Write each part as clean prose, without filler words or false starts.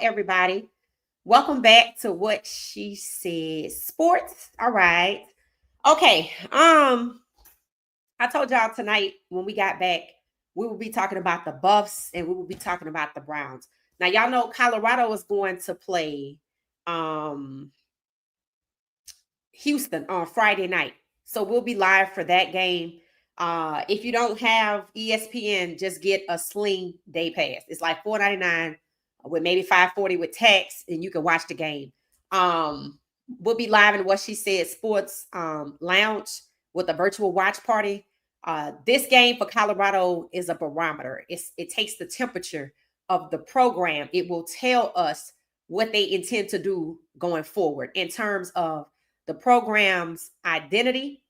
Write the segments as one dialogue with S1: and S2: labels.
S1: everybody. Welcome back to What She Said Sports. All right. Okay. I told y'all tonight when we got back, we will be talking about the Buffs and we will be talking about the Browns. Now, y'all know Colorado is going to play um Houston on Friday night. So we'll be live for that game. If you don't have ESPN, just get a Sling Day Pass. It's like $4.99 with maybe $5.40 with tax, and you can watch the game. We'll be live in What She Said Sports Lounge with a virtual watch party. This game for Colorado is a barometer. It takes the temperature of the program. It will tell us what they intend to do going forward in terms of the program's identity,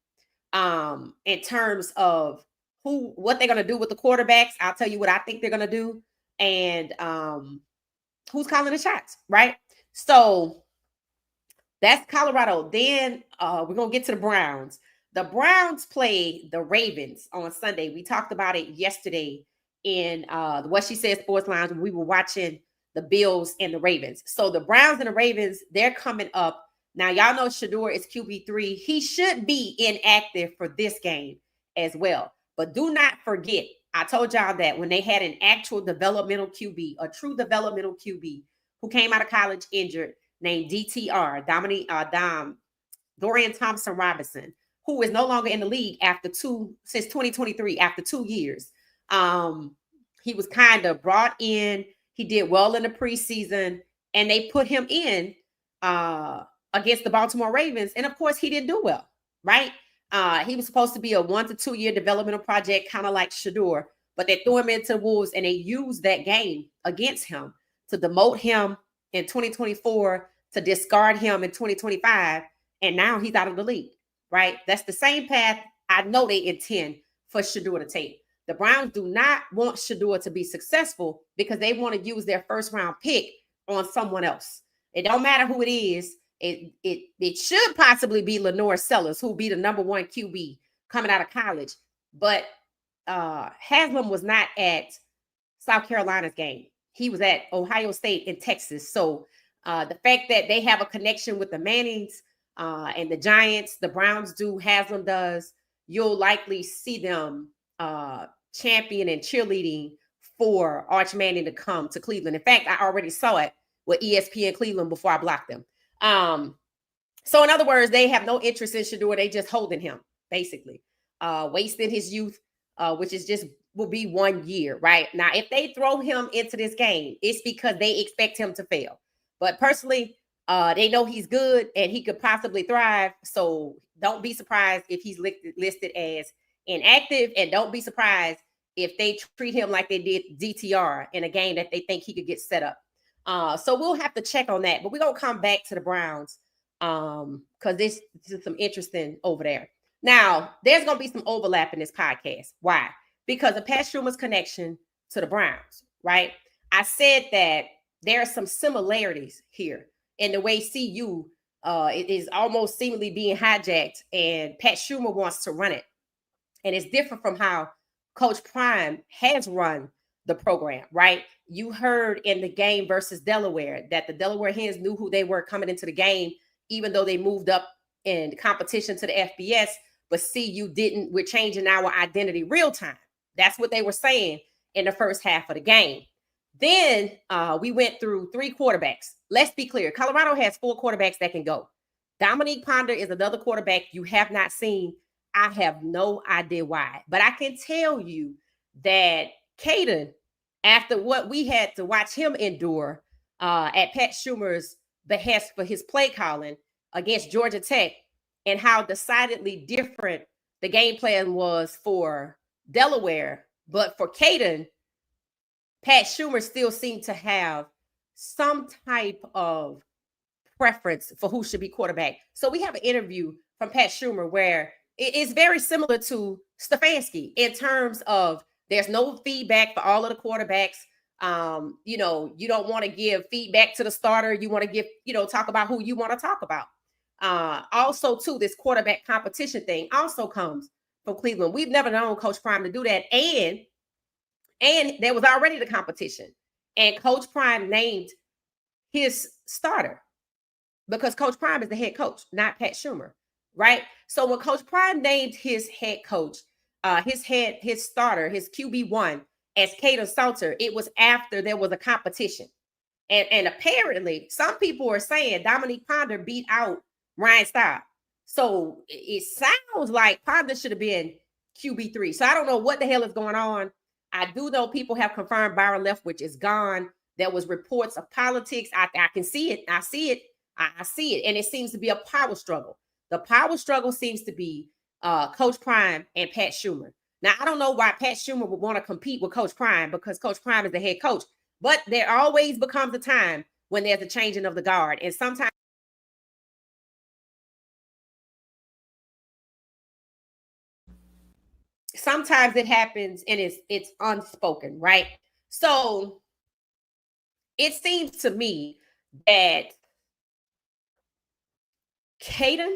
S1: in terms of what they're going to do with the quarterbacks. I'll tell you what I think they're going to do, and who's calling the shots, right? So that's Colorado. Then we're going to get to the Browns. The Browns play the Ravens on Sunday. We talked about it yesterday in What She Said Sports Lounge when we were watching the Bills and the Ravens. So the Browns and the Ravens, they're coming up. Now, y'all know Shedeur is QB3. He should be inactive for this game as well. But do not forget, I told y'all that when they had an actual developmental QB, a true developmental QB who came out of college injured, named DTR, Dorian Thompson Robinson, who is no longer in the league since 2023, after 2 years. He was kind of brought in. He did well in the preseason, and they put him in against the Baltimore Ravens. And of course, he didn't do well, right? He was supposed to be a 1 to 2 year developmental project, kind of like Shedeur, but they threw him into the Wolves and they used that game against him to demote him in 2024, to discard him in 2025. And now he's out of the league, right? That's the same path I know they intend for Shedeur to take. The Browns do not want Shedeur to be successful because they want to use their first round pick on someone else. It don't matter who it is. It should possibly be Lenore Sellers, who will be the number 1 QB coming out of college. But Haslam was not at South Carolina's game. He was at Ohio State in Texas. So the fact that they have a connection with the Mannings and the Giants, the Browns do, Haslam does, you'll likely see them champion and cheerleading for Arch Manning to come to Cleveland. In fact, I already saw it with ESPN Cleveland before I blocked them. So in other words, they have no interest in Shedeur. They just holding him, basically, wasting his youth, which is just will be 1 year, right? Now, if they throw him into this game, it's because they expect him to fail. But personally, they know he's good and he could possibly thrive. So don't be surprised if he's listed as inactive, and don't be surprised if they treat him like they did DTR in a game that they think he could get set up. So we'll have to check on that, but we're going to come back to the Browns because this is some interesting over there. Now, there's going to be some overlap in this podcast. Why? Because of Pat Shurmur's connection to the Browns, right? I said that there are some similarities here in the way CU it is almost seemingly being hijacked, and Pat Shurmur wants to run it. And it's different from how Coach Prime has run the program, right? You heard in the game versus Delaware that the Delaware Hens knew who they were coming into the game, even though they moved up in competition to the FBS, but CU didn't. We're changing our identity real time. That's what they were saying in the first half of the game. Then we went through 3 quarterbacks. Let's be clear. Colorado has 4 quarterbacks that can go. Dominique Ponder is another quarterback you have not seen. I have no idea why, but I can tell you that Kaidon, after what we had to watch him endure at Pat Shurmur's behest for his play calling against Georgia Tech, and how decidedly different the game plan was for Delaware, but for Kaidon, Pat Shurmur still seemed to have some type of preference for who should be quarterback. So we have an interview from Pat Shurmur where it is very similar to Stefanski in terms of there's no feedback for all of the quarterbacks. You don't want to give feedback to the starter. You want to give, talk about who you want to talk about. Also, too, this quarterback competition thing also comes from Cleveland. We've never known Coach Prime to do that. And there was already the competition. And Coach Prime named his starter because Coach Prime is the head coach, not Pat Shurmur, right? So when Coach Prime named his head coach, his starter, his QB1 as Kaidon Salter, it was after there was a competition. And apparently, some people are saying Dominique Ponder beat out Ryan Staub. So it sounds like Ponder should have been QB3. So I don't know what the hell is going on. I do know people have confirmed Byron Leftwich is gone. There was reports of politics. I can see it. I see it. I see it. And it seems to be a power struggle. The power struggle seems to be Coach Prime and Pat Shurmur. Now, I don't know why Pat Shurmur would want to compete with Coach Prime because Coach Prime is the head coach. But there always becomes a time when there's a changing of the guard. And sometimes it happens and it's unspoken, right? So it seems to me that Kaidon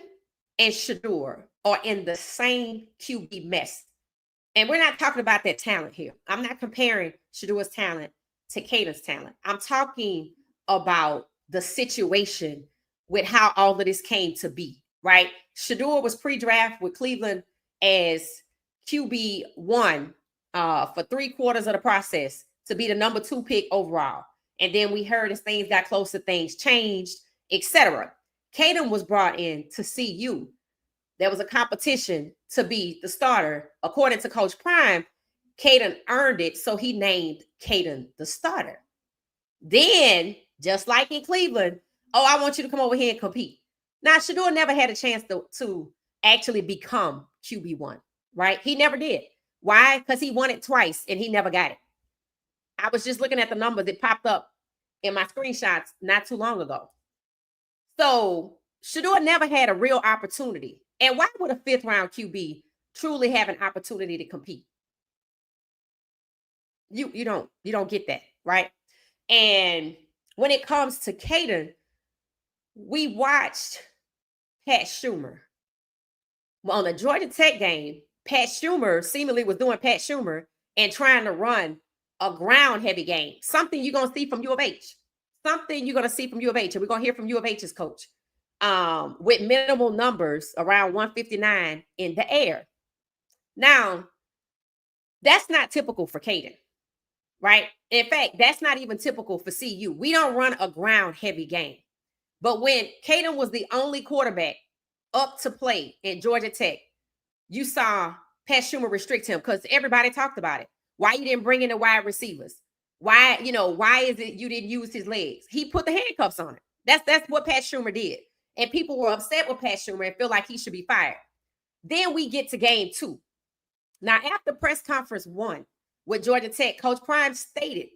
S1: and Shedeur are in the same QB mess. And we're not talking about their talent here. I'm not comparing Shedeur's talent to Kaidon's talent. I'm talking about the situation with how all of this came to be, right? Shedeur was pre-draft with Cleveland as QB1 for 3/4 of the process to be the number 2 pick overall. And then we heard as things got closer, things changed, etc. Kaidon was brought in to CU. There was a competition to be the starter. According to Coach Prime, Kaidon earned it, so he named Kaidon the starter. Then, just like in Cleveland, oh, I want you to come over here and compete. Now, Shedeur never had a chance to actually become QB1, right? He never did. Why? Because he won it twice and he never got it. I was just looking at the numbers that popped up in my screenshots not too long ago. So Shedeur never had a real opportunity. And why would a 5th round QB truly have an opportunity to compete? You don't get that, right? And when it comes to Kaidon, we watched Pat Shurmur. Well, on the Georgia Tech game, Pat Shurmur seemingly was doing Pat Shurmur and trying to run a ground heavy game. Something you're going to see from U of H. Something you're going to see from U of H. And we're going to hear from U of H's coach. With minimal numbers around 159 in the air. Now, that's not typical for Kaidon, right? In fact, that's not even typical for CU. We don't run a ground heavy game. But when Kaidon was the only quarterback up to play in Georgia Tech, you saw Pat Shurmur restrict him because everybody talked about it. Why you didn't bring in the wide receivers? Why is it you didn't use his legs? He put the handcuffs on it. That's what Pat Shurmur did. And people were upset with Pat Shurmur and feel like he should be fired. Then we get to game 2. Now, after press conference 1 with Georgia Tech, Coach Prime stated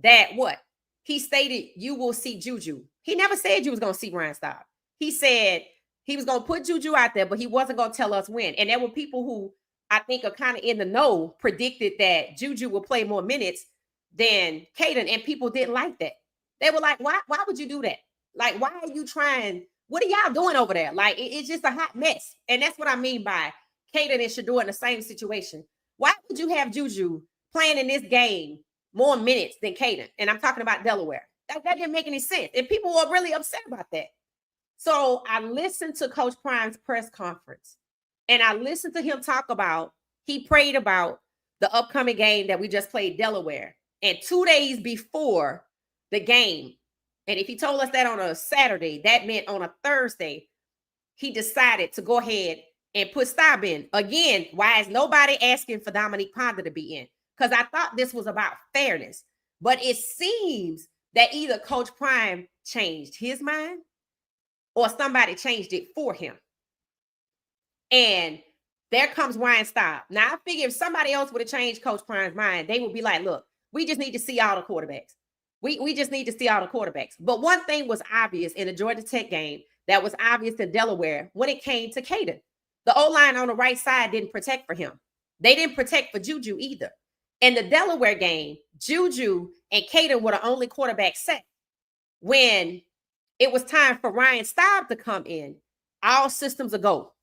S1: that what? He stated, you will see Juju. He never said you was going to see Ryan Staub. He said he was going to put Juju out there, but he wasn't going to tell us when. And there were people who I think are kind of in the know predicted that Juju will play more minutes than Kaidon, and people didn't like that. They were like, why would you do that? Like, why are you trying? What are y'all doing over there? Like, it's just a hot mess. And that's what I mean by Kaidon and Shedeur in the same situation. Why would you have Juju playing in this game more minutes than Kaidon? And I'm talking about Delaware. That didn't make any sense. And people were really upset about that. So I listened to Coach Prime's press conference and I listened to him talk about, he prayed about the upcoming game that we just played, Delaware. And 2 days before the game, and if he told us that on a Saturday, that meant on a Thursday, he decided to go ahead and put Staub in. Again, why is nobody asking for Dominique Ponder to be in? Because I thought this was about fairness. But it seems that either Coach Prime changed his mind or somebody changed it for him. And there comes Ryan Staub. Now, I figure if somebody else would have changed Coach Prime's mind, they would be like, look, we just need to see all the quarterbacks. We just need to see all the quarterbacks. But one thing was obvious in the Georgia Tech game that was obvious in Delaware when it came to Kaidon. The O-line on the right side didn't protect for him. They didn't protect for Juju either. In the Delaware game, Juju and Kaidon were the only quarterback set. When it was time for Ryan Staub to come in, all systems are go.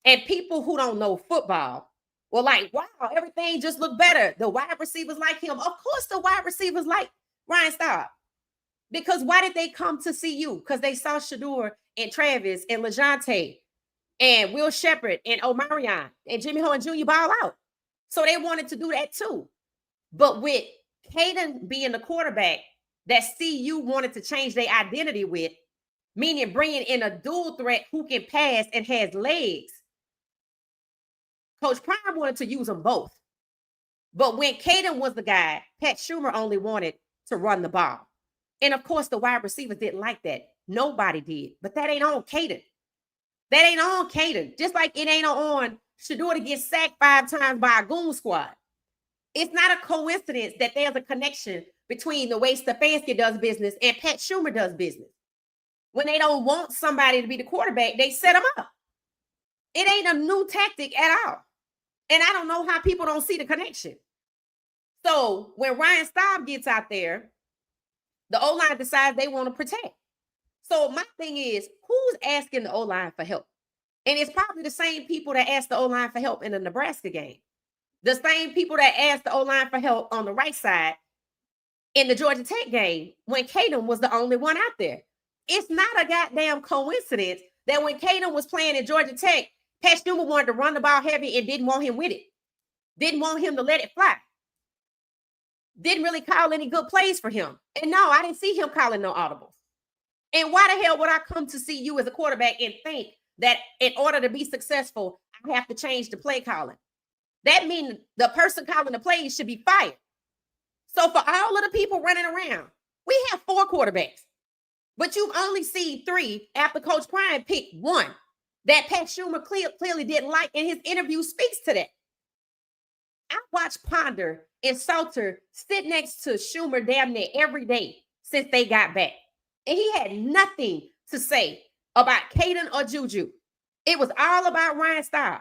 S1: And people who don't know football were like, wow, everything just looked better. The wide receivers like him. Of course, the wide receivers like Ryan Staub. Because why did they come to see you? Because they saw Shedeur and Travis and LeJounte and Will Shepherd and Omarion and Jimmy Horn Jr. ball out. So they wanted to do that too. But with Kaidon being the quarterback that CU wanted to change their identity with, meaning bringing in a dual threat who can pass and has legs, Coach Prime wanted to use them both. But when Kaidon was the guy, Pat Shurmur only wanted to run the ball. And of course, the wide receivers didn't like that. Nobody did. But that ain't on Kaidon. That ain't on Kaidon. Just like it ain't on Shedeur to get sacked 5 times by a goon squad. It's not a coincidence that there's a connection between the way Stefanski does business and Pat Shurmur does business. When they don't want somebody to be the quarterback, they set them up. It ain't a new tactic at all. And I don't know how people don't see the connection. So when Ryan Staub gets out there, the O-line decides they want to protect. So my thing is, who's asking the O-line for help? And it's probably the same people that asked the O-line for help in the Nebraska game. The same people that asked the O-line for help on the right side in the Georgia Tech game when Kaidon was the only one out there. It's not a goddamn coincidence that when Kaidon was playing at Georgia Tech, Pat Shurmur wanted to run the ball heavy and didn't want him with it. Didn't want him to let it fly. Didn't really call any good plays for him. And no, I didn't see him calling no audibles. And why the hell would I come to see you as a quarterback and think that in order to be successful, I have to change the play calling? That means the person calling the plays should be fired. So for all of the people running around, we have 4 quarterbacks, but you only see 3 after Coach Prime picked 1 that Pat Shurmur clearly didn't like, and his interview speaks to that. I watched Ponder and Salter sit next to Shurmur damn near every day since they got back. And he had nothing to say about Kaidon or Juju. It was all about Ryan Staub.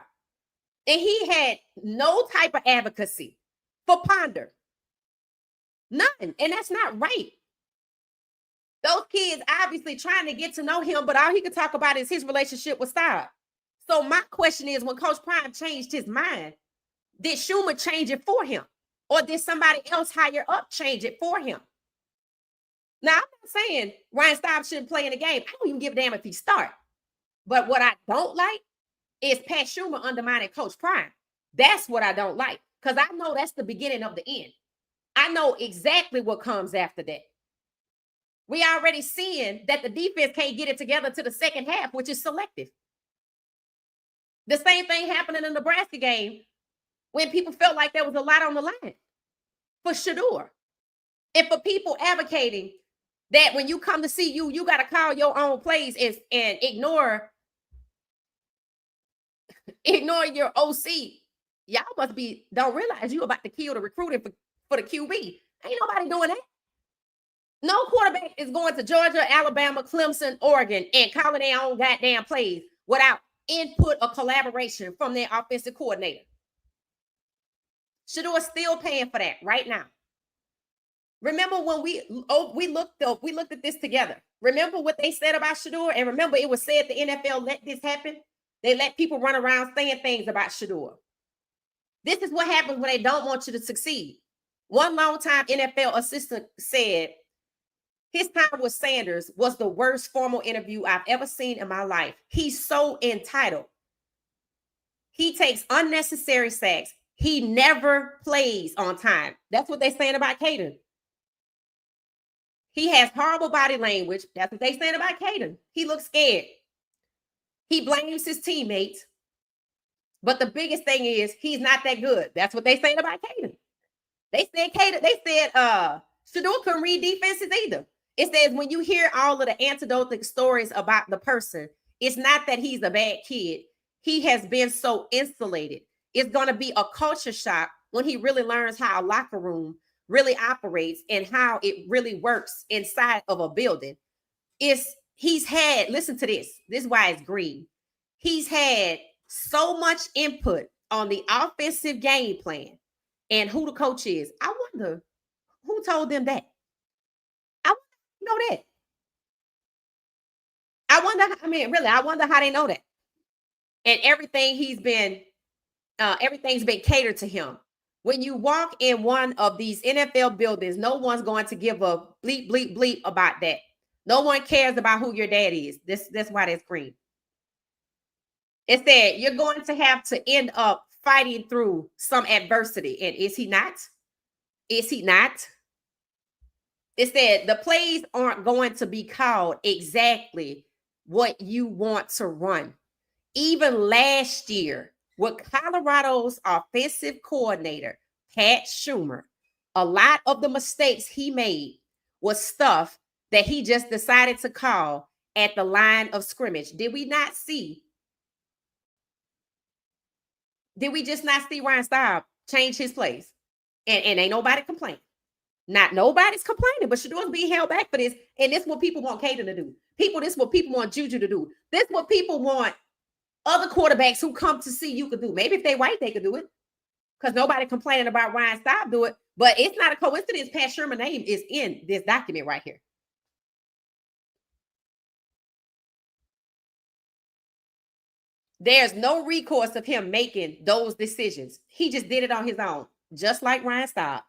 S1: And he had no type of advocacy for Ponder. None. And that's not right. Those kids obviously trying to get to know him, but all he could talk about is his relationship with Staub. So my question is, when Coach Prime changed his mind, did Shurmur change it for him? Or did somebody else higher up change it for him? Now, I'm not saying Ryan Staub shouldn't play in the game. I don't even give a damn if he start. But what I don't like is Pat Shurmur undermining Coach Prime. That's what I don't like, because I know that's the beginning of the end. I know exactly what comes after that. We already seeing that the defense can't get it together to the second half, which is selective. The same thing happened in the Nebraska game when people felt like there was a lot on the line for Shedeur. And for people advocating that when you come to see you got to call your own plays and ignore your OC. Y'all must be, don't realize you about to kill the recruiting for the QB. Ain't nobody doing that. No quarterback is going to Georgia, Alabama, Clemson, Oregon, and calling their own goddamn plays without input or collaboration from their offensive coordinator. Shedeur's still paying for that right now. Remember when we looked at this together. Remember what they said about Shedeur? And remember it was said the NFL let this happen. They let people run around saying things about Shedeur. This is what happens when they don't want you to succeed. One longtime NFL assistant said his time with Sanders was the worst formal interview I've ever seen in my life. He's so entitled. He takes unnecessary sacks. He never plays on time. That's what they're saying about Kaidon. He has horrible body language. That's what they're saying about Kaidon. He looks scared. He blames his teammates. But the biggest thing is he's not that good. That's what they're saying about Kaidon. They said Shedeur couldn't read defenses either. It says when you hear all of the anecdotal stories about the person, it's not that he's a bad kid. He has been so insulated. It's going to be a culture shock when he really learns how a locker room really operates and how it really works inside of a building. He's had, listen to this. This is why it's green. He's had so much input on the offensive game plan and who the coach is. I wonder who told them that. I know that. I wonder how they know that. And everything's been catered to him. When you walk in one of these NFL buildings, no one's going to give a bleep, bleep, bleep about that. No one cares about who your dad is. That's why that's green. It said you're going to have to end up fighting through some adversity. And is he not? Is he not? It said the plays aren't going to be called exactly what you want to run. Even last year, with Colorado's offensive coordinator, Pat Shurmur, a lot of the mistakes he made was stuff that he just decided to call at the line of scrimmage. Did we not see? Did we just not see Ryan Staub change his plays? And ain't nobody complaining. Not nobody's complaining, but Shedeur's being held back for this. And this is what people want Kaidon to do. This is what people want Juju to do. This is what people want other quarterbacks who come to see you could do. Maybe if they white, they could do it. Because nobody complaining about Ryan Staub do it. But it's not a coincidence Pat Shurmur's name is in this document right here. There's no recourse of him making those decisions. He just did it on his own, just like Ryan Staub.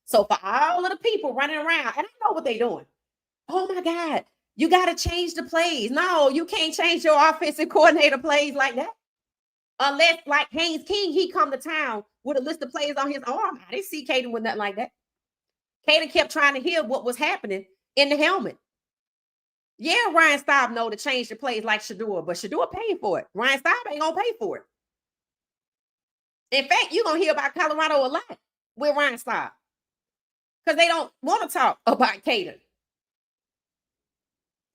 S1: So for all of the people running around, and I know what they're doing. Oh my God, you got to change the plays. No, you can't change your offensive coordinator plays like that. Unless, like Haynes King, he come to town with a list of plays on his arm. I didn't see Kaidon with nothing like that. Kaidon kept trying to hear what was happening in the helmet. Yeah, Ryan Staub know to change the plays like Shedeur, but Shedeur paying for it. Ryan Staub ain't gonna pay for it. In fact, you're gonna hear about Colorado a lot with Ryan Staub because they don't want to talk about Kaidon.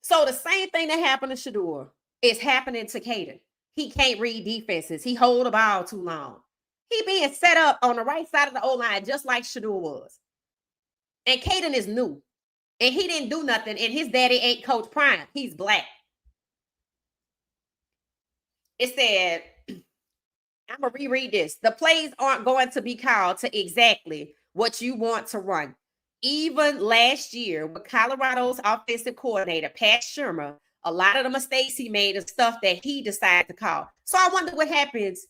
S1: So the same thing that happened to Shedeur is happening to Kaidon. He can't read defenses. He hold the ball too long. He being set up on the right side of the O-line just like Shedeur was. And Kaidon is new. And he didn't do nothing. And his daddy ain't Coach Prime. He's black. It said, I'm going to reread this. The plays aren't going to be called to exactly what you want to run. Even last year with Colorado's offensive coordinator, Pat Shurmur, a lot of the mistakes he made is stuff that he decided to call. So I wonder what happens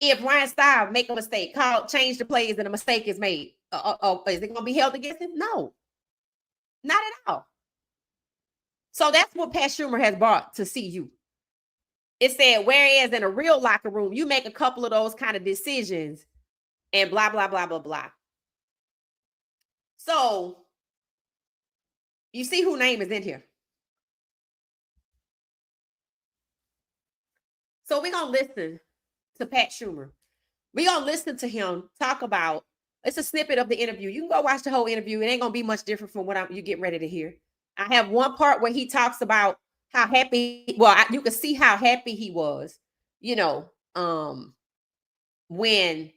S1: if Ryan Staub make a mistake, change the plays, and a mistake is made. Is it going to be held against him? No, not at all. So that's what Pat Shurmur has brought to CU. It said, whereas in a real locker room, you make a couple of those kind of decisions and blah, blah, blah, blah, blah. So you see who name is in here. So we're going to listen to Pat Shurmur. We're going to listen to him talk about, it's a snippet of the interview. You can go watch the whole interview. It ain't going to be much different from what you get ready to hear. I have one part where he talks about how happy, you can see how happy he was, when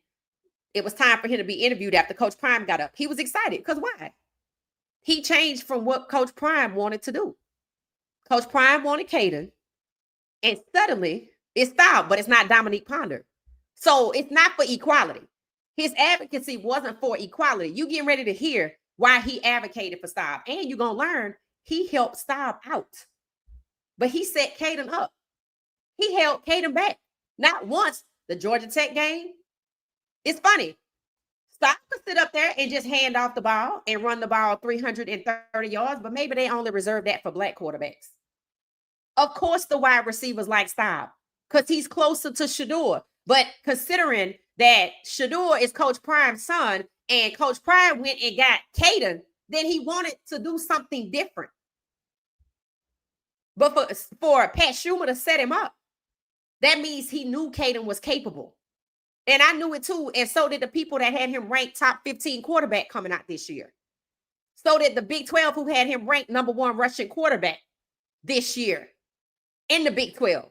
S1: it was time for him to be interviewed after Coach Prime got up. He was excited because why? He changed from what Coach Prime wanted to do. Coach Prime wanted Kaidon, and suddenly it's Staub, but it's not Dominique Ponder. So it's not for equality. His advocacy wasn't for equality. You getting ready to hear why he advocated for Staub, and you're going to learn he helped Staub out. But he set Kaidon up. He held Kaidon back. Not once. The Georgia Tech game. It's funny. Staub could sit up there and just hand off the ball and run the ball 330 yards, but maybe they only reserve that for black quarterbacks. Of course, the wide receivers like Staub because he's closer to Shedeur. But considering that Shedeur is Coach Prime's son and Coach Prime went and got Kaidon, then he wanted to do something different. But for Pat Shurmur to set him up, that means he knew Kaidon was capable. And I knew it too. And so did the people that had him ranked top 15 quarterback coming out this year. So did the Big 12 who had him ranked number 1 rushing quarterback this year in the Big 12.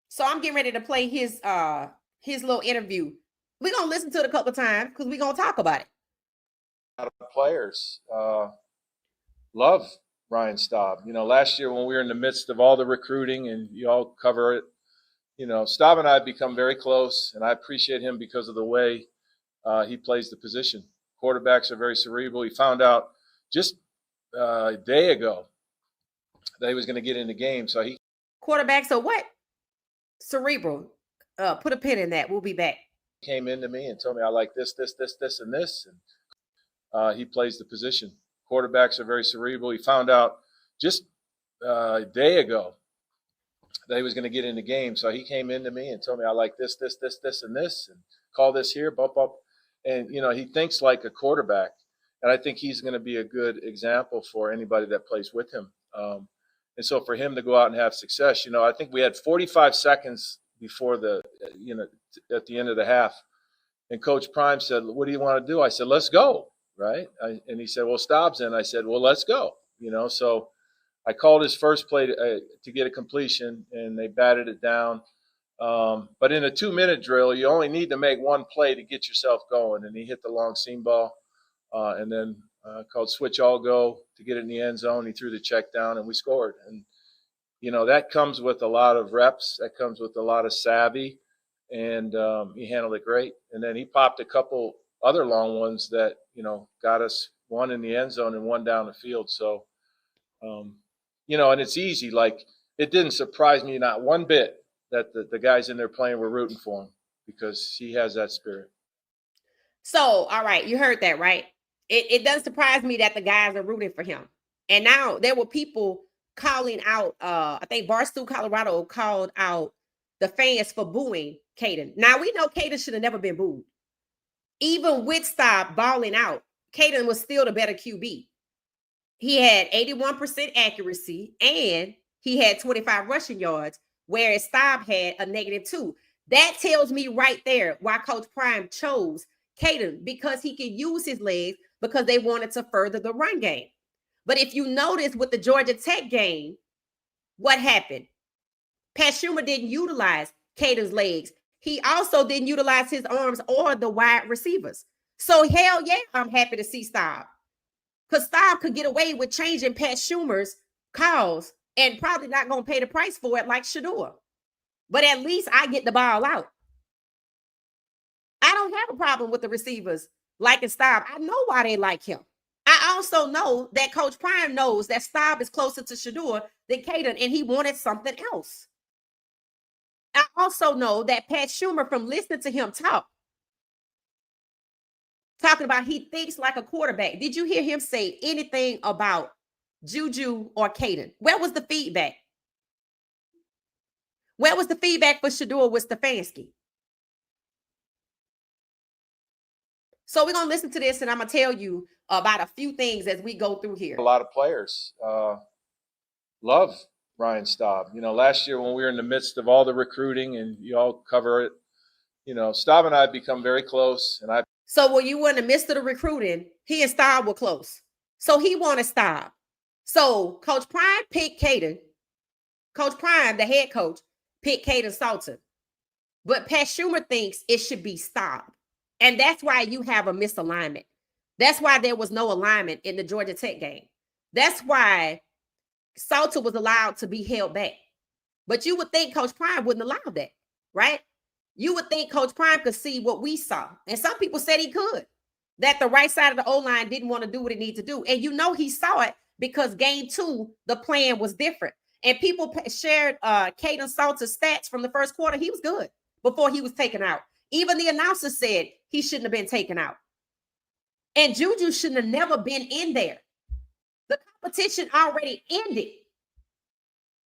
S1: So I'm getting ready to play his little interview. We're going to listen to it a couple of times because we're going to talk about it.
S2: A lot of players love Ryan Staub. Last year when we were in the midst of all the recruiting and you all cover it, Staub and I have become very close, and I appreciate him because of the way he plays the position. Quarterbacks are very cerebral. He found out just a day ago that he was going to get in the game. So quarterbacks
S1: are what? Cerebral. Put a pin in that. We'll be back.
S2: Came into me and told me I like this, and this, and he plays the position. Quarterbacks are very cerebral. He found out just a day ago that he was going to get in the game, so he came into me and told me I like this, and this, and call this here, bump up, and he thinks like a quarterback, and I think he's going to be a good example for anybody that plays with him. And so for him to go out and have success, I think we had 45 seconds before at the end of the half. And Coach Prime said, "What do you want to do?" I said, "Let's go." Right. And he said, "Well, Staub's in." I said, "Well, let's go." So I called his first play to get a completion, and they batted it down. But in a 2-minute drill, you only need to make one play to get yourself going. And he hit the long seam ball, and then called switch all go to get it in the end zone. He threw the check down, and we scored. And that comes with a lot of reps. That comes with a lot of savvy, and he handled it great. And then he popped a couple other long ones that got us one in the end zone and one down the field. So, and it's easy. Like, it didn't surprise me not one bit that the guys in there playing were rooting for him, because he has that spirit.
S1: So, all right, you heard that, right? It doesn't surprise me that the guys are rooting for him. And now there were people calling out, I think Barstool Colorado called out the fans for booing Kaidon. Now, we know Kaidon should have never been booed. Even with Staub balling out, Kaidon was still the better QB. He had 81% accuracy, and he had 25 rushing yards, whereas Staub had a -2. That tells me right there why Coach Prime chose Kaidon, because he can use his legs, because they wanted to further the run game. But if you notice with the Georgia Tech game, what happened? Pat Shurmur didn't utilize Kaidon's legs. He also didn't utilize his arms or the wide receivers. So hell yeah, I'm happy to see Staub. Because Staub could get away with changing Pat Shurmur's calls and probably not going to pay the price for it like Shedeur. But at least I get the ball out. I don't have a problem with the receivers liking Staub. I know why they like him. I also know that Coach Prime knows that Staub is closer to Shedeur than Kaidon, and he wanted something else. I also know that Pat Shurmur, from listening to him talking about he thinks like a quarterback. Did you hear him say anything about Juju or Kaidon? Where was the feedback? Where was the feedback for Shedeur with Stefanski? So we're going to listen to this, and I'm going to tell you about a few things as we go through here.
S2: A lot of players love Ryan Staub. Last year when we were in the midst of all the recruiting, and you all cover it, Staub and I have become very close. And
S1: So when you were in the midst of the recruiting, he and Staub were close. So he wanted Staub. So Coach Prime picked Kaidon. Coach Prime, the head coach, picked Kaidon Salter. But Pat Shurmur thinks it should be Staub. And that's why you have a misalignment. That's why there was no alignment in the Georgia Tech game. That's why Salter was allowed to be held back. But you would think Coach Prime wouldn't allow that, right? You would think Coach Prime could see what we saw. And some people said he could. That the right side of the O-line didn't want to do what it needed to do. And he saw it, because game 2, the plan was different. And people shared Kaidon Salter's stats from the first quarter. He was good before he was taken out. Even the announcer said he shouldn't have been taken out. And Juju shouldn't have never been in there. The competition already ended.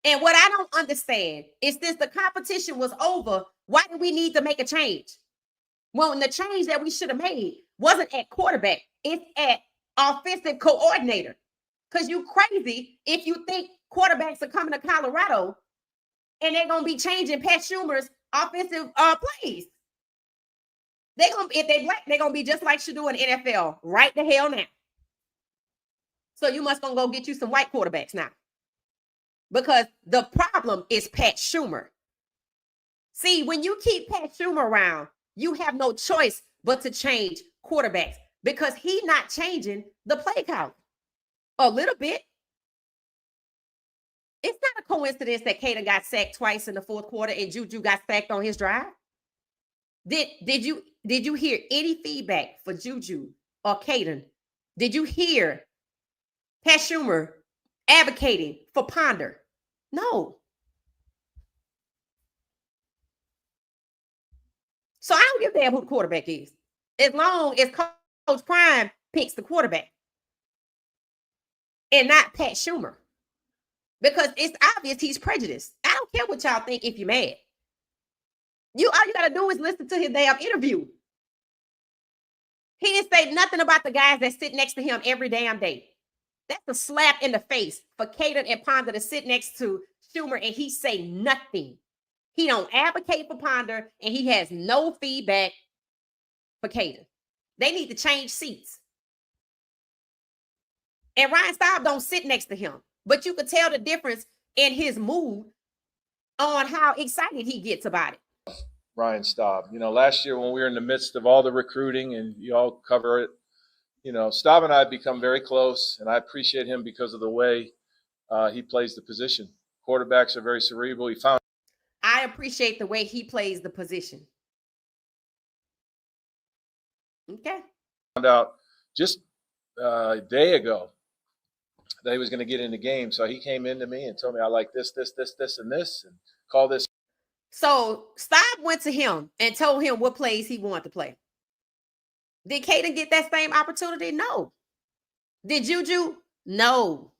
S1: And what I don't understand is, since the competition was over, why do we need to make a change? Well, the change that we should have made wasn't at quarterback. It's at offensive coordinator. Because you crazy if you think quarterbacks are coming to Colorado and they're going to be changing Pat Shurmur's offensive plays. If they black, they're going to be just like Shedeur in the NFL right the hell now. So you must going to go get you some white quarterbacks now. Because the problem is Pat Shurmur. See, when you keep Pat Shurmur around, you have no choice but to change quarterbacks, because he's not changing the play count a little bit. It's not a coincidence that Kaidon got sacked twice in the fourth quarter and Juju got sacked on his drive. Did you hear any feedback for Juju or Kaidon? Did you hear Pat Shurmur advocating for Ponder? No. So I don't give a damn who the quarterback is, as long as Coach Prime picks the quarterback and not Pat Shurmur, because it's obvious he's prejudiced. I don't care what y'all think if you're mad. All you gotta do is listen to his damn interview. He didn't say nothing about the guys that sit next to him every damn day. That's a slap in the face for Kaidon and Ponder to sit next to Shurmur and he say nothing. He don't advocate for Ponder and he has no feedback for Kaidon. They need to change seats. And Ryan Staub don't sit next to him, but you could tell the difference in his mood on how excited he gets about it.
S2: Ryan Staub. Last year when we were in the midst of all the recruiting and you all cover it, Staub and I have become very close, and I appreciate him because of the way he plays the position. Quarterbacks are very cerebral.
S1: I appreciate the way he plays the position. Okay.
S2: Found out just a day ago that he was going to get in the game, so he came into me and told me I like this, and this, and call this.
S1: So Staub went to him and told him what plays he wanted to play. Did Kaidon get that same opportunity? No. Did Juju? No.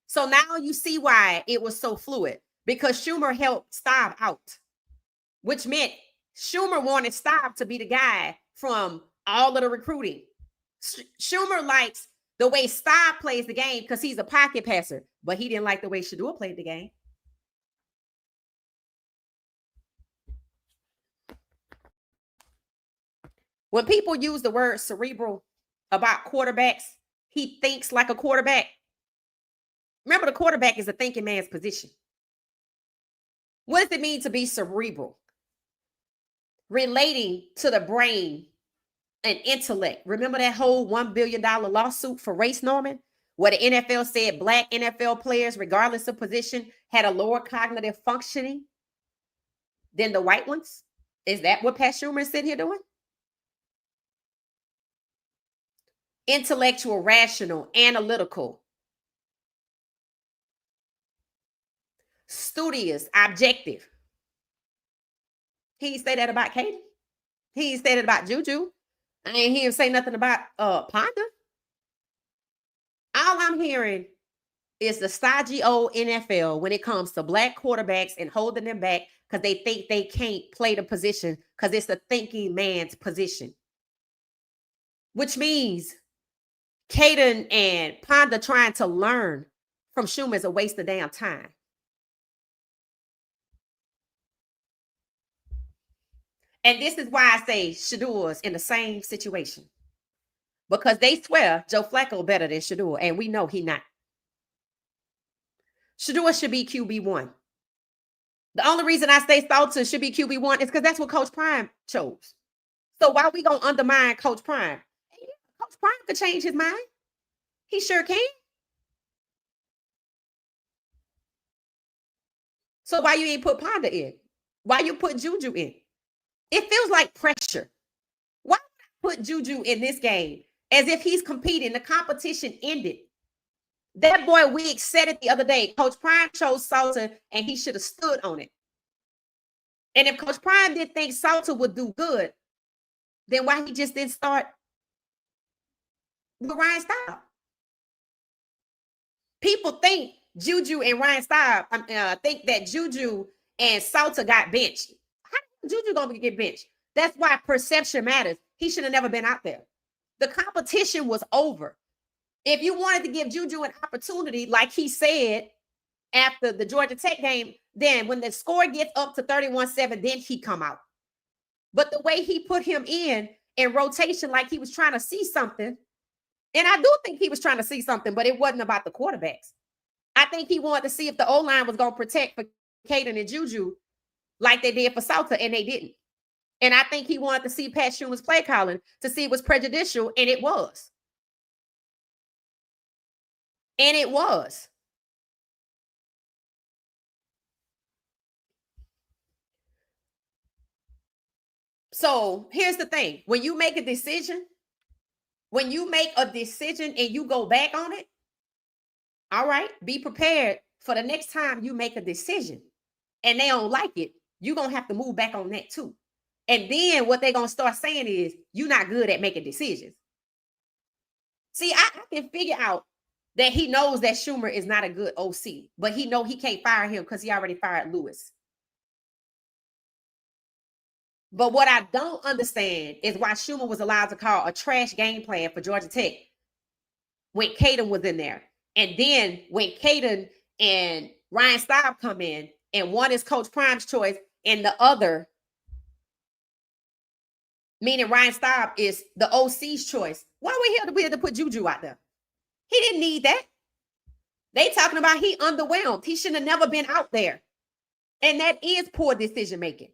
S1: So now you see why it was so fluid, because Shurmur helped Staub out, which meant Shurmur wanted Staub to be the guy from all of the recruiting. Shurmur likes the way Staub plays the game because he's a pocket passer, but he didn't like the way Shedeur played the game. When people use the word cerebral about quarterbacks, he thinks like a quarterback. Remember, the quarterback is a thinking man's position. What does it mean to be cerebral? Relating to the brain and intellect. Remember that whole $1 billion lawsuit for race norming, where the NFL said Black NFL players, regardless of position, had a lower cognitive functioning than the white ones? Is that what Pat Shurmur is sitting here doing? Intellectual, rational, analytical, studious, objective. He didn't say that about Kaidon. He didn't say that about Juju. I ain't hear him say nothing about Ponder. All I'm hearing is the stodgy old NFL when it comes to Black quarterbacks and holding them back because they think they can't play the position because it's a thinking man's position. Which means Kaidon and Ponder trying to learn from Shurmur is a waste of damn time. And this is why I say Shedeur's in the same situation. Because they swear Joe Flacco better than Shedeur, and we know he not. Shedeur should be QB1. The only reason I say Salter should be QB1 is because that's what Coach Prime chose. So why we gonna undermine Coach Prime? Coach Prime could change his mind. He sure can. So why you ain't put Ponder in? Why you put Juju in? It feels like pressure. Why put Juju in this game as if he's competing? The competition ended. That boy Wiggs said it the other day. Coach Prime chose Salter and he should have stood on it. And if Coach Prime didn't think Salter would do good, then why he just didn't start with Ryan Staub? People think Juju and Ryan Staub think that Juju and Salter got benched. How is Juju going to get benched? That's why perception matters. He should have never been out there. The competition was over. If you wanted to give Juju an opportunity, like he said after the Georgia Tech game, then when the score gets up to 31-7, then he come out. But the way he put him in rotation, like he was trying to see something, and I do think he was trying to see something, but it wasn't about the quarterbacks. I think he wanted to see if the O-line was going to protect for Kaidon and Juju like they did for Salter, and they didn't. And I think he wanted to see Pat Shurmur's play calling to see it was prejudicial, and it was. And it was. So here's the thing. When you make a decision and you go back on it, all right, be prepared for the next time you make a decision and they don't like it, you're going to have to move back on that too. And then what they're going to start saying is, you're not good at making decisions. See, I can figure out that he knows that Shurmur is not a good OC, but he know he can't fire him because he already fired Lewis. But what I don't understand is why Shurmur was allowed to call a trash game plan for Georgia Tech when Kaidon was in there. And then when Kaidon and Ryan Staub come in, and one is Coach Prime's choice, and the other, meaning Ryan Staub, is the OC's choice. Why we here to be able to put Juju out there? He didn't need that. They talking about he underwhelmed. He shouldn't have never been out there. And that is poor decision making.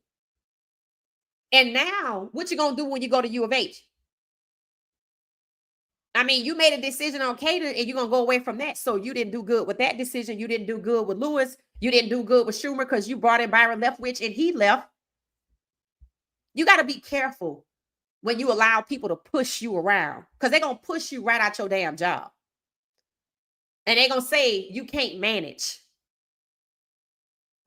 S1: And now, what you going to do when you go to U of H? I mean, you made a decision on Kaidon and you're going to go away from that. So you didn't do good with that decision. You didn't do good with Lewis. You didn't do good with Shurmur because you brought in Byron Leftwich and he left. You got to be careful when you allow people to push you around, because they're going to push you right out your damn job. And they're going to say you can't manage,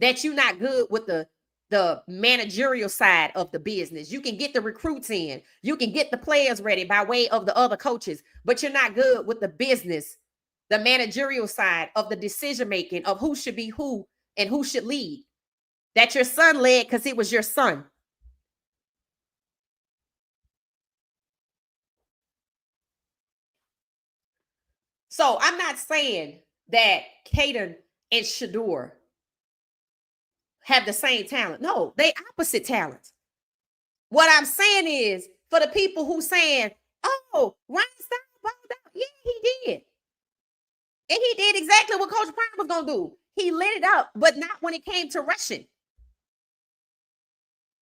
S1: that you're not good with the managerial side of the business. You can get the recruits in, you can get the players ready by way of the other coaches, but you're not good with the business, the managerial side of the decision making of who should be who and who should lead. That your son led because it was your son. So I'm not saying that Kaidon and Shedeur have the same talent. No, they opposite talents. What I'm saying is, for the people who saying, oh, Ryan Staub balled out. Yeah, he did. And he did exactly what Coach Prime was going to do. He lit it up, but not when it came to rushing.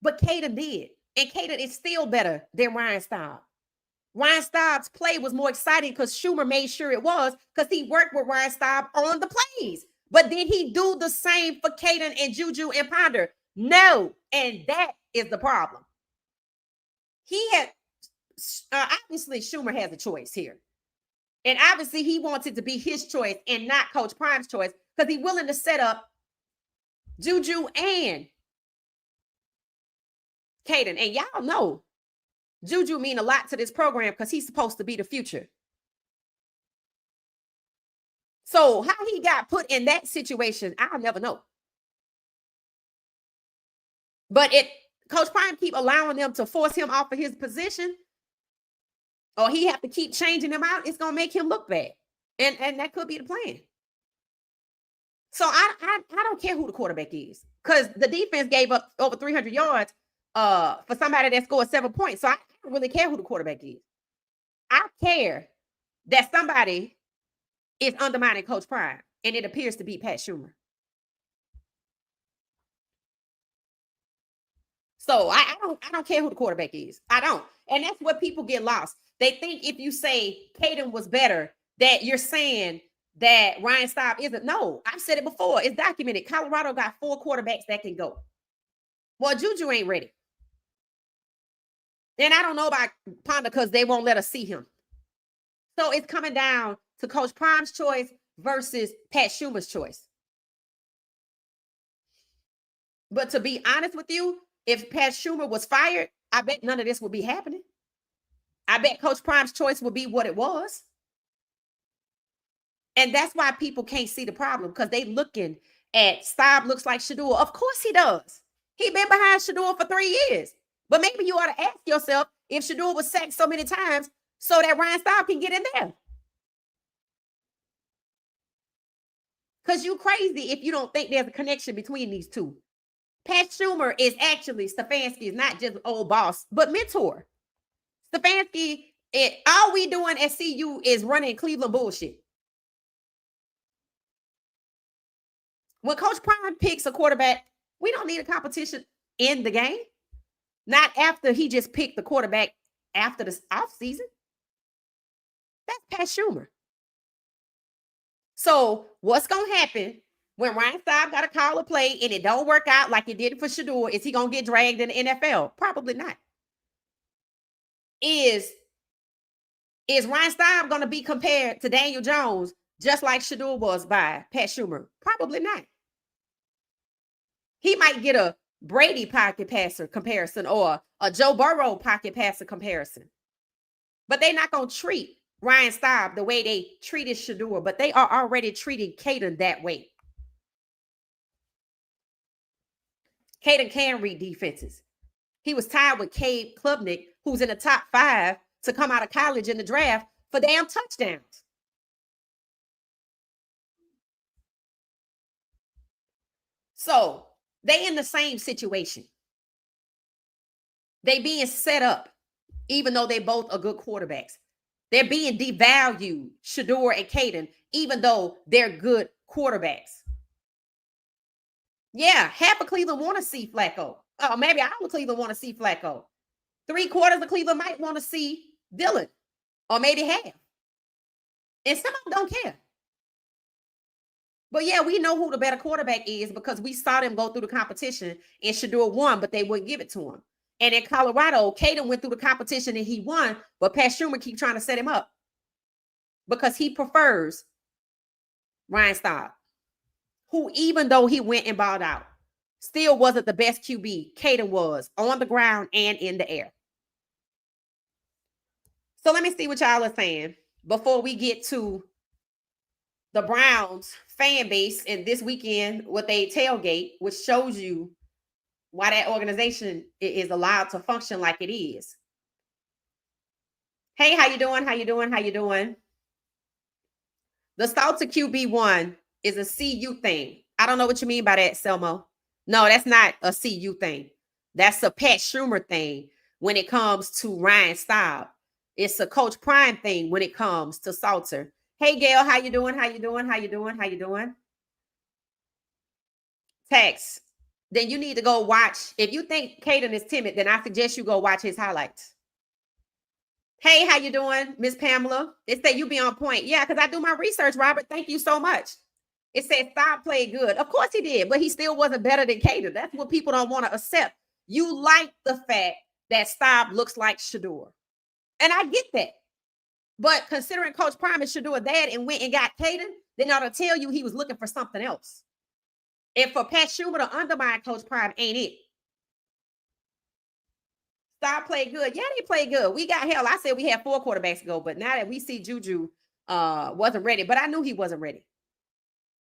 S1: But Kaidon did. And Kaidon is still better than Ryan Staub. Ryan Staub's play was more exciting because Shurmur made sure it was, because he worked with Ryan Staub on the plays. But did he do the same for Kaidon and Juju and Ponder? No. And that is the problem. He had, obviously, Shurmur has a choice here. And obviously, he wants it to be his choice and not Coach Prime's choice, because he's willing to set up Juju and Kaidon. And y'all know Juju mean a lot to this program because he's supposed to be the future. So how he got put in that situation, I'll never know. But Coach Prime keep allowing them to force him off of his position, or he have to keep changing him out, it's going to make him look bad. And that could be the plan. So I don't care who the quarterback is, because the defense gave up over 300 yards for somebody that scored 7 points. So I don't really care who the quarterback is. I care that somebody is undermining Coach Prime, and it appears to be Pat Shurmur. So I don't care who the quarterback is. I don't. And that's what people get lost. They think if you say Kaidon was better, that you're saying that Ryan Staub isn't. No, I've said it before. It's documented. Colorado got 4 quarterbacks that can go. Well, Juju ain't ready. And I don't know about Ponder because they won't let us see him. So it's coming down to Coach Prime's choice versus Pat Shurmur's choice. But to be honest with you, if Pat Shurmur was fired, I bet none of this would be happening. I bet Coach Prime's choice would be what it was. And that's why people can't see the problem, because they looking at Staub looks like Shedeur. Of course he does. He been behind Shedeur for 3 years. But maybe you ought to ask yourself if Shedeur was sacked so many times so that Ryan Staub can get in there. Because you crazy if you don't think there's a connection between these two. Pat Shurmur is actually, Stefanski is not just old boss, but mentor. Stefanski, all we doing at CU is running Cleveland bullshit. When Coach Prime picks a quarterback, we don't need a competition in the game. Not after he just picked the quarterback after the offseason. That's Pat Shurmur. So what's going to happen when Ryan Staub got to call a play and it don't work out like it did for Shedeur? Is he going to get dragged in the NFL? Probably not. Is Ryan Staub going to be compared to Daniel Jones just like Shedeur was by Pat Shurmur? Probably not. He might get a Brady pocket passer comparison or a Joe Burrow pocket passer comparison. But they're not going to treat Ryan Staub the way they treated Shedeur, but they are already treating Kaidon that way. Kaidon can read defenses. He was tied with Cade Klubnik, who's in the top 5 to come out of college in the draft for damn touchdowns. So they in the same situation. They being set up, even though they both are good quarterbacks. They're being devalued, Shedeur and Kaidon, even though they're good quarterbacks. Yeah, half of Cleveland want to see Flacco. Oh, maybe all of Cleveland want to see Flacco. 3/4 of Cleveland might want to see Dillon, or maybe half. And some of them don't care. But yeah, we know who the better quarterback is because we saw them go through the competition and Shedeur won, but they wouldn't give it to him. And in Colorado, Kaidon went through the competition and he won, but Pat Shurmur keep trying to set him up because he prefers Ryan Staub, who, even though he went and balled out, still wasn't the best QB. Kaidon was on the ground and in the air. So let me see what y'all are saying before we get to the Browns fan base and this weekend with a tailgate, which shows you why that organization is allowed to function like it is. Hey, how you doing? How you doing? How you doing? The Salter QB1 is a CU thing. I don't know what you mean by that, Selmo. No, that's not a CU thing. That's a Pat Shurmur thing when it comes to Ryan Staub. It's a Coach Prime thing when it comes to Salter. Hey, Gail, how you doing? How you doing? How you doing? How you doing? Text. Then you need to go watch. If you think Kaidon is timid, then I suggest you go watch his highlights. Hey, how you doing, Miss Pamela? It said you be on point. Yeah, because I do my research, Robert. Thank you so much. It said Staub played good. Of course he did, but he still wasn't better than Kaidon. That's what people don't want to accept. You like the fact that Staub looks like Shedeur. And I get that. But considering Coach Prime and Shedeur dad and went and got Kaidon, then ought to tell you he was looking for something else. And for Pat Shurmur to undermine Coach Prime ain't it. Staub played good. Yeah, they played good. We got hell. I said we had 4 quarterbacks ago, but now that we see Juju wasn't ready, but I knew he wasn't ready.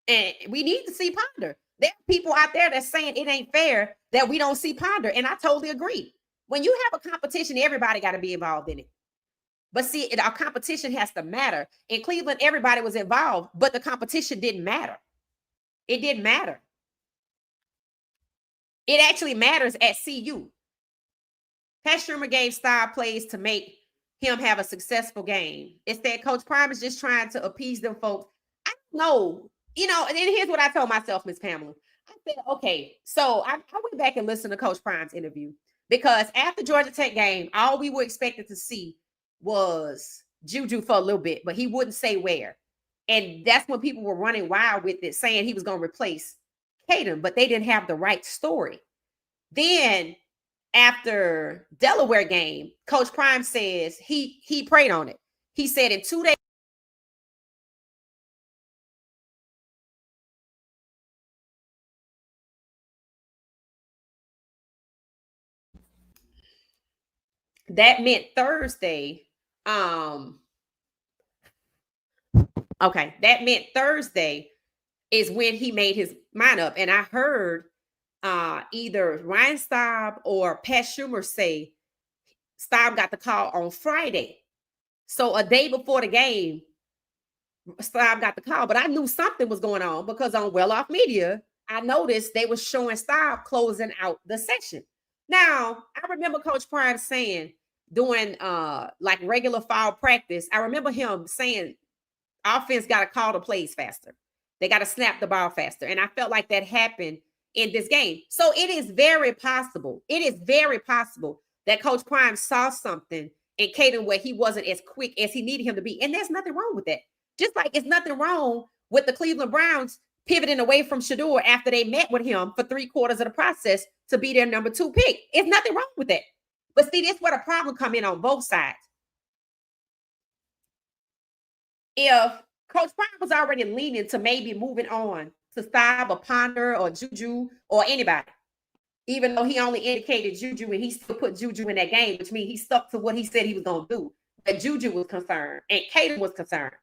S1: And we need to see Ponder. There are people out there that's saying it ain't fair that we don't see Ponder. And I totally agree. When you have a competition, everybody got to be involved in it. But see, our competition has to matter. In Cleveland, everybody was involved, but the competition didn't matter. It didn't matter. It actually matters at CU. Pat Shurmur gave Staub plays to make him have a successful game. It's that Coach Prime is just trying to appease them folks. I don't know. You know, and then here's what I told myself, Miss Pamela. I said, okay, so I went back and listened to Coach Prime's interview because after Georgia Tech game, all we were expected to see was Juju for a little bit, but he wouldn't say where. And that's when people were running wild with it, saying he was going to replace Kaidon, but they didn't have the right story. Then after Delaware game, Coach Prime says he prayed on it. He said in 2 days, that meant Thursday. Okay, that meant Thursday is when he made his mind up. And I heard either Ryan Staub or Pat Shurmur say Staub got the call on Friday. So a day before the game, Staub got the call. But I knew something was going on because on Well Off Media, I noticed they were showing Staub closing out the session. Now, I remember Coach Prime saying during like regular fall practice, I remember him saying offense got to call the plays faster. They got to snap the ball faster. And I felt like that happened in this game. So it is very possible. It is very possible that Coach Prime saw something in Kaidon where he wasn't as quick as he needed him to be. And there's nothing wrong with that. Just like it's nothing wrong with the Cleveland Browns pivoting away from Shedeur after they met with him for 3/4 of the process to be their number 2 pick. It's nothing wrong with that. But see, that's where the problem come in on both sides. If Coach Prime was already leaning to maybe moving on to Staub or Ponder or Juju or anybody, even though he only indicated Juju and he still put Juju in that game, which means he stuck to what he said he was going to do. But Juju was concerned and Kaidon was concerned.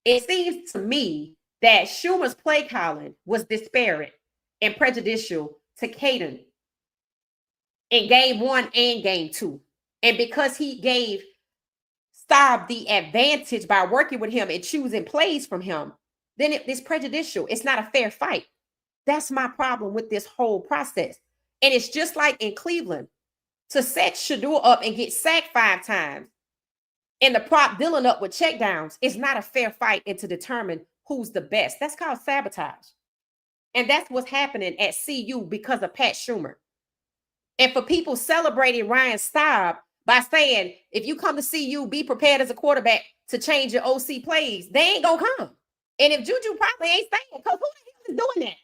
S1: It seems to me that Shurmur's play calling was disparate and prejudicial to Kaidon in game 1 and game 2. And because he gave Staub the advantage by working with him and choosing plays from him, then it's prejudicial. It's not a fair fight. That's my problem with this whole process. And it's just like in Cleveland, to set Shedeur up and get sacked 5 times and the prop dealing up with checkdowns is not a fair fight and to determine who's the best. That's called sabotage. And that's what's happening at CU because of Pat Shurmur. And for people celebrating Ryan Staub by saying, if you come to CU, be prepared as a quarterback to change your OC plays, they ain't gonna come. And if Juju probably ain't staying, because who the hell is doing that?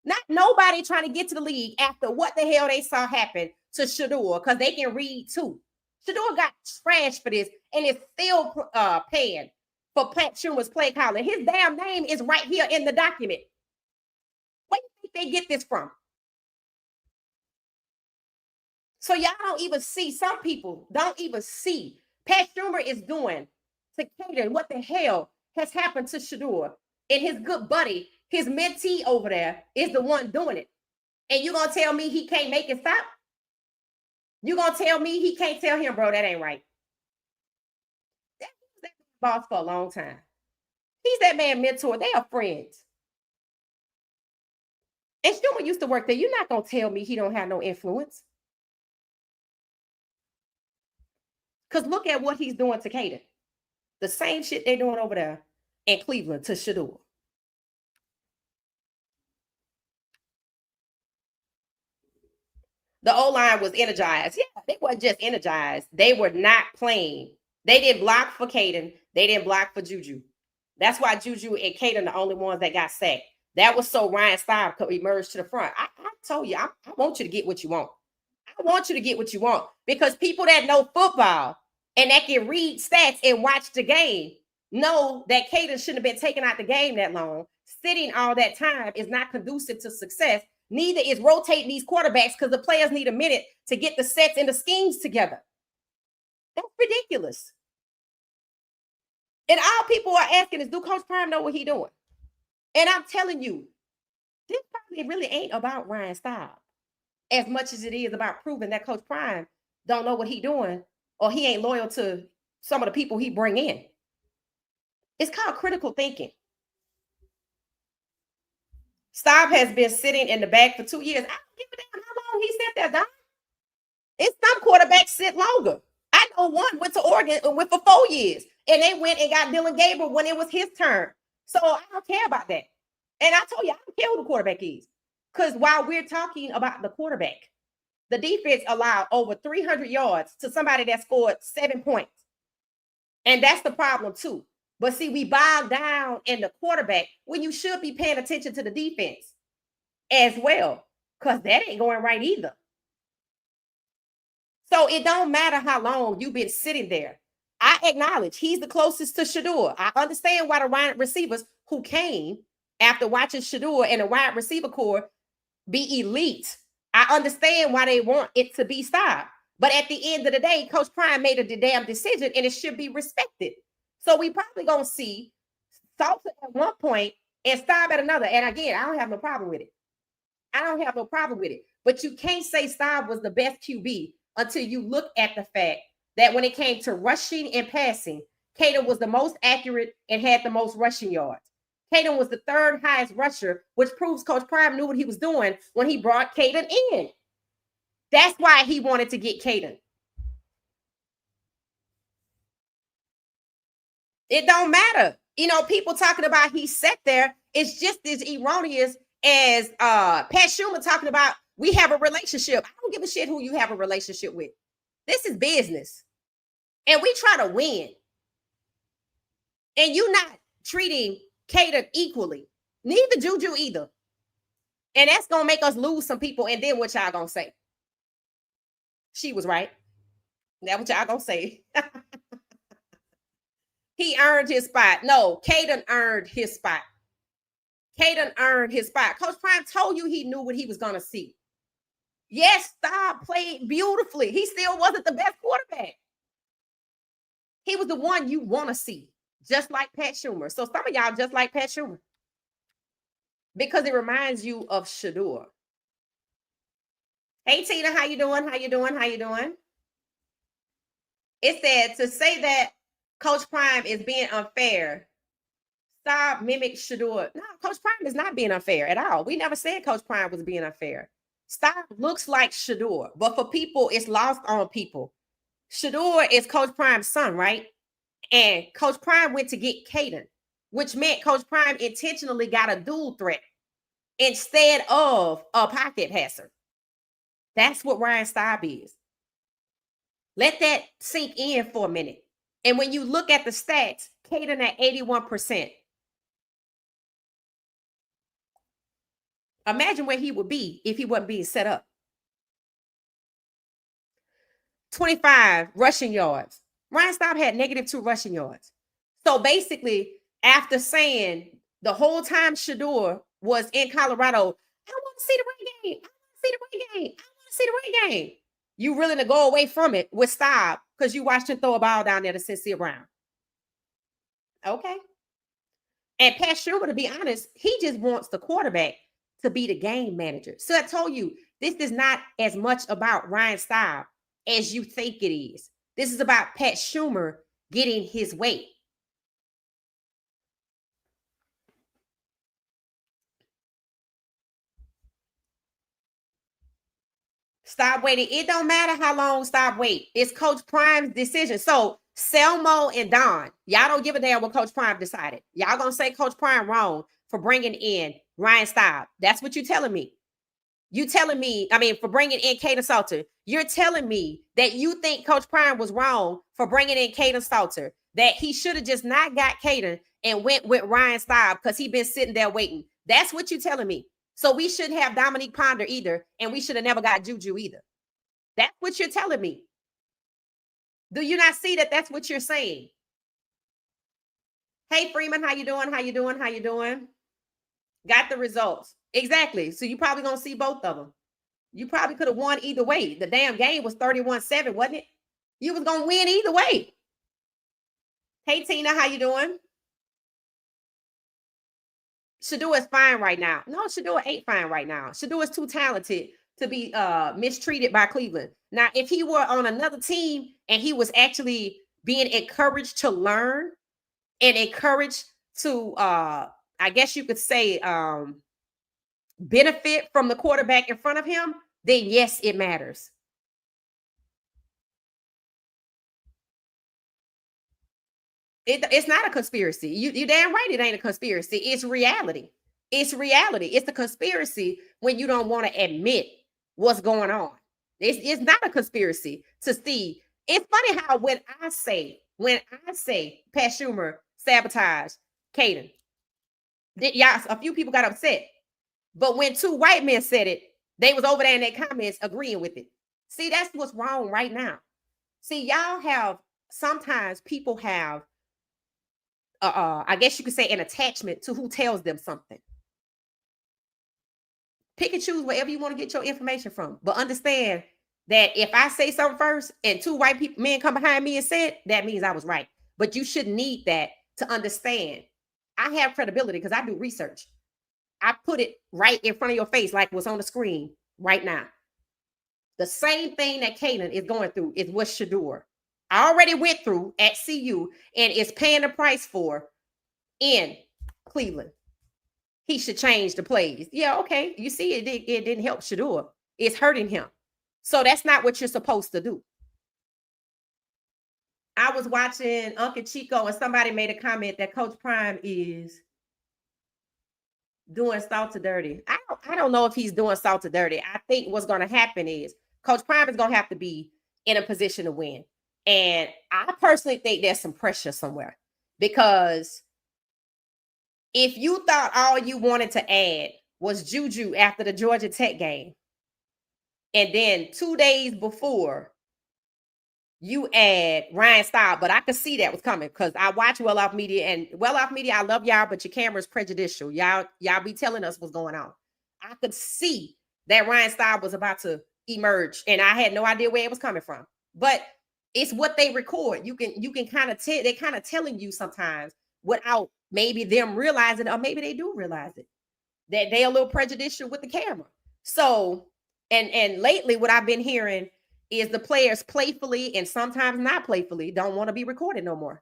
S1: Not nobody trying to get to the league after what the hell they saw happen to Shedeur, because they can read too. Shedeur got trashed for this and is still paying for Pat Shurmur's play calling. His damn name is right here in the document. Where do you think they get this from? So y'all don't even see, some people don't even see Pat Shurmur is doing to Kaidon what the hell has happened to Shedeur. And his good buddy, his mentee over there, is the one doing it. And you gonna tell me he can't make it stop? You gonna tell me he can't tell him, bro, that ain't right? That boss for a long time. He's that man mentor. They are friends. And Shurmur used to work there. You're not gonna tell me he don't have no influence. Because look at what he's doing to Kaidon. The same shit they're doing over there in Cleveland to Shedeur. The O-line was energized. Yeah, they weren't just energized. They were not playing. They didn't block for Kaidon. They didn't block for Juju. That's why Juju and Kaidon the only ones that got sacked. That was so Ryan Staub could emerge to the front. I told you, I want you to get what you want. I want you to get what you want. Because people that know football and that can read stats and watch the game know that Kaidon shouldn't have been taken out the game that long. Sitting all that time is not conducive to success. Neither is rotating these quarterbacks because the players need a minute to get the sets and the schemes together. That's ridiculous. And all people are asking is, do Coach Prime know what he's doing? And I'm telling you, this probably really ain't about Ryan Staub as much as it is about proving that Coach Prime don't know what he's doing or he ain't loyal to some of the people he bring in. It's called critical thinking. Staub has been sitting in the back for 2 years. I don't give a damn how long he sat there, Don. It's some quarterbacks sit longer. I know one went to Oregon and went for 4 years, and they went and got Dylan Gabriel when it was his turn. So I don't care about that. And I told you, I don't care who the quarterback is. Because while we're talking about the quarterback, the defense allowed over 300 yards to somebody that scored 7 points. And that's the problem too. But see, we bog down in the quarterback when you should be paying attention to the defense as well, because that ain't going right either. So it don't matter how long you've been sitting there. I acknowledge he's the closest to Shedeur. I understand why the wide receivers who came after watching Shedeur and the wide receiver core be elite. I understand why they want it to be stopped. But at the end of the day, Coach Prime made a damn decision and it should be respected. So we probably going to see Salter at one point and Staub at another. And again, I don't have no problem with it. I don't have no problem with it. But you can't say Staub was the best QB until you look at the fact that when it came to rushing and passing, Kaidon was the most accurate and had the most rushing yards. Kaidon was the third highest rusher, which proves Coach Prime knew what he was doing when he brought Kaidon in. That's why he wanted to get Kaidon. It don't matter. You know, people talking about he sat there. It's just as erroneous as Pat Shurmur talking about we have a relationship. I don't give a shit who you have a relationship with. This is business. And we try to win. And you not treating Kaidon equally. Neither Juju either. And that's going to make us lose some people. And then what y'all going to say? She was right. That's what y'all going to say. He earned his spot. No, Kaidon earned his spot. Kaidon earned his spot. Coach Prime told you he knew what he was going to see. Yes, Staub played beautifully. He still wasn't the best quarterback. He was the one you want to see, just like Pat Shurmur. So some of y'all just like Pat Shurmur because it reminds you of Shedeur. Hey Tina, how you doing? How you doing? How you doing? It said to say that Coach Prime is being unfair. Stop mimic Shedeur. No, Coach Prime is not being unfair at all. We never said Coach Prime was being unfair. Stop looks like Shedeur, but for people, it's lost on people. Shedeur is Coach Prime's son, right? And Coach Prime went to get Kaidon, which meant Coach Prime intentionally got a dual threat instead of a pocket passer. That's what Ryan Staub is. Let that sink in for a minute. And when you look at the stats, Kaidon at 81%. Imagine where he would be if he wasn't being set up. 25 rushing yards. Ryan Staub had -2 rushing yards. So basically, after saying the whole time Shedeur was in Colorado, I want to see the right game. I want to see the right game. I want to see the right game. You willing to go away from it with Staub because you watched him throw a ball down there to Cynthia Brown. Okay. And Pat Shurmur, to be honest, he just wants the quarterback to be the game manager. So I told you, this is not as much about Ryan Staub as you think it is. This is about Pat Shurmur getting his way. Stop waiting. It don't matter how long Stop wait. It's Coach Prime's decision. So Selmo and Don, y'all don't give a damn what Coach Prime decided. Y'all gonna say Coach Prime wrong for bringing in Ryan Staub. That's what you're telling me. You telling me, for bringing in Kaidon Salter. You're telling me that you think Coach Prime was wrong for bringing in Kaidon Salter, that he should have just not got Kaidon and went with Ryan Staub because he been sitting there waiting. That's what you're telling me. So we shouldn't have Dominique Ponder either, and we should have never got Juju either. That's what you're telling me. Do you not see that that's what you're saying? Hey, Freeman, how you doing? How you doing? How you doing? Got the results. Exactly. So you probably going to see both of them. You probably could have won either way. The damn game was 31-7, wasn't it? You was going to win either way. Hey, Tina, how you doing? Shedeur is fine right now. No, Shedeur ain't fine right now. Shedeur is too talented to be mistreated by Cleveland. Now, if he were on another team and he was actually being encouraged to learn and encouraged to, I guess you could say, benefit from the quarterback in front of him, then yes, it matters. It's not a conspiracy. You damn right it ain't a conspiracy. It's reality. It's reality. It's a conspiracy when you don't want to admit what's going on. It's not a conspiracy to see. It's funny how when I say Pat Shurmur sabotage Kaidon, y'all, a few people got upset. But when two white men said it, they was over there in their comments agreeing with it. See, that's what's wrong right now. See, y'all have, sometimes people have, I guess you could say, an attachment to who tells them something. Pick and choose wherever you want to get your information from. But understand that if I say something first and two white men come behind me and say it, that means I was right. But you shouldn't need that to understand. I have credibility because I do research. I put it right in front of your face like what's on the screen right now. The same thing that Kaidon is going through is what Shedeur already went through at CU and is paying the price for in Cleveland. He should change the plays. Yeah, okay. You see, it didn't help Shedeur. It's hurting him. So that's not what you're supposed to do. I was watching Uncle Chico and somebody made a comment that Coach Prime is doing Salter dirty. I don't know if he's doing Salter dirty. I think what's going to happen is Coach Prime is going to have to be in a position to win. And I personally think there's some pressure somewhere because if you thought all you wanted to add was Juju after the Georgia Tech game, and then 2 days before you add Ryan Staub, but I could see that was coming because I watch Well Off Media, and Well Off Media, I love y'all, but your camera is prejudicial. Y'all be telling us what's going on. I could see that Ryan Staub was about to emerged, and I had no idea where it was coming from. But it's what they record. You can kind of tell, they're kind of telling you sometimes without maybe them realizing, or maybe they do realize it, that they're a little prejudicial with the camera. So, and lately what I've been hearing is the players playfully and sometimes not playfully don't want to be recorded no more.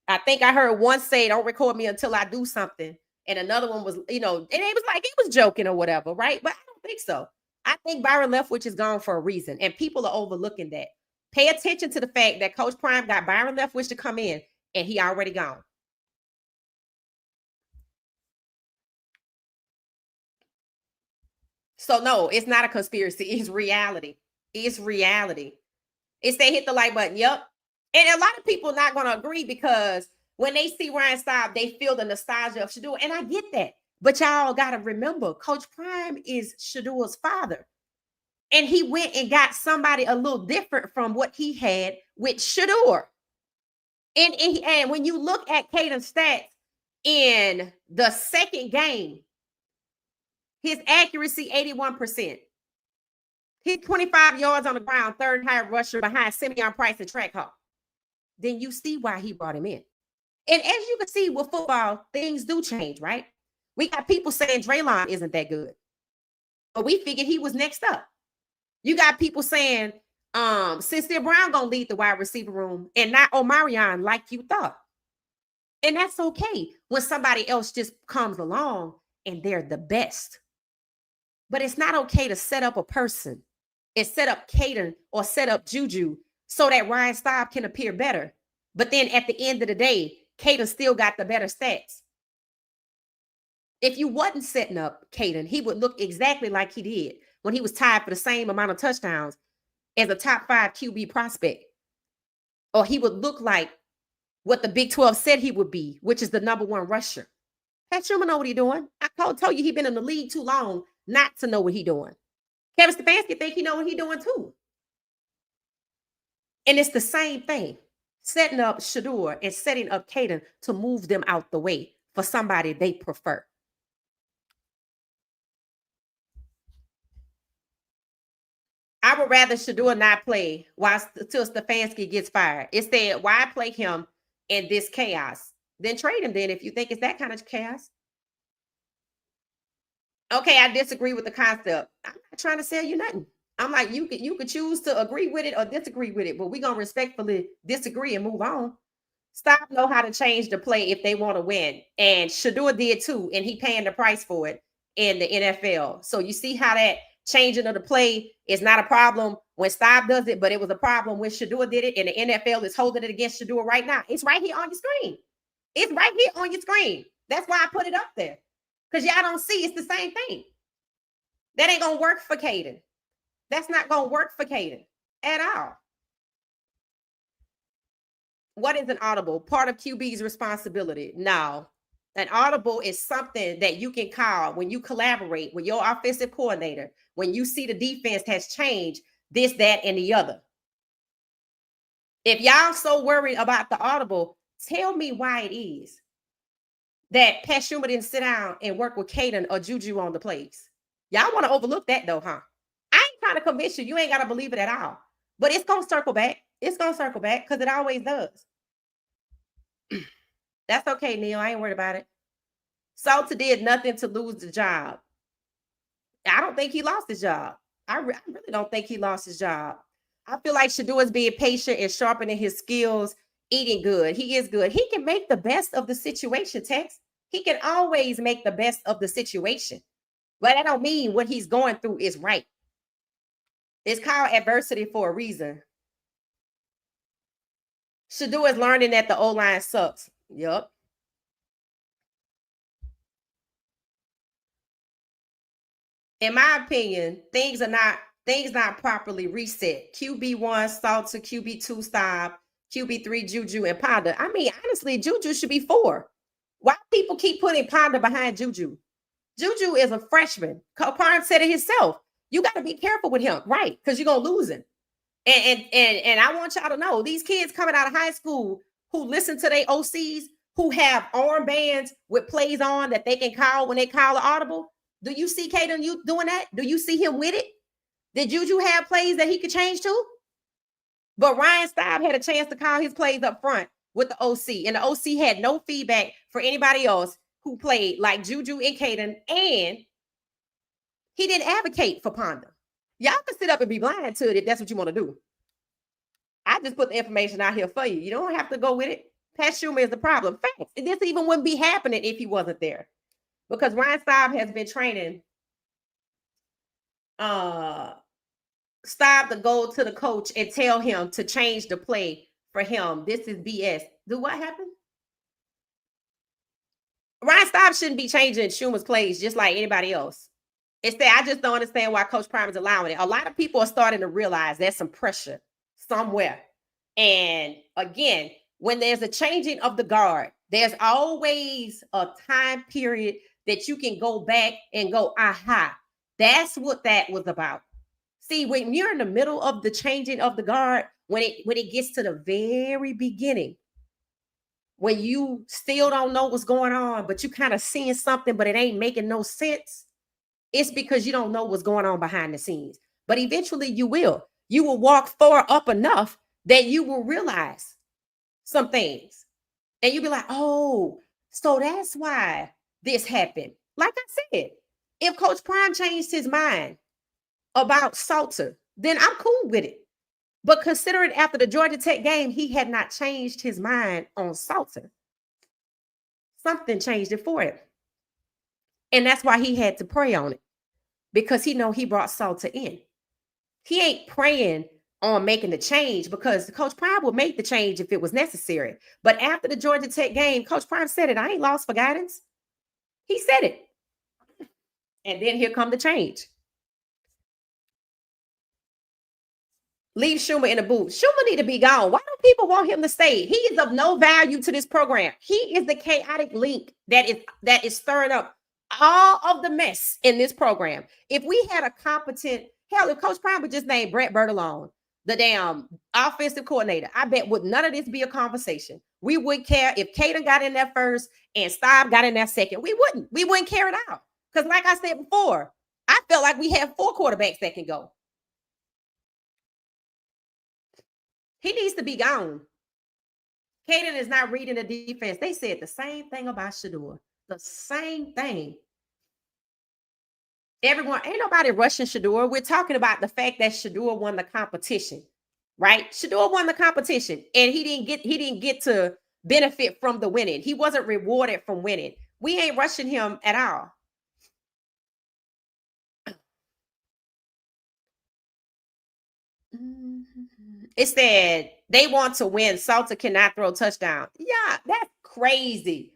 S1: I think I heard one say, don't record me until I do something. And another one was, and it was like, it was joking or whatever, right? But I don't think so. I think Byron Leftwich is gone for a reason, and people are overlooking that. Pay attention to the fact that Coach Prime got Byron Leftwich to come in, and he already gone. So no, it's not a conspiracy. It's reality. It's reality. It's they hit the like button. Yep. And a lot of people are not going to agree because when they see Ryan Staub, they feel the nostalgia of Shedeur. And I get that. But y'all got to remember, Coach Prime is Shedeur's father. And he went and got somebody a little different from what he had with Shedeur. And when you look at Kaidon's stats in the second game, his accuracy, 81%. He's 25 yards on the ground, third highest rusher behind Simeon Price and Track Hawk. Then you see why he brought him in. And as you can see with football, things do change, right? We got people saying Draylon isn't that good. But we figured he was next up. You got people saying Sincere Brown gonna lead the wide receiver room and not Omarion like you thought. And that's okay when somebody else just comes along and they're the best. But it's not okay to set up a person and set up Kaidon or set up Juju so that Ryan Staub can appear better. But then at the end of the day, Kaidon still got the better stats. If you wasn't setting up Kaidon, he would look exactly like he did when he was tied for the same amount of touchdowns as a top 5 QB prospect. Or he would look like what the Big 12 said he would be, which is the #1 rusher. Pat Shurmur know what he's doing. I told you he's been in the league too long not to know what he's doing. Kevin Stefanski think he know what he's doing too. And it's the same thing. Setting up Shedeur and setting up Kaidon to move them out the way for somebody they prefer. I would rather Shedeur not play until Stefanski gets fired. Instead, why play him in this chaos? Then trade him then if you think it's that kind of chaos. Okay, I disagree with the concept. I'm not trying to sell you nothing. I'm like, you could choose to agree with it or disagree with it, but we're going to respectfully disagree and move on. Stop know how to change the play if they want to win. And Shedeur did too, and he paying the price for it in the NFL. So you see how that changing of the play is not a problem when Staub does it, but it was a problem when Shedeur did it, and the NFL is holding it against Shedeur right now. It's right here on your screen. It's right here on your screen. That's why I put it up there. Because y'all don't see it's the same thing. That ain't going to work for Kaidon. That's not going to work for Kaidon at all. What is an audible? Part of QB's responsibility? No. An audible is something that you can call when you collaborate with your offensive coordinator, when you see the defense has changed this, that, and the other. If y'all so worried about the audible, tell me why it is that Pat Shurmur didn't sit down and work with Kaidon or Juju on the plays. Y'all want to overlook that though, huh? I ain't trying to convince you. You ain't got to believe it at all. But it's going to circle back. It's going to circle back because it always does. That's okay, Neil. I ain't worried about it. Salter did nothing to lose the job. I don't think he lost his job. I really don't think he lost his job. I feel like Shedeur is being patient and sharpening his skills, eating good. He is good. He can make the best of the situation, Tex. He can always make the best of the situation. But that don't mean what he's going through is right. It's called adversity for a reason. Shedeur is learning that the O-line sucks. Yup. In my opinion, things not properly reset. QB1, Salter, QB2, Staub, QB3, Juju, and Ponder. I mean, honestly, Juju should be 4. Why people keep putting Ponder behind Juju? Juju is a freshman. Parn said it himself. You got to be careful with him, right? Because you're going to lose him. And I want y'all to know, these kids coming out of high school who listen to their OCs, who have armbands with plays on that they can call when they call an audible. Do you see Kaidon you doing that? Do you see him with it? Did Juju have plays that he could change to? But Ryan Staub had a chance to call his plays up front with the OC, and the OC had no feedback for anybody else who played like Juju and Kaidon, and he didn't advocate for Ponder. Y'all can sit up and be blind to it if that's what you want to do. I just put the information out here for you. You don't have to go with it. Pat Shurmur is the problem. Facts. This even wouldn't be happening if he wasn't there. Because Ryan Staub has been training Staub to go to the coach and tell him to change the play for him. This is BS. Do what happened? Ryan Staub shouldn't be changing Shurmur's plays just like anybody else. Instead, I just don't understand why Coach Prime is allowing it. A lot of people are starting to realize there's some pressure somewhere. And again, when there's a changing of the guard, there's always a time period that you can go back and go, aha, that's what that was about. See, when you're in the middle of the changing of the guard, when it gets to the very beginning, when you still don't know what's going on, but you kind of seeing something, but it ain't making no sense, it's because you don't know what's going on behind the scenes. But eventually you will. You will walk far up enough that you will realize some things. And you'll be like, oh, so that's why this happened. Like I said, if Coach Prime changed his mind about Salter, then I'm cool with it. But considering after the Georgia Tech game, he had not changed his mind on Salter. Something changed it for him. And that's why he had to pray on it. Because he know he brought Salter in. He ain't praying on making the change because Coach Prime would make the change if it was necessary. But after the Georgia Tech game, Coach Prime said it. I ain't lost for guidance. He said it. And then here come the change. Leave Shurmur in the booth. Shurmur need to be gone. Why don't people want him to stay? He is of no value to this program. He is the chaotic link that is stirring up all of the mess in this program. If we had a competent, hell, if Coach Prime would just name Brett Bertalone, the damn offensive coordinator, I bet would none of this be a conversation. We wouldn't care if Kaidon got in there first and Staub got in there second. We wouldn't carry it out. Because like I said before, I felt like we have 4 quarterbacks that can go. He needs to be gone. Kaidon is not reading the defense. They said the same thing about Shedeur. The same thing. Everyone, ain't nobody rushing Shedeur. We're talking about the fact that Shedeur won the competition, right? Shedeur won the competition, and he didn't get to benefit from the winning. He wasn't rewarded from winning. We ain't rushing him at all. It said they want to win. Salter cannot throw a touchdown. Yeah, that's crazy.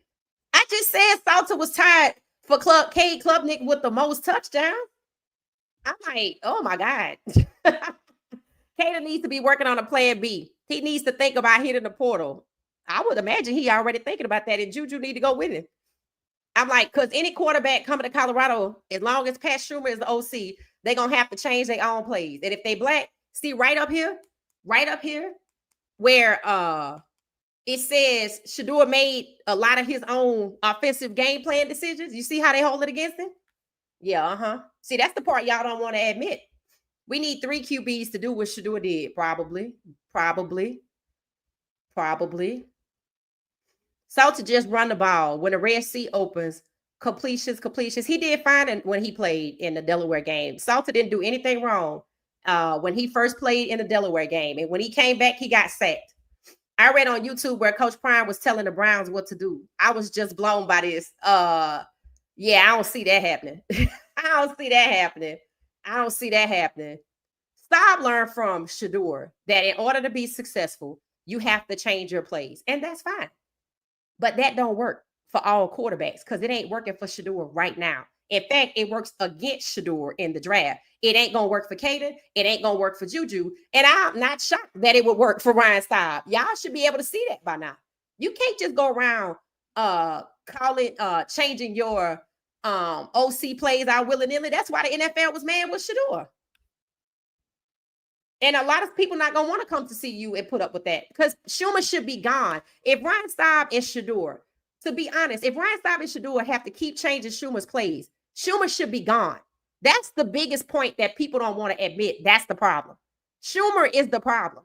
S1: I just said Salter was tied for Cade Klubnik with the most touchdowns. I'm like, oh my God. Kaidon needs to be working on a plan B. He needs to think about hitting the portal. I would imagine he already thinking about that, and Juju need to go with him. I'm like, because any quarterback coming to Colorado, as long as Pat Shurmur is the OC, they're going to have to change their own plays. And if they black, see right up here, where it says Shedeur made a lot of his own offensive game plan decisions. You see how they hold it against him? Yeah, See, that's the part y'all don't want to admit. We need 3 QBs to do what Shedeur did. Probably. Salter just run the ball. When the Red Sea opens, completions. He did fine when he played in the Delaware game. Salter didn't do anything wrong when he first played in the Delaware game. And when he came back, he got sacked. I read on YouTube where Coach Prime was telling the Browns what to do. I was just blown by this. Yeah, I don't see that happening. I don't see that happening. Staub learned from Shedeur that in order to be successful, you have to change your plays. And that's fine. But that don't work for all quarterbacks because it ain't working for Shedeur right now. In fact, it works against Shedeur in the draft. It ain't going to work for Kaidon. It ain't going to work for Juju. And I'm not shocked that it would work for Ryan Staub. Y'all should be able to see that by now. You can't just go around changing your OC plays out willy-nilly. That's why the NFL was mad with Shedeur. And a lot of people not going to want to come to see you and put up with that because Shurmur should be gone. If Ryan Staub and Shedeur, to be honest, if Ryan Staub and Shedeur have to keep changing Shurmur's plays, Shurmur should be gone That's the biggest point that people don't want to admit. That's the problem. Shurmur is the problem.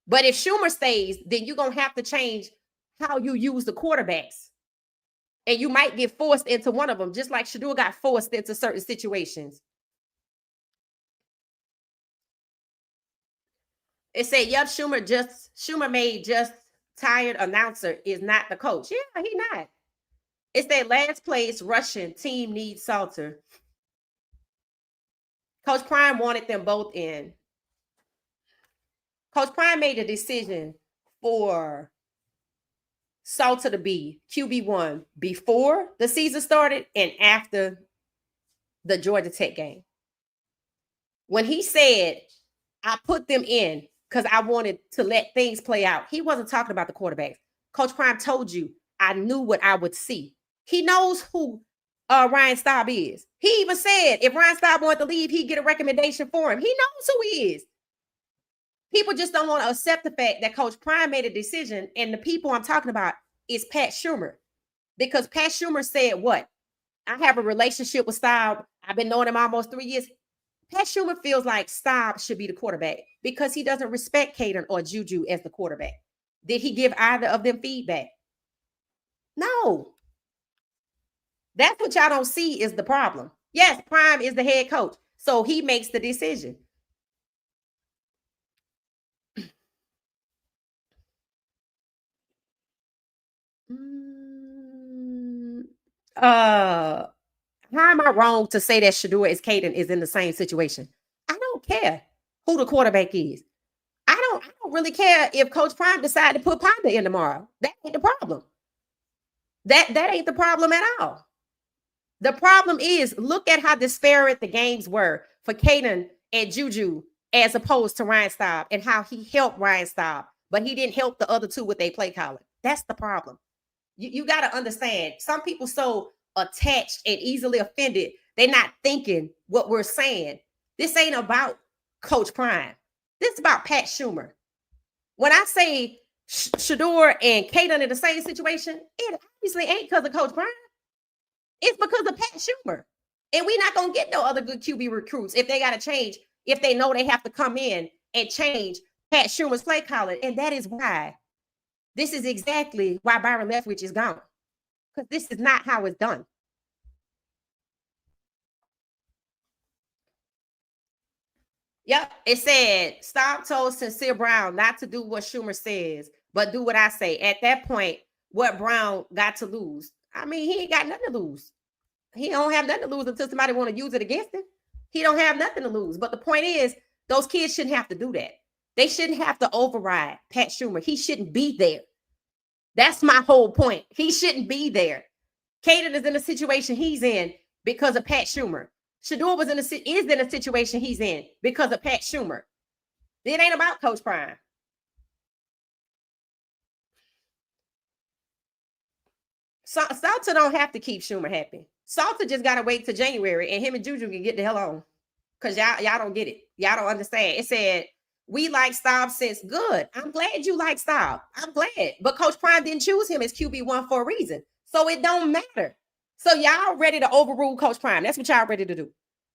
S1: But if Shurmur stays, then you're going to have to change how you use the quarterbacks. And you might get forced into one of them, just like Shedeur got forced into certain situations. It said, yep, Shurmur made just tired announcer is not the coach. Yeah, he not. It's that last place Russian team needs Salter. Coach Prime wanted them both in. Coach Prime made a decision for Salter to be QB1 before the season started and after the Georgia Tech game. When he said, I put them in because I wanted to let things play out, he wasn't talking about the quarterbacks. Coach Prime told you, I knew what I would see. He knows who Ryan Staub is. He even said if Ryan Staub wanted to leave, he'd get a recommendation for him. He knows who he is. People just don't want to accept the fact that Coach Prime made a decision, and the people I'm talking about is Pat Shurmur. Because Pat Shurmur said what? I have a relationship with Staub. I've been knowing him almost 3 years. Pat Shurmur feels like Staub should be the quarterback because he doesn't respect Kaidon or Juju as the quarterback. Did he give either of them feedback? No. That's what y'all don't see is the problem. Yes, Prime is the head coach, so he makes the decision. How am I wrong to say that Shedeur is Kaidon is in the same situation? I don't care who the quarterback is. I don't really care if Coach Prime decided to put Ponder in tomorrow. That ain't the problem. That ain't the problem at all. The problem is look at how disparate the games were for Kaidon and Juju as opposed to Ryan Staub and how he helped Ryan Staub, but he didn't help the other two with their play calling. That's the problem. You got to understand, some people so attached and easily offended, they're not thinking what we're saying. This ain't about Coach Prime. This is about Pat Shurmur. When I say Shedeur and Kaidon in the same situation, it obviously ain't because of Coach Prime. It's because of Pat Shurmur. And we're not going to get no other good QB recruits if they got to change, if they know they have to come in and change Pat Shurmur's play calling. And that is why. This is exactly why Byron Leftwich is gone. Because this is not how it's done. Yep, it said, Staub told Sincere Brown not to do what Shurmur says, but do what I say. At that point, what Brown got to lose? I mean, he ain't got nothing to lose. He don't have nothing to lose until somebody want to use it against him. He don't have nothing to lose. But the point is, those kids shouldn't have to do that. They shouldn't have to override Pat Shurmur. He shouldn't be there. That's my whole point. He shouldn't be there. Kaidon is in the situation he's in because of Pat Shurmur. Shedeur is in a situation he's in because of Pat Shurmur. It ain't about Coach Prime. Salter don't have to keep Shurmur happy. Salter just got to wait till January and him and Juju can get the hell on. Because y'all don't get it. Y'all don't understand. It said, we like Staub since good. I'm glad you like Staub. I'm glad. But Coach Prime didn't choose him as QB1 for a reason. So it don't matter. So y'all ready to overrule Coach Prime. That's what y'all ready to do.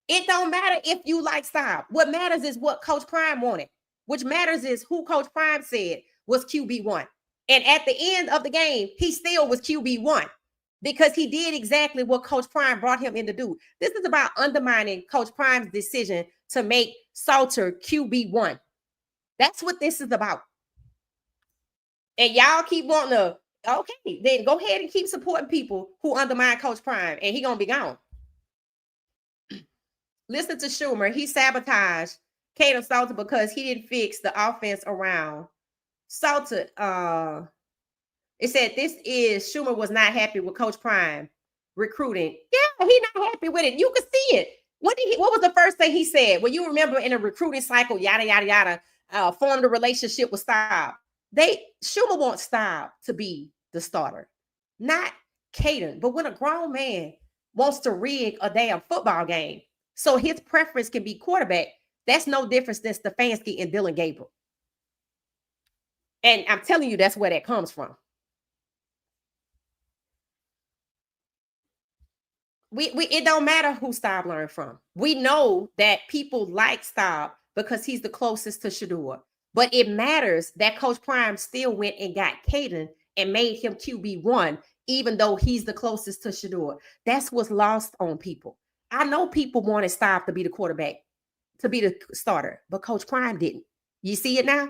S1: It don't matter if you like Staub. What matters is what Coach Prime wanted. Which matters is who Coach Prime said was QB1. And at the end of the game, he still was QB1 because he did exactly what Coach Prime brought him in to do. This is about undermining Coach Prime's decision to make Salter QB1. That's what this is about. And y'all keep wanting to, okay, then go ahead and keep supporting people who undermine Coach Prime, and he gonna be gone. Listen to Shurmur. He sabotaged Kaidon Salter because he didn't fix the offense around Salter. It said this is Shurmur was not happy with Coach Prime recruiting. Yeah, he not happy with it. You can see it. What was the first thing he said? Well, you remember in a recruiting cycle, yada yada yada. Formed a relationship with Staub. Shurmur wants Staub to be the starter, not Kaidon. But when a grown man wants to rig a damn football game, so his preference can be quarterback, that's no difference than Stefanski and Dylan Gabriel. And I'm telling you, that's where that comes from. it don't matter who Staub learned from. We know that people like Staub because he's the closest to Shedeur. But it matters that Coach Prime still went and got Kaidon and made him QB1, even though he's the closest to Shedeur. That's what's lost on people. I know people wanted Staub to be the quarterback, to be the starter, but Coach Prime didn't. You see it now?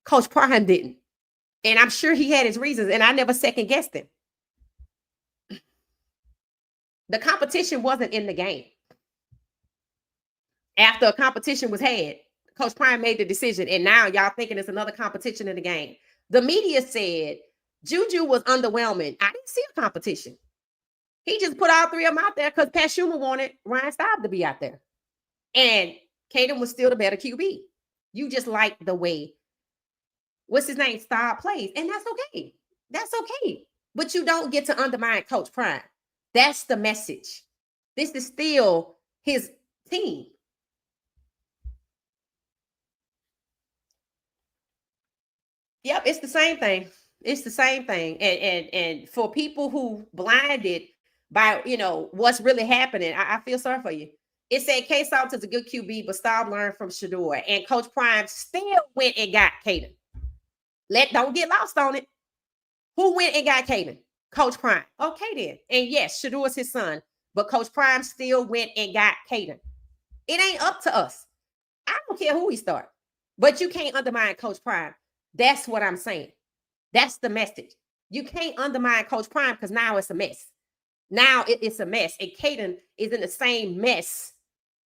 S1: Coach Prime didn't. And I'm sure he had his reasons, and I never second guessed him. The competition wasn't in the game. After a competition was had, Coach Prime made the decision, and now y'all thinking it's another competition in the game. The media said Juju was underwhelming. I didn't see a competition. He just put all three of them out there because Pat Shurmur wanted Ryan Staub to be out there. And Kaidon was still the better QB. You just like the way, what's his name, Staub plays. And that's okay. That's okay. But you don't get to undermine Coach Prime. That's the message. This is still his team. Yep, it's the same thing. It's the same thing. And for people who blinded by, what's really happening, I feel sorry for you. It said K Salt is a good QB, but Staub learned from Shedeur. And Coach Prime still went and got Kaidon. Don't get lost on it. Who went and got Kaidon? Coach Prime. Okay, then. And yes, Shedeur is his son, but Coach Prime still went and got Kaidon. It ain't up to us. I don't care who he start, but you can't undermine Coach Prime. That's what I'm saying. That's the message. You can't undermine Coach Prime because now it's a mess. Now it's a mess. And Kaidon is in the same mess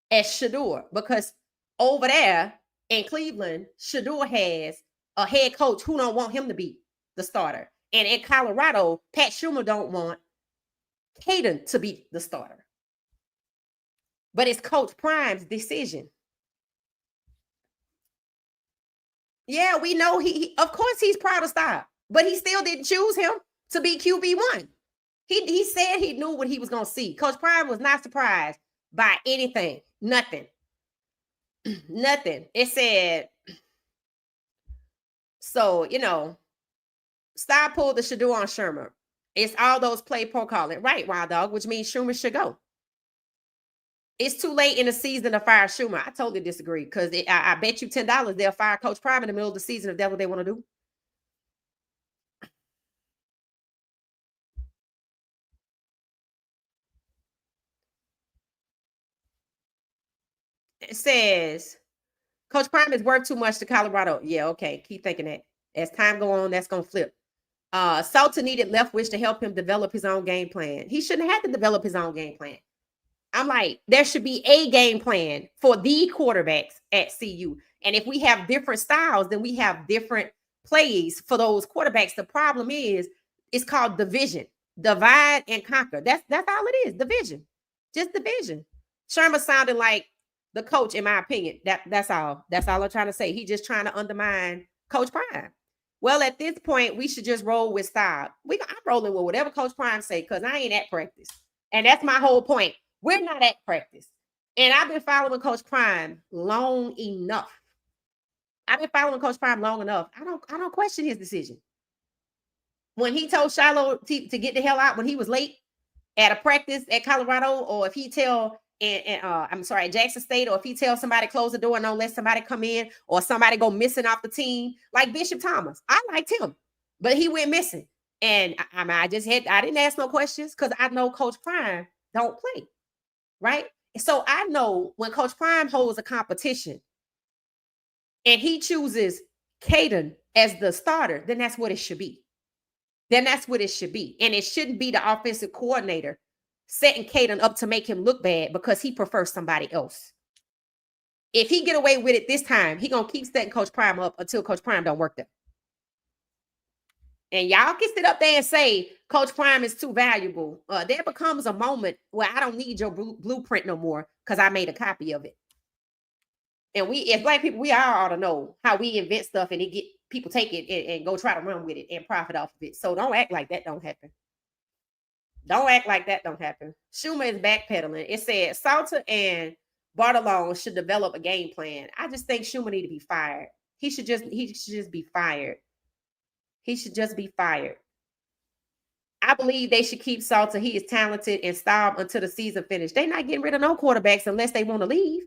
S1: as Shedeur because over there in Cleveland, Shedeur has a head coach who don't want him to be the starter. And in Colorado, Pat Shurmur don't want Kaidon to be the starter. But it's Coach Prime's decision. Yeah, we know he of course he's proud of Staub, but he still didn't choose him to be QB1. He said he knew what he was going to see. Coach Prime was not surprised by anything. Nothing. Nothing. It said, so, Staub pulled the Shedeur on Shurmur. It's all those play pro calling. Right, Wild Dog, which means Shurmur should go. It's too late in the season to fire Shurmur. I totally disagree because I bet you $10 they'll fire Coach Prime in the middle of the season if that's what they want to do. It says, Coach Prime is worth too much to Colorado. Yeah, okay. Keep thinking that. As time go on, that's going to flip. Salter needed Leftwich to help him develop his own game plan. He shouldn't have to develop his own game plan. I'm like, there should be a game plan for the quarterbacks at CU. And if we have different styles, then we have different plays for those quarterbacks. The problem is, it's called division. Divide and conquer. That's all it is. Division. Just division. Shurmur sounded like the coach, in my opinion. That's all. That's all I'm trying to say. He's just trying to undermine Coach Prime. Well, at this point, we should just roll with Staub. I'm rolling with whatever Coach Prime say because I ain't at practice. And that's my whole point. We're not at practice. And I've been following Coach Prime long enough. I don't question his decision. When he told Shiloh to get the hell out when he was late at a practice at Colorado, or if he tell Jackson State, or if he tells somebody close the door and don't let somebody come in, or somebody go missing off the team, like Bishop Thomas. I liked him, but he went missing. And I didn't ask no questions because I know Coach Prime don't play. Right? So I know when Coach Prime holds a competition and he chooses Kaidon as the starter, then that's what it should be. And it shouldn't be the offensive coordinator setting Kaidon up to make him look bad because he prefers somebody else. If he get away with it this time, he gonna keep setting Coach Prime up until Coach Prime don't work there. And y'all can sit up there and say Coach Prime is too valuable. There becomes a moment where I don't need your blueprint no more because I made a copy of it. And as Black people, we all ought to know how we invent stuff and people take it and go try to run with it and profit off of it. So don't act like that don't happen. Shurmur is backpedaling. It said Salter and Bartolone should develop a game plan. I just think Shurmur need to be fired. He should just be fired. He should just be fired. I believe they should keep Salter. He is talented, and Staub until the season finish. They're not getting rid of no quarterbacks unless they want to leave.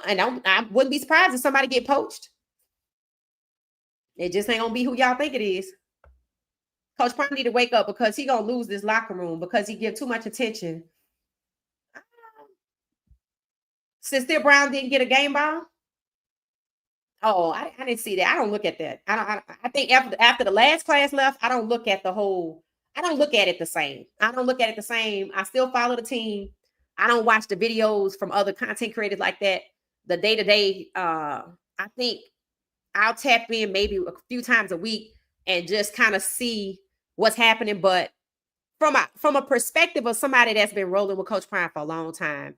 S1: And I wouldn't be surprised if somebody get poached. It just ain't gonna be who y'all think it is. Coach Prime need to wake up because he gonna lose this locker room because he give too much attention. Sincere Brown didn't get a game ball. Oh, I didn't see that. I don't look at that. I think after the last class left, I don't look at the whole. I don't look at it the same. I don't look at it the same. I still follow the team. I don't watch the videos from other content creators like that. The day-to-day, I think I'll tap in maybe a few times a week and just kind of see what's happening. But from a perspective of somebody that's been rolling with Coach Prime for a long time,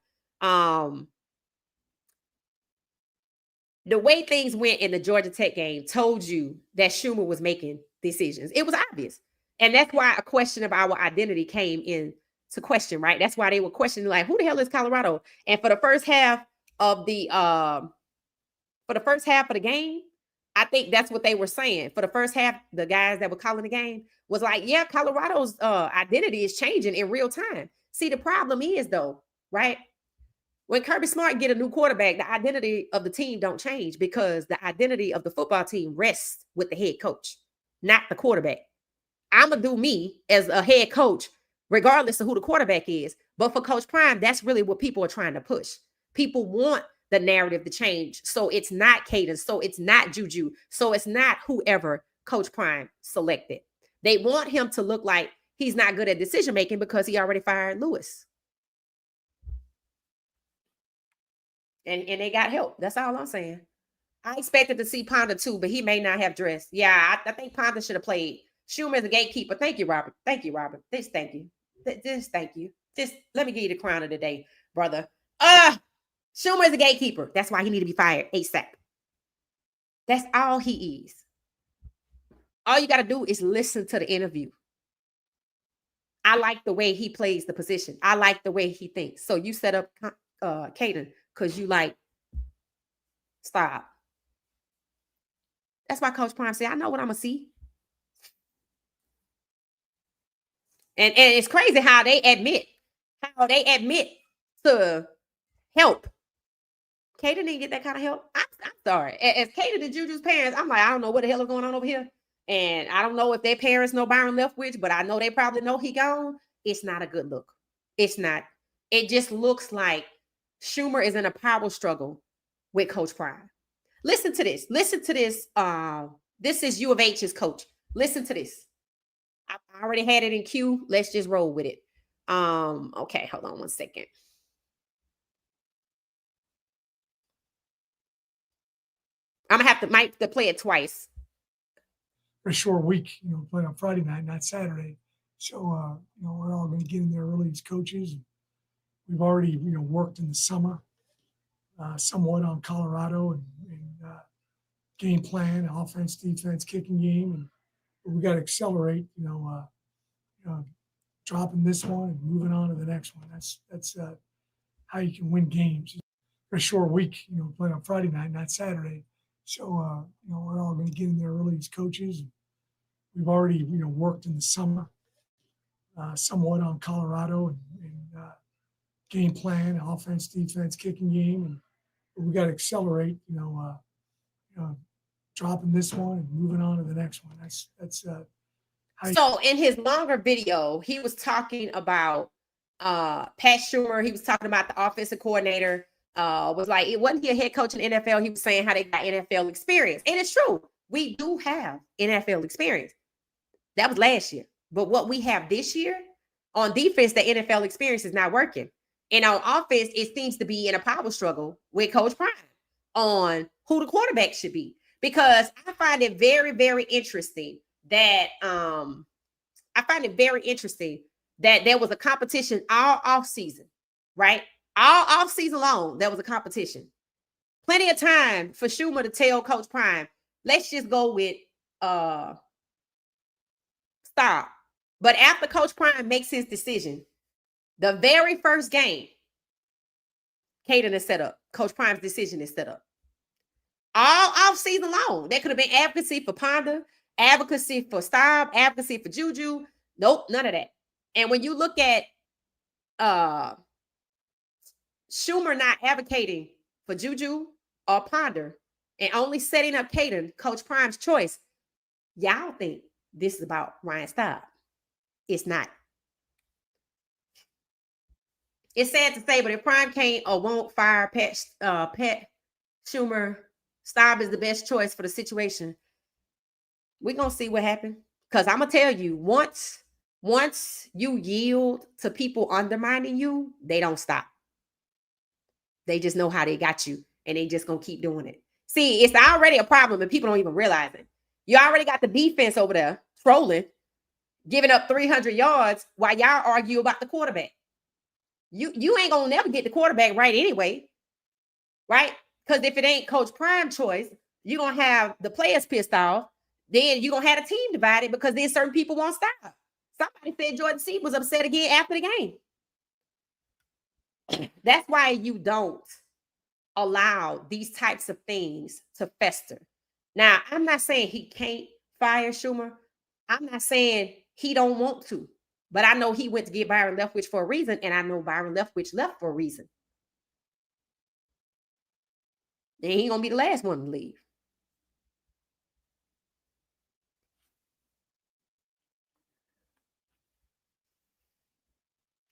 S1: the way things went in the Georgia Tech game told you that Shurmur was making decisions. It was obvious. And that's why a question of our identity came into question, right? That's why they were questioning, like, who the hell is Colorado? And for the first half of the game, I think that's what they were saying. For the first half, the guys that were calling the game was like, yeah, Colorado's identity is changing in real time. See, the problem is, though, right? When Kirby Smart get a new quarterback, the identity of the team don't change because the identity of the football team rests with the head coach, not the quarterback. I'm going to do me as a head coach, regardless of who the quarterback is. But for Coach Prime, that's really what people are trying to push. People want the narrative to change. So it's not Kaidon. So it's not Juju. So it's not whoever Coach Prime selected. They want him to look like he's not good at decision-making because he already fired Lewis. And they got help. That's all I'm saying. I expected to see Ponder too, but he may not have dressed. Yeah, I think Ponder should have played. Shurmur as a gatekeeper. Thank you, Robert. Thank you, Robert. Thank you. Thank you. Just let me give you the crown of the day, brother. Shurmur is a gatekeeper. That's why he need to be fired ASAP. That's all he is. All you got to do is listen to the interview. I like the way he plays the position. I like the way he thinks. So you set up Kaidon because you like, stop. That's why Coach Prime said, I know what I'm going to see. And it's crazy how they admit to help. Kaidon didn't get that kind of help. I'm sorry. As Kaidon and Juju's parents, I'm like, I don't know what the hell is going on over here. And I don't know if their parents know Byron Leftwich, but I know they probably know he gone. It's not a good look. It's not. It just looks like Shurmur is in a power struggle with Coach Prime. Listen to this. Listen to this. This is U of H's coach. Listen to this. I already had it in queue. Let's just roll with it. Okay, hold on one second. I'm gonna might have to play it twice.
S3: A short week, playing on Friday night, not Saturday. So, we're all going to get in there early as coaches. We've already, worked in the summer somewhat on Colorado and game plan, offense, defense, kicking game, and we got to accelerate. Dropping this one and moving on to the next one. That's how you can win games. A short week, playing on Friday night, not Saturday. So, we're all going to get in there early as coaches. We've already, worked in the summer somewhat on Colorado and game plan, offense, defense, kicking game, and we got to accelerate. Dropping this one and moving on to the next one. That's.
S1: So in his longer video, he was talking about Pat Shurmur. He was talking about the offensive coordinator. Was like, it wasn't he a head coach in the NFL. He was saying how they got NFL experience. And it's true. We do have NFL experience. That was last year. But what we have this year on defense, the NFL experience is not working. And on offense, it seems to be in a power struggle with Coach Prime on who the quarterback should be. Because I find it very, very interesting that there was a competition all off season, right? All off season long, there was a competition. Plenty of time for Shurmur to tell Coach Prime, let's just go with stop. But after Coach Prime makes his decision, the very first game, Kaidon is set up. Coach Prime's decision is set up. All off season long. There could have been advocacy for Ponder, advocacy for Staub, advocacy for Juju. Nope, none of that. And when you look at Shurmur not advocating for Juju or Ponder and only setting up Kaidon, Coach Prime's choice, y'all think this is about Ryan Staub. It's not. It's sad to say, but if Prime can't or won't fire Pat Shurmur, Staub is the best choice for the situation. We're going to see what happens. Because I'm going to tell you, once you yield to people undermining you, they don't stop. They just know how they got you, and they just going to keep doing it. See, it's already a problem, and people don't even realize it. You already got the defense over there trolling, giving up 300 yards while y'all argue about the quarterback. You ain't going to never get the quarterback right anyway, right? Because if it ain't Coach Prime choice, you're going to have the players pissed off. Then you're going to have a team divided because then certain people won't stop. Somebody said Jordan Seed was upset again after the game. That's why you don't allow these types of things to fester. Now, I'm not saying he can't fire Shurmur. I'm not saying he don't want to. But I know he went to get Byron Leftwich for a reason, and I know Byron Leftwich left for a reason. And he ain't going to be the last one to leave.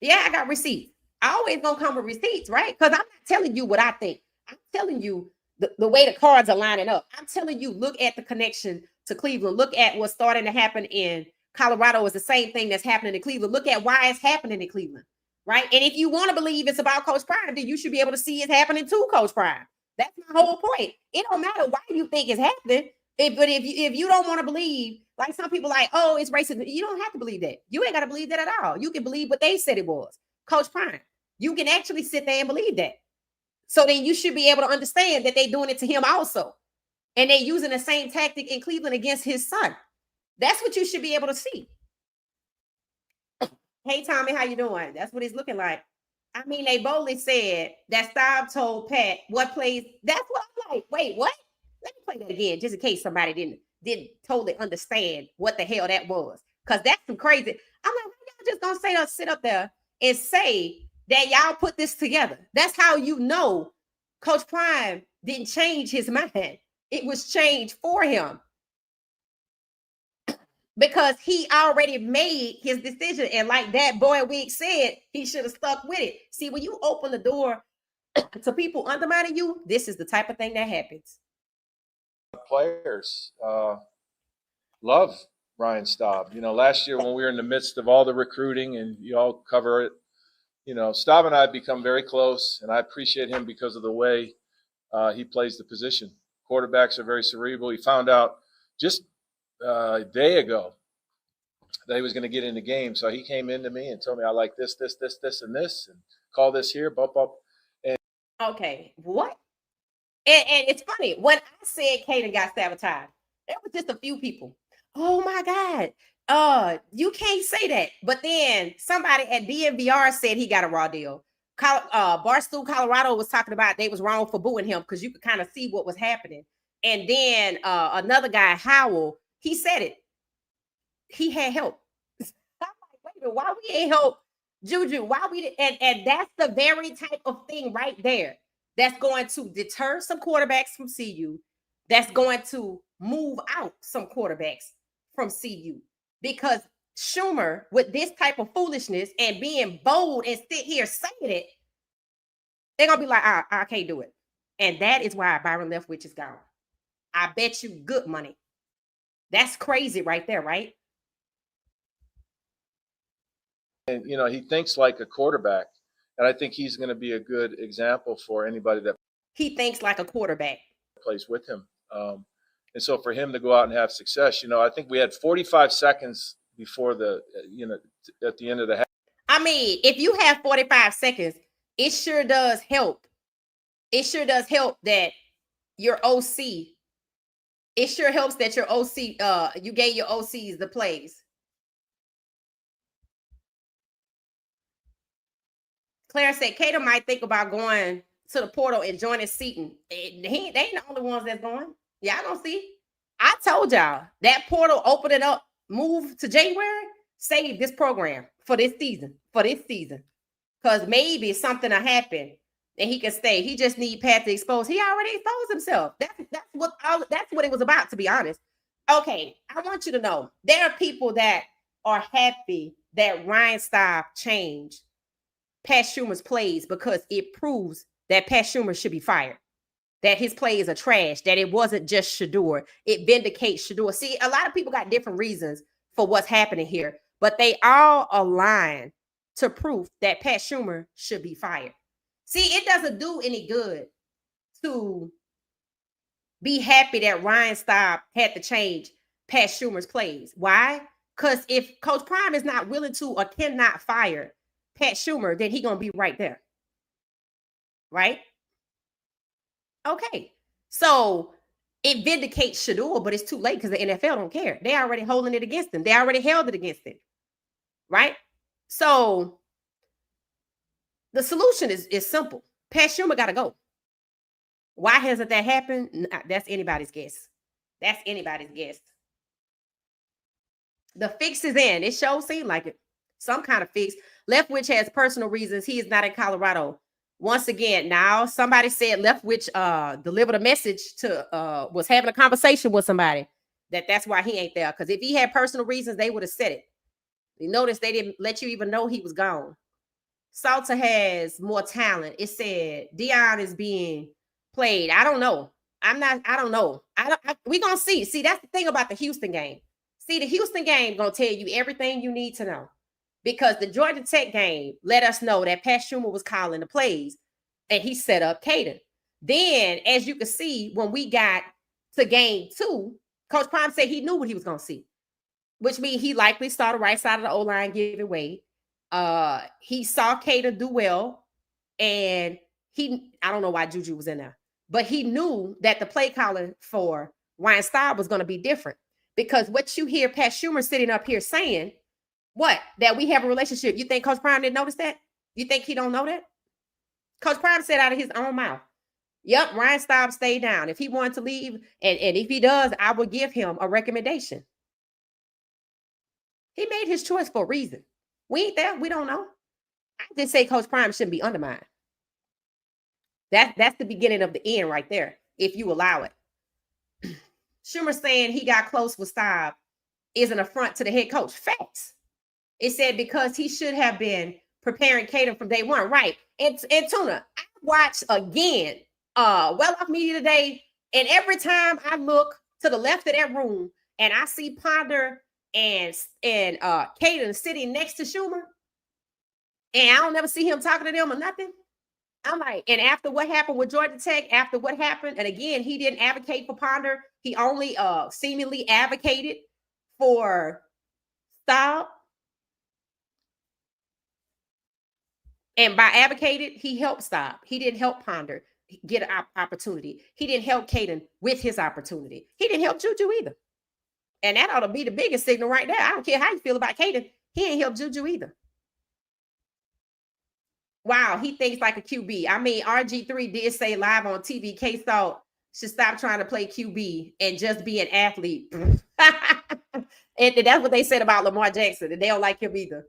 S1: Yeah, I got receipts. I always gonna come with receipts, right? Because I'm not telling you what I think. I'm telling you the way the cards are lining up. I'm telling you, look at the connection to Cleveland. Look at what's starting to happen in Colorado is the same thing that's happening in Cleveland. Look at why it's happening in Cleveland, right? And if you want to believe it's about Coach Prime, then you should be able to see it's happening to Coach Prime. That's my whole point. It don't matter why you think it's happening. But if you don't want to believe, like some people like, oh, it's racist. You don't have to believe that. You ain't got to believe that at all. You can believe what they said it was. Coach Prime. You can actually sit there and believe that. So then you should be able to understand that they're doing it to him also. And they're using the same tactic in Cleveland against his son. That's what you should be able to see. Hey, Tommy, how you doing? That's what he's looking like. I mean, they boldly said that Staub told Pat what plays. That's what I'm like. Wait, what? Let me play that again, just in case somebody didn't totally understand what the hell that was. Because that's some crazy. I'm like, y'all just gonna say sit up there and say that y'all put this together. That's how you know Coach Prime didn't change his mind. It was changed for him. Because he already made his decision. And like that boy Wig said, he should have stuck with it. See, when you open the door to people undermining you, this is the type of thing that happens.
S2: Players love Ryan Staub. You know, last year when we were in the midst of all the recruiting and you all cover it, you know, Staub and I have become very close, and I appreciate him because of the way he plays the position. Quarterbacks are very cerebral. He found out just a day ago that he was going to get in the game. So he came into me and told me, I like this, and this, and call this here, bump up. And
S1: okay, what? And it's funny. When I said Kaidon got sabotaged, there was just a few people. Oh my God. You can't say that. But then somebody at DNVR said he got a raw deal. Barstool, Colorado was talking about they was wrong for booing him because you could kind of see what was happening. And then another guy, Howell, he said it. He had help. I'm like, wait a minute, why we ain't help Juju? Why we and that's the very type of thing right there that's going to deter some quarterbacks from CU. That's going to move out some quarterbacks from CU. Because Shurmur, with this type of foolishness and being bold and sit here saying it, they're gonna be like, I can't do it. And that is why Byron Leftwich is gone. I bet you good money. That's crazy right there, right?
S2: And, you know, he thinks like a quarterback. And I think he's going to be a good example for anybody that
S1: he thinks like a quarterback
S2: plays with him. And so for him to go out and have success, you know, I think we had 45 seconds before the, you know, at the end of the half.
S1: I mean, if you have 45 seconds, it sure does help. It sure does help that your OC, it sure helps that your OC, you gave your OCs the plays. Claire said, Kaidon might think about going to the portal and joining Seton. They ain't the only ones that's going. Y'all don't see. I told y'all that portal open it up, move to January. save this program for this season, because maybe something will happen and he can stay. He just need Pat to expose. He already exposed himself. That's what it was about, to be honest. Okay, I want you to know there are people that are happy that Ryan Staub changed Pat Shurmur's plays because it proves that Pat Shurmur should be fired, that his plays are trash, that it wasn't just Shedeur. It vindicates Shedeur. See, a lot of people got different reasons for what's happening here, but they all align to proof that Pat Shurmur should be fired. See, it doesn't do any good to be happy that Ryan Staub had to change Pat Shurmur's plays. Why? Because if Coach Prime is not willing to or cannot fire Pat Shurmur, then he's going to be right there. Right? Okay. So it vindicates Shedeur, but it's too late because the NFL don't care. They're already holding it against him. They already held it against him. Right? So the solution is simple. Pat Shurmur got to go. Why hasn't that happened? That's anybody's guess. That's anybody's guess. The fix is in. It sure seemed like it. Some kind of fix. Leftwich has personal reasons. He is not in Colorado. Once again, now somebody said Leftwich delivered a message to was having a conversation with somebody that's why he ain't there. Because if he had personal reasons, they would have said it. You notice they didn't let you even know he was gone. Salter has more talent. It said Dion is being played. I don't know. I don't know. We're going to see. See, that's the thing about the Houston game. See, the Houston game going to tell you everything you need to know. Because the Georgia Tech game let us know that Pat Shurmur was calling the plays and he set up Kaidon. Then, as you can see, when we got to game 2, Coach Prime said he knew what he was going to see, which means he likely saw the right side of the O-line give away. He saw Kaidon do well, and I don't know why Juju was in there, but he knew that the play calling for Ryan Staub was going to be different, because what you hear Pat Shurmur sitting up here saying, what? That we have a relationship. You think Coach Prime didn't notice that? You think he don't know that? Coach Prime said out of his own mouth, yep, Ryan Staub stayed down. If he wanted to leave, and if he does, I will give him a recommendation. He made his choice for a reason. We ain't there. We don't know. I just say Coach Prime shouldn't be undermined. That's the beginning of the end right there, if you allow it. Shurmur saying he got close with Staub is an affront to the head coach. Facts. It said because he should have been preparing Kaidon from day one. Right. And Tuna, I watched again Well Off Media today, and every time I look to the left of that room and I see Ponder and Kaidon sitting next to Shurmur, and I don't never see him talking to them or nothing. I'm like, and after what happened with Georgia Tech, after what happened, and again, he didn't advocate for Ponder. He only seemingly advocated for Staub. And by advocated, he helped Staub. He didn't help Ponder get an opportunity. He didn't help Kaidon with his opportunity. He didn't help Juju either. And that ought to be the biggest signal right there. I don't care how you feel about Kaidon. He ain't helped Juju either. Wow, he thinks like a QB. I mean, RG3 did say live on TV, K-Salt should stop trying to play QB and just be an athlete. And that's what they said about Lamar Jackson, and they don't like him either.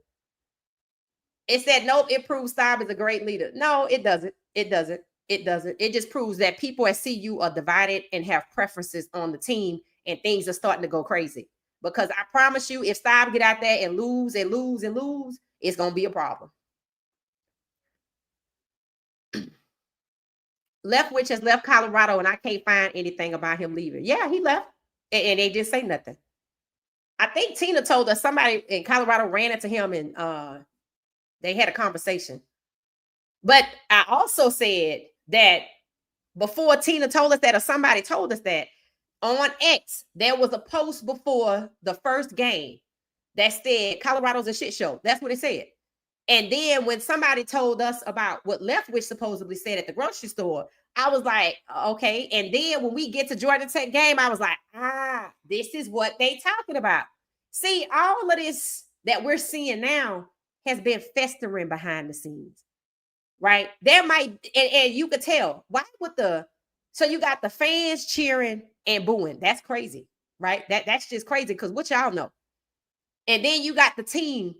S1: It said, nope, it proves Staub is a great leader. No, it doesn't. It doesn't. It doesn't. It just proves that people at CU are divided and have preferences on the team, and things are starting to go crazy. Because I promise you, if Staub get out there and lose, it's going to be a problem. Leftwich has left Colorado, and I can't find anything about him leaving. Yeah, he left, and they didn't say nothing. I think Tina told us somebody in Colorado ran into him, and they had a conversation. But I also said that before Tina told us that, or somebody told us that, on X, there was a post before the first game that said Colorado's a shit show. That's what it said. And then when somebody told us about what Leftwich supposedly said at the grocery store, I was like, okay. And then when we get to Georgia Tech game, I was like, this is what they talking about. See, all of this that we're seeing now has been festering behind the scenes, right? There might, and you could tell, why would so you got the fans cheering and booing. That's crazy, right? That's just crazy, because what y'all know? And then you got the team,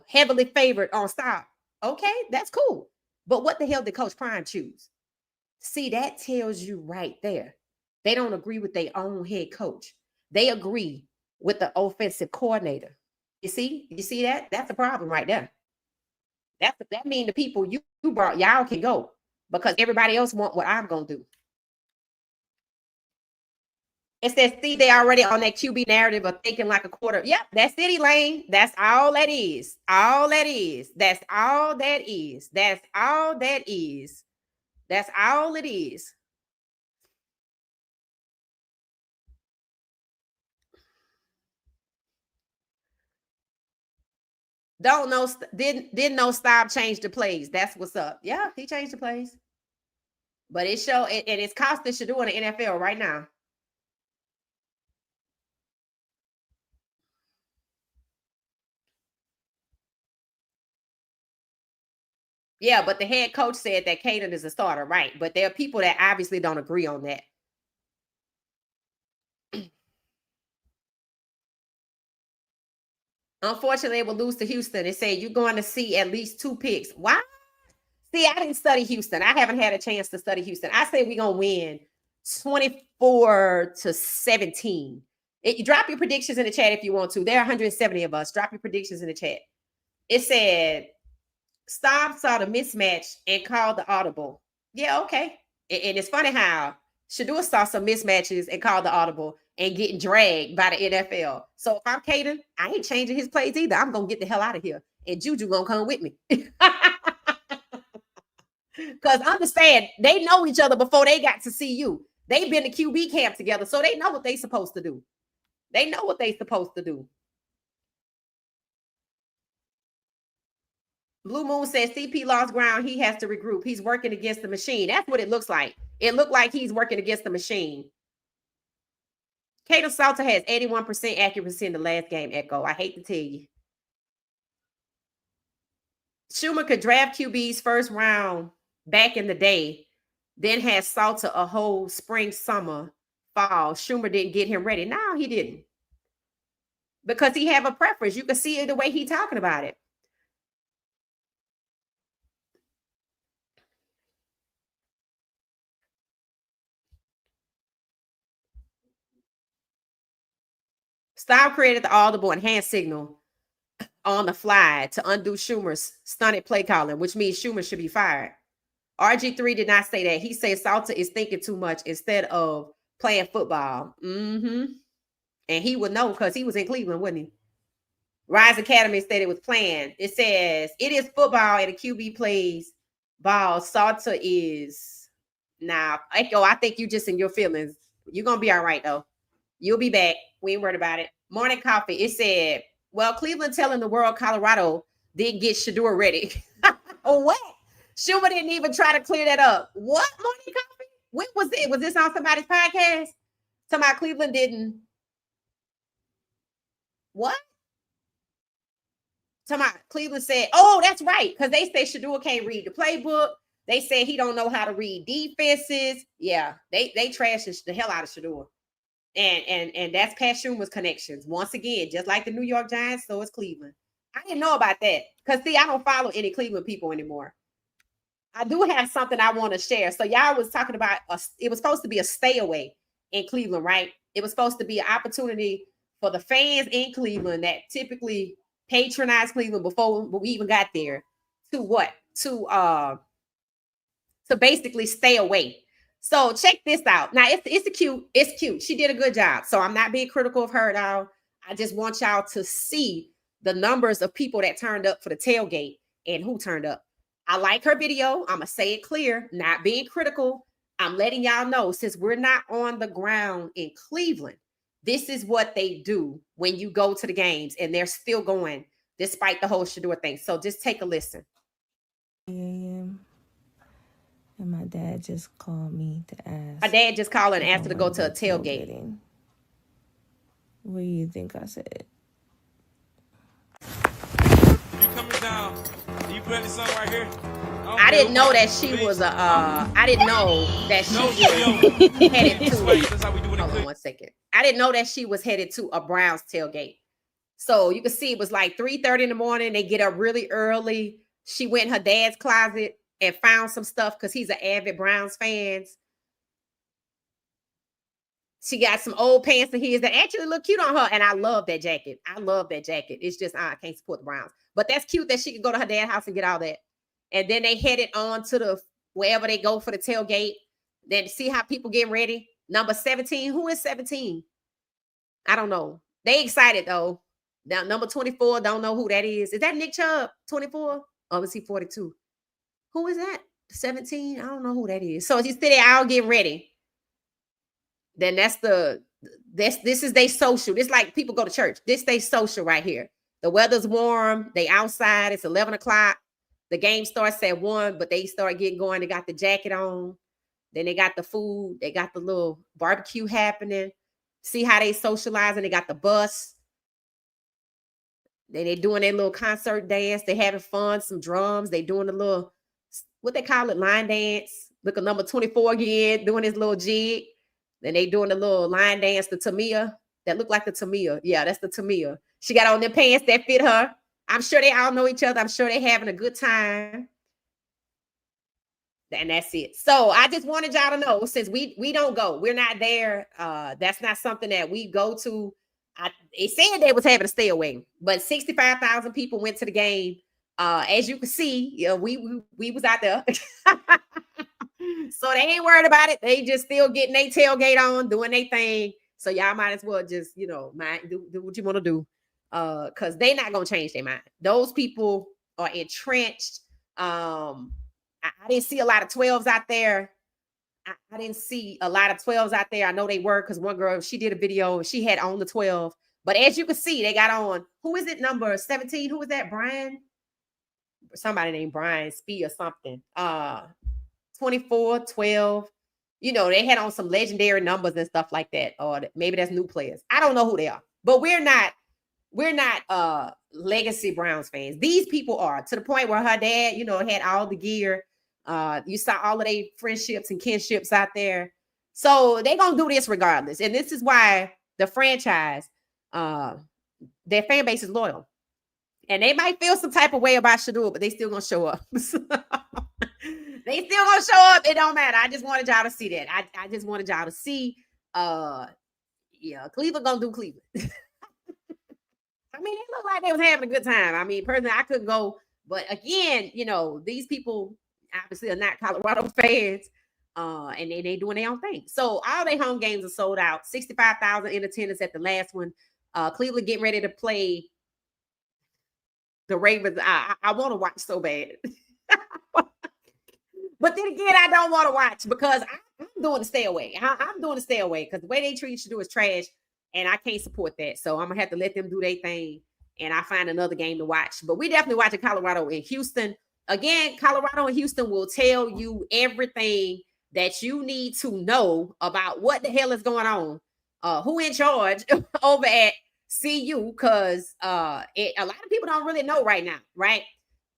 S1: heavily favored on stop. Okay, that's cool. But what the hell did Coach Prime choose? See, that tells you right there. They don't agree with their own head coach. They agree with the offensive coordinator. You see that? That's a problem right there. That means the people you brought, y'all can go because everybody else want what I'm going to do. It says, see, they already on that QB narrative of thinking like a quarter. Yep, that's it, Elaine. That's all that is. All that is. That's all that is. That's all that is. That's all it is. Don't know, didn't know Staub changed the plays. That's what's up. Yeah, he changed the plays. But it showed, and it's costing Shedeur in the NFL right now. Yeah, but the head coach said that Kaidon is a starter, right? But there are people that obviously don't agree on that. Unfortunately, they will lose to Houston. They say you're going to see at least 2 picks. Why? See, I didn't study Houston. I haven't had a chance to study Houston. I say we're going to win 24-17. You drop your predictions in the chat if you want to. There are 170 of us. Drop your predictions in the chat. It said, Staub saw the mismatch and called the audible. Yeah, okay. And it's funny how Shedeur saw some mismatches and called the audible and getting dragged by the NFL. So if I'm Kaidon, I ain't changing his plays either. I'm going to get the hell out of here. And Juju going to come with me. Because understand, they know each other before they got to see you. They've been to QB camp together, so they know what they're supposed to do. They know what they're supposed to do. Blue Moon says CP lost ground. He has to regroup. He's working against the machine. That's what it looks like. It looked like he's working against the machine. Kaidon Salter has 81% accuracy in the last game, Echo. I hate to tell you. Shurmur could draft QBs first round back in the day, then had Salter a whole spring, summer, fall. Shurmur didn't get him ready. No, he didn't. Because he have a preference. You can see it the way he's talking about it. Staub created the audible and hand signal on the fly to undo Shurmur's stunted play calling, which means Shurmur should be fired. RG3 did not say that. He said Salter is thinking too much instead of playing football. And he would know because he was in Cleveland, wouldn't he? Rise Academy said it was planned. It says it is football and the QB plays ball. Salter is now. Echo, I think you just in your feelings. You're gonna be all right though. You'll be back. We ain't worried about it. Morning Coffee. It said, well, Cleveland telling the world Colorado didn't get Shedeur ready. Oh, what? Shurmur didn't even try to clear that up. What, Morning Coffee? When was it? Was this on somebody's podcast? Somebody Cleveland didn't. What? Somebody Cleveland said, oh, that's right. Because they say Shedeur can't read the playbook. They say he don't know how to read defenses. Yeah, they trashed the hell out of Shedeur. And that's Pat Shurmur's connections. Once again, just like the New York Giants, so is Cleveland. I didn't know about that. Because, see, I don't follow any Cleveland people anymore. I do have something I want to share. So y'all was talking about, it was supposed to be a stay away in Cleveland, right? It was supposed to be an opportunity for the fans in Cleveland that typically patronize Cleveland before we even got there to what? To basically stay away. So check this out. Now it's cute. She did a good job. So I'm not being critical of her at all. I just want y'all to see the numbers of people that turned up for the tailgate and who turned up. I like her video. I'm gonna say it clear, not being critical. I'm letting y'all know, since we're not on the ground in Cleveland, this is what they do when you go to the games, and they're still going despite the whole Shedeur thing. So just take a listen.
S4: And my dad just called me to ask.
S1: My dad just called and asked her to go to a tailgate.
S4: What do you think I said?
S5: You coming down? You playing this song right here?
S1: I didn't know that she was a. I didn't know that she was headed to. Hold on 1 second. I didn't know that she was headed to a Browns tailgate. So you can see it was like 3:30 in the morning. They get up really early. She went in her dad's closet and found some stuff because he's an avid Browns fan. She got some old pants of his that actually look cute on her. And I love that jacket. I love that jacket. It's just, I can't support the Browns. But that's cute that she could go to her dad's house and get all that. And then they headed on to the wherever they go for the tailgate. Then see how people get ready. Number 17. Who is 17? I don't know. They excited though. Now, number 24, don't know who that is. Is that Nick Chubb, 24? Or is he 42? Who is that? 17? I don't know who that is. So as you sit there, I'll get ready. Then this is they social. This like people go to church. This they social right here. The weather's warm. They outside. It's 11 o'clock. The game starts at 1, but they start getting going. They got the jacket on. Then they got the food. They got the little barbecue happening. See how they socializing. They got the bus. Then they doing their little concert dance. They having fun. Some drums. They doing a little, what they call it, line dance. Look at number 24 again, doing his little jig. Then they doing the little line dance, the Tamia. That look like the Tamia. Yeah, that's the Tamia. She got on them pants that fit her. I'm sure they all know each other. I'm sure they're having a good time. And that's it. So I just wanted y'all to know, since we don't go, we're not there. That's not something that we go to. They said they was having to stay away, but 65,000 people went to the game. As you can see, you know, we was out there. So they ain't worried about it. They just still getting their tailgate on, doing their thing. So y'all might as well just, you know, do what you want to do. Because they're not gonna change their mind. Those people are entrenched. I didn't see a lot of 12s out there. I didn't see a lot of 12s out there. I know they were, because one girl, she did a video and she had on the 12. But as you can see, they got on, who is it, number 17? Who is that? Brian? Somebody named Brian Spee or something. 24, 12. You know, they had on some legendary numbers and stuff like that. Or maybe that's new players. I don't know who they are. But we're not legacy Browns fans. These people are, to the point where her dad, you know, had all the gear. You saw all of their friendships and kinships out there. So they're gonna do this regardless. And this is why the franchise, their fan base is loyal. And they might feel some type of way about Shedeur, but they still gonna show up. They still gonna show up. It don't matter. I just wanted y'all to see that. I just wanted y'all to see. Yeah, Cleveland gonna do Cleveland. I mean, it looked like they was having a good time. I mean, personally, I couldn't go, but again, you know, these people obviously are not Colorado fans, and they doing their own thing. So all their home games are sold out. 65,000 in attendance at the last one. Cleveland getting ready to play the Ravens. I want to watch so bad. But then again, I don't want to watch because I'm doing to stay away. I'm doing to stay away because the way they treat Shedeur is trash, and I can't support that. So I'm gonna have to let them do their thing, and I find another game to watch. But we definitely watching Colorado and Houston. Again, Colorado and Houston will tell you everything that you need to know about what the hell is going on. Who in charge over at CU? Because a lot of people don't really know right now, right?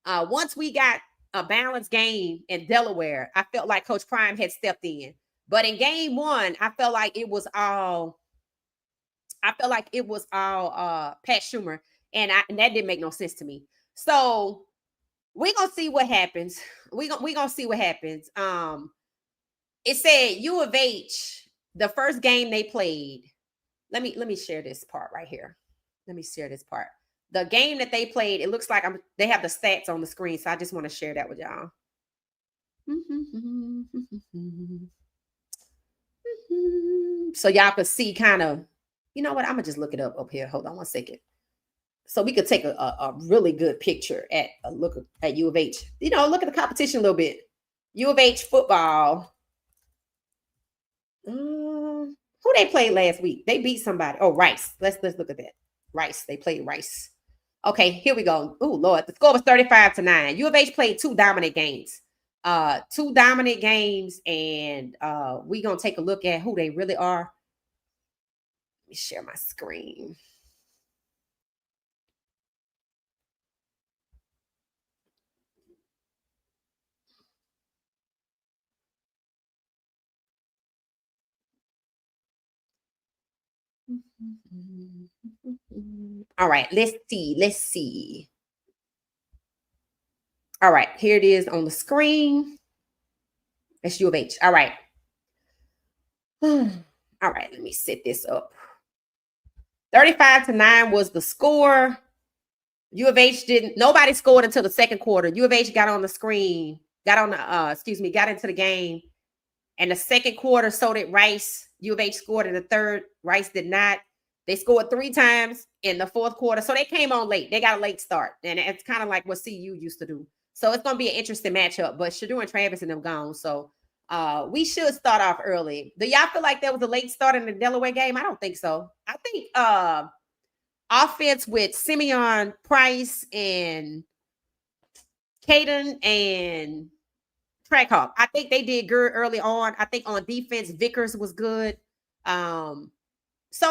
S1: Once we got a balanced game in Delaware, I felt like Coach Prime had stepped in. But in game 1, I felt like it was all Pat Shurmur, and that didn't make no sense to me. So we're gonna see what happens. We're gonna see what happens. It said U of H, the first game they played. Let me share this part right here. Let me share this part. The game that they played, it looks like they have the stats on the screen, so I just want to share that with y'all. So y'all could see kind of, you know what? I'm gonna just look it up here. Hold on one second. So we could take a really good picture at a look at U of H. You know, look at the competition a little bit. U of H football. Who they played last week? They beat somebody. Oh, Rice. Let's look at that. Rice. They played Rice. Okay, here we go. Oh, Lord. The score was 35-9. U of H played 2 dominant games. And we're going to take a look at who they really are. Let me share my screen. All right, let's see. All right, here it is on the screen. That's U of H. All right. All right, let me set this up. 35-9 was the score. U of H nobody scored until the second quarter. U of H got on the screen, got into the game. And the second quarter, so did Rice. U of H scored in the third. Rice did not. They scored 3 times in the fourth quarter. So they came on late. They got a late start. And it's kind of like what CU used to do. So it's going to be an interesting matchup. But Shedeur and Travis and them gone. So we should start off early. Do y'all feel like there was a late start in the Delaware game? I don't think so. I think offense with Simeon, Price, and Kaidon and Trackhawk. I think they did good early on. I think on defense, Vickers was good. So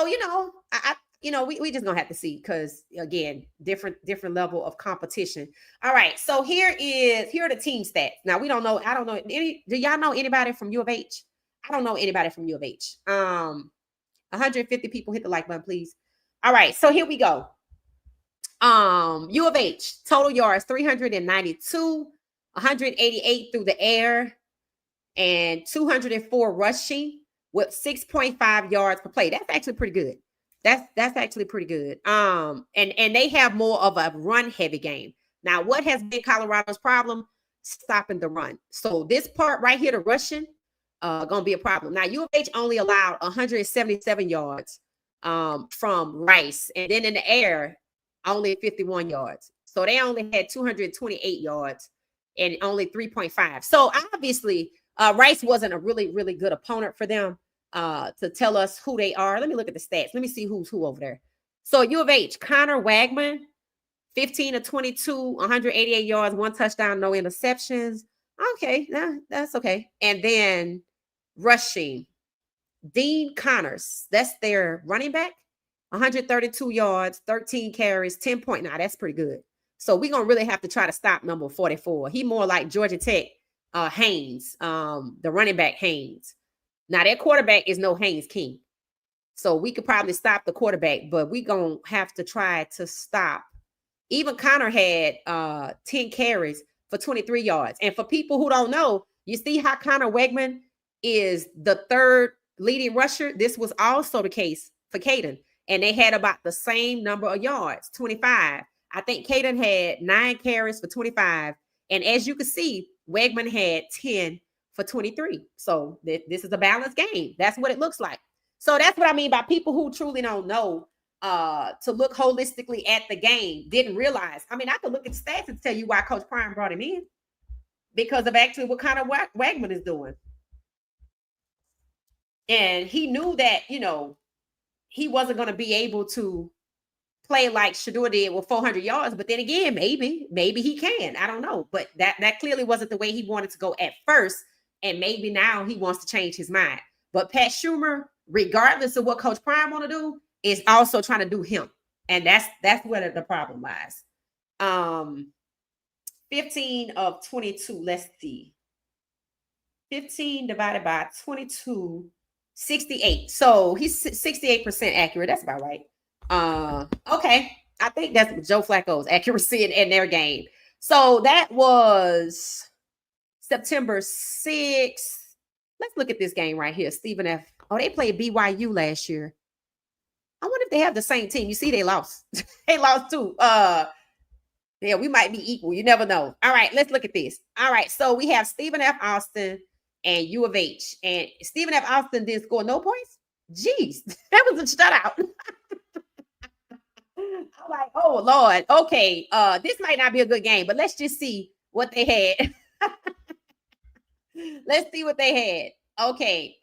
S1: we just gonna have to see because again, different level of competition. All right, so here are the team stats. Now we don't know. I don't know any. Do y'all know anybody from U of H? I don't know anybody from U of H. 150 people hit the like button, please. All right, so here we go. U of H total yards 392, 188 through the air, and 204 rushing with 6.5 yards per play. That's actually pretty good. That's actually pretty good. And they have more of a run heavy game. Now, what has been Colorado's problem? Stopping the run. So this part right here, the rushing, gonna be a problem. Now, U of H only allowed 177 yards from Rice, and then in the air, only 51 yards. So they only had 228 yards and only 3.5. So obviously, Rice wasn't a really, really good opponent for them to tell us who they are. Let me look at the stats. Let me see who's who over there. So U of H, Connor Wagman, 15 of 22, 188 yards, 1 touchdown, no interceptions. Okay, that's okay. And then rushing, Dean Connors, that's their running back, 132 yards, 13 carries, 10 Now that's pretty good. So we're going to really have to try to stop number 44. He more like Georgia Tech, Haynes, the running back Haynes. Now that quarterback is no Haynes King. So we could probably stop the quarterback, but we're going to have to try to stop. Even Connor had 10 carries for 23 yards. And for people who don't know, you see how Connor Wegman is the third leading rusher. This was also the case for Kaidon. And they had about the same number of yards, 25. I think Kaidon had 9 carries for 25. And as you can see, Wegman had 10 for 23. So this is a balanced game. That's what it looks like. So that's what I mean by people who truly don't know to look holistically at the game, didn't realize. I mean, I could look at stats and tell you why Coach Prime brought him in because of actually what kind of Wegman is doing. And he knew that, he wasn't going to be able to play like Shedeur did with 400 yards. But then again, maybe he can. I don't know. But that clearly wasn't the way he wanted to go at first. And maybe now he wants to change his mind. But Pat Shurmur, regardless of what Coach Prime want to do, is also trying to do him. And that's where the problem lies. 15 of 22. Let's see. 15 divided by 22, 68. So he's 68% accurate. That's about right. Okay. I think that's Joe Flacco's accuracy in their game. So that was September 6th. Let's look at this game right here. Stephen F. Oh, they played BYU last year. I wonder if they have the same team. You see, they lost. They lost too. Yeah, we might be equal. You never know. All right, let's look at this. All right, so we have Stephen F. Austin and U of H. And Stephen F. Austin didn't score no points? Jeez, that was a shutout. I'm like, oh, Lord. Okay, this might not be a good game, but let's just see what they had. Let's see what they had. Okay,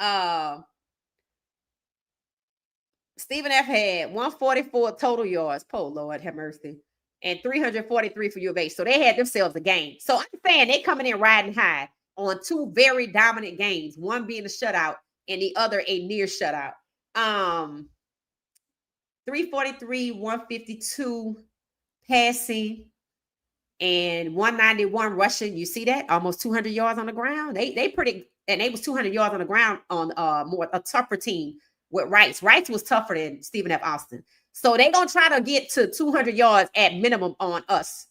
S1: Stephen F. had 144 total yards. Oh, Lord, have mercy. And 343 for U of H. So they had themselves a game. So I'm saying they coming in riding high on 2 very dominant games, one being a shutout and the other a near shutout. 343, 152 passing, and 191 rushing. You see that? Almost 200 yards on the ground. They pretty, and they was 200 yards on the ground on a tougher team with Rice. Rice was tougher than Stephen F. Austin. So they're going to try to get to 200 yards at minimum on us.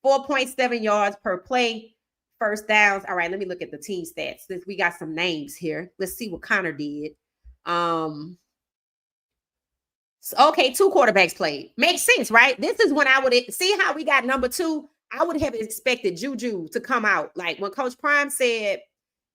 S1: 4.7 yards per play, first downs. All right, let me look at the team stats since we got some names here. Let's see what Connor did. Okay, 2 quarterbacks played. Makes sense, right? This is when I would see how we got number 2. I would have expected Juju to come out. Like when Coach Prime said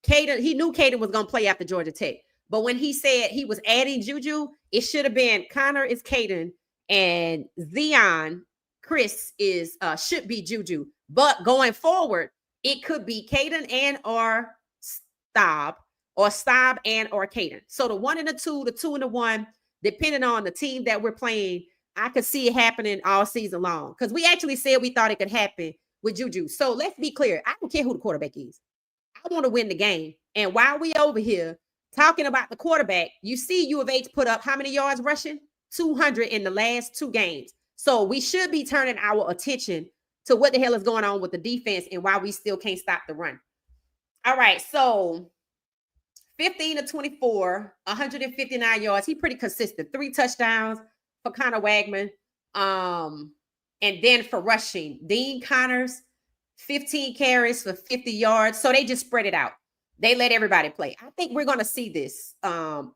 S1: Kaidon, he knew Kaidon was going to play after Georgia Tech. But when he said he was adding Juju, it should have been Connor is Kaidon and Zion, Chris is should be Juju. But going forward, it could be Kaidon and or Staub and or Kaidon. So the 1 and the 2, the 2 and the 1, depending on the team that we're playing, I could see it happening all season long. Because we actually said we thought it could happen with Juju. So let's be clear. I don't care who the quarterback is. I want to win the game. And while we over here talking about the quarterback, you see U of H put up how many yards rushing? 200 in the last 2 games. So we should be turning our attention to what the hell is going on with the defense and why we still can't stop the run. All right, so 15 to 24, 159 yards. He pretty consistent. 3 touchdowns for Connor Wagman. And then for rushing, Dean Connors, 15 carries for 50 yards. So they just spread it out. They let everybody play. I think we're going to see this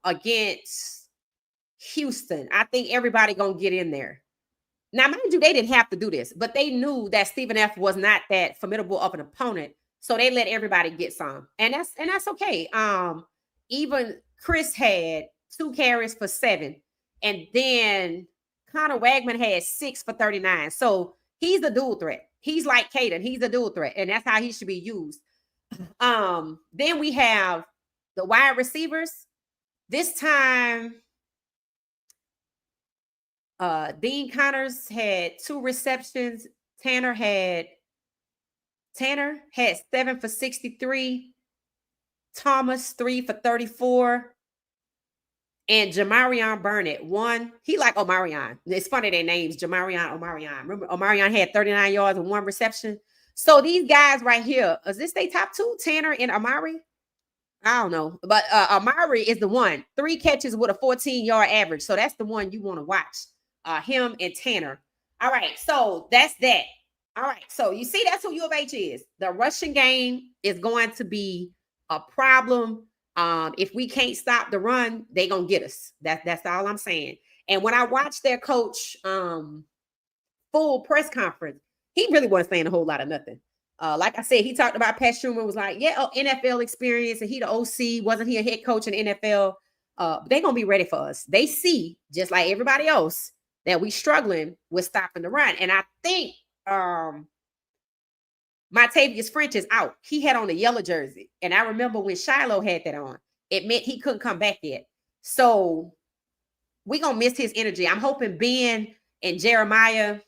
S1: against Houston. I think everybody going to get in there. Now, mind you, they didn't have to do this, but they knew that Stephen F. was not that formidable of an opponent. So they let everybody get some. And that's okay. Even Chris had 2 carries for 7. And then Connor Wagman had 6 for 39. So he's a dual threat. He's like Kaidon. He's a dual threat. And that's how he should be used. Then we have the wide receivers. This time, Dean Connors had 2 receptions. Tanner had 7 for 63. Thomas 3 for 34. And Jamarion Burnett 1. He like Omarion. It's funny their names, Jamarion, Omarion. Remember, Omarion had 39 yards and 1 reception. So these guys right here, is this they top 2? Tanner and Amari? I don't know. But Amari is the one. 3 catches with a 14-yard average. So that's the one you want to watch. Him and Tanner. All right. So that's that. All right. So you see, that's who U of H is. The rushing game is going to be a problem. If we can't stop the run, they're going to get us. That's all I'm saying. And when I watched their coach full press conference, he really wasn't saying a whole lot of nothing. Like I said, he talked about Pat Shurmur, was like, yeah, NFL experience, and he the OC. Wasn't he a head coach in the NFL? They're going to be ready for us. They see, just like everybody else, that we struggling with stopping the run. And I think Montavious French is out. He had on a yellow jersey. And I remember when Shiloh had that on, it meant he couldn't come back yet. So we're going to miss his energy. I'm hoping Ben and Jeremiah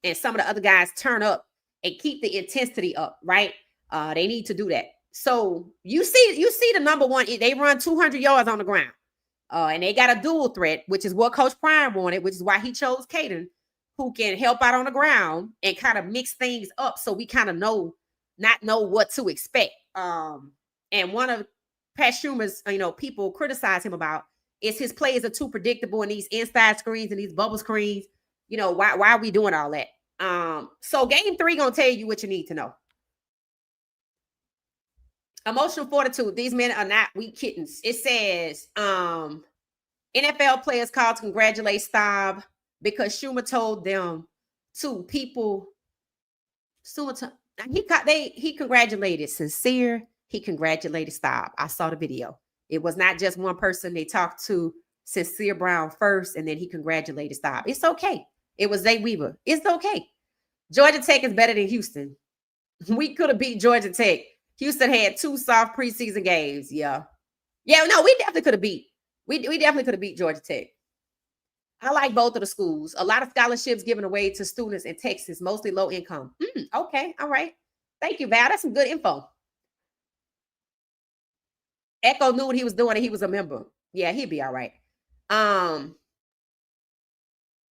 S1: and some of the other guys turn up and keep the intensity up, right? They need to do that. So you see the number 1, they run 200 yards on the ground. And they got a dual threat, which is what Coach Prime wanted, which is why he chose Kaidon, who can help out on the ground and kind of mix things up so we kind of not know what to expect. And one of Pat Shurmur's, people criticize him about is his plays are too predictable in these inside screens and these bubble screens. Why are we doing all that? So game 3 gonna tell you what you need to know. Emotional fortitude. These men are not weak kittens. It says NFL players called to congratulate Staub because Shurmur told them to people. He congratulated Sincere. He congratulated Staub. I saw the video. It was not just one person. They talked to Sincere Brown first, and then he congratulated Staub. It's okay. It was Zay Weaver. It's okay. Georgia Tech is better than Houston. We could have beat Georgia Tech. Houston had 2 soft preseason games. Yeah. No, we definitely could have beat. We definitely could have beat Georgia Tech. I like both of the schools. A lot of scholarships given away to students in Texas, mostly low income. Okay. All right. Thank you, Val. That's some good info. Echo knew what he was doing and he was a member. Yeah, he'd be all right.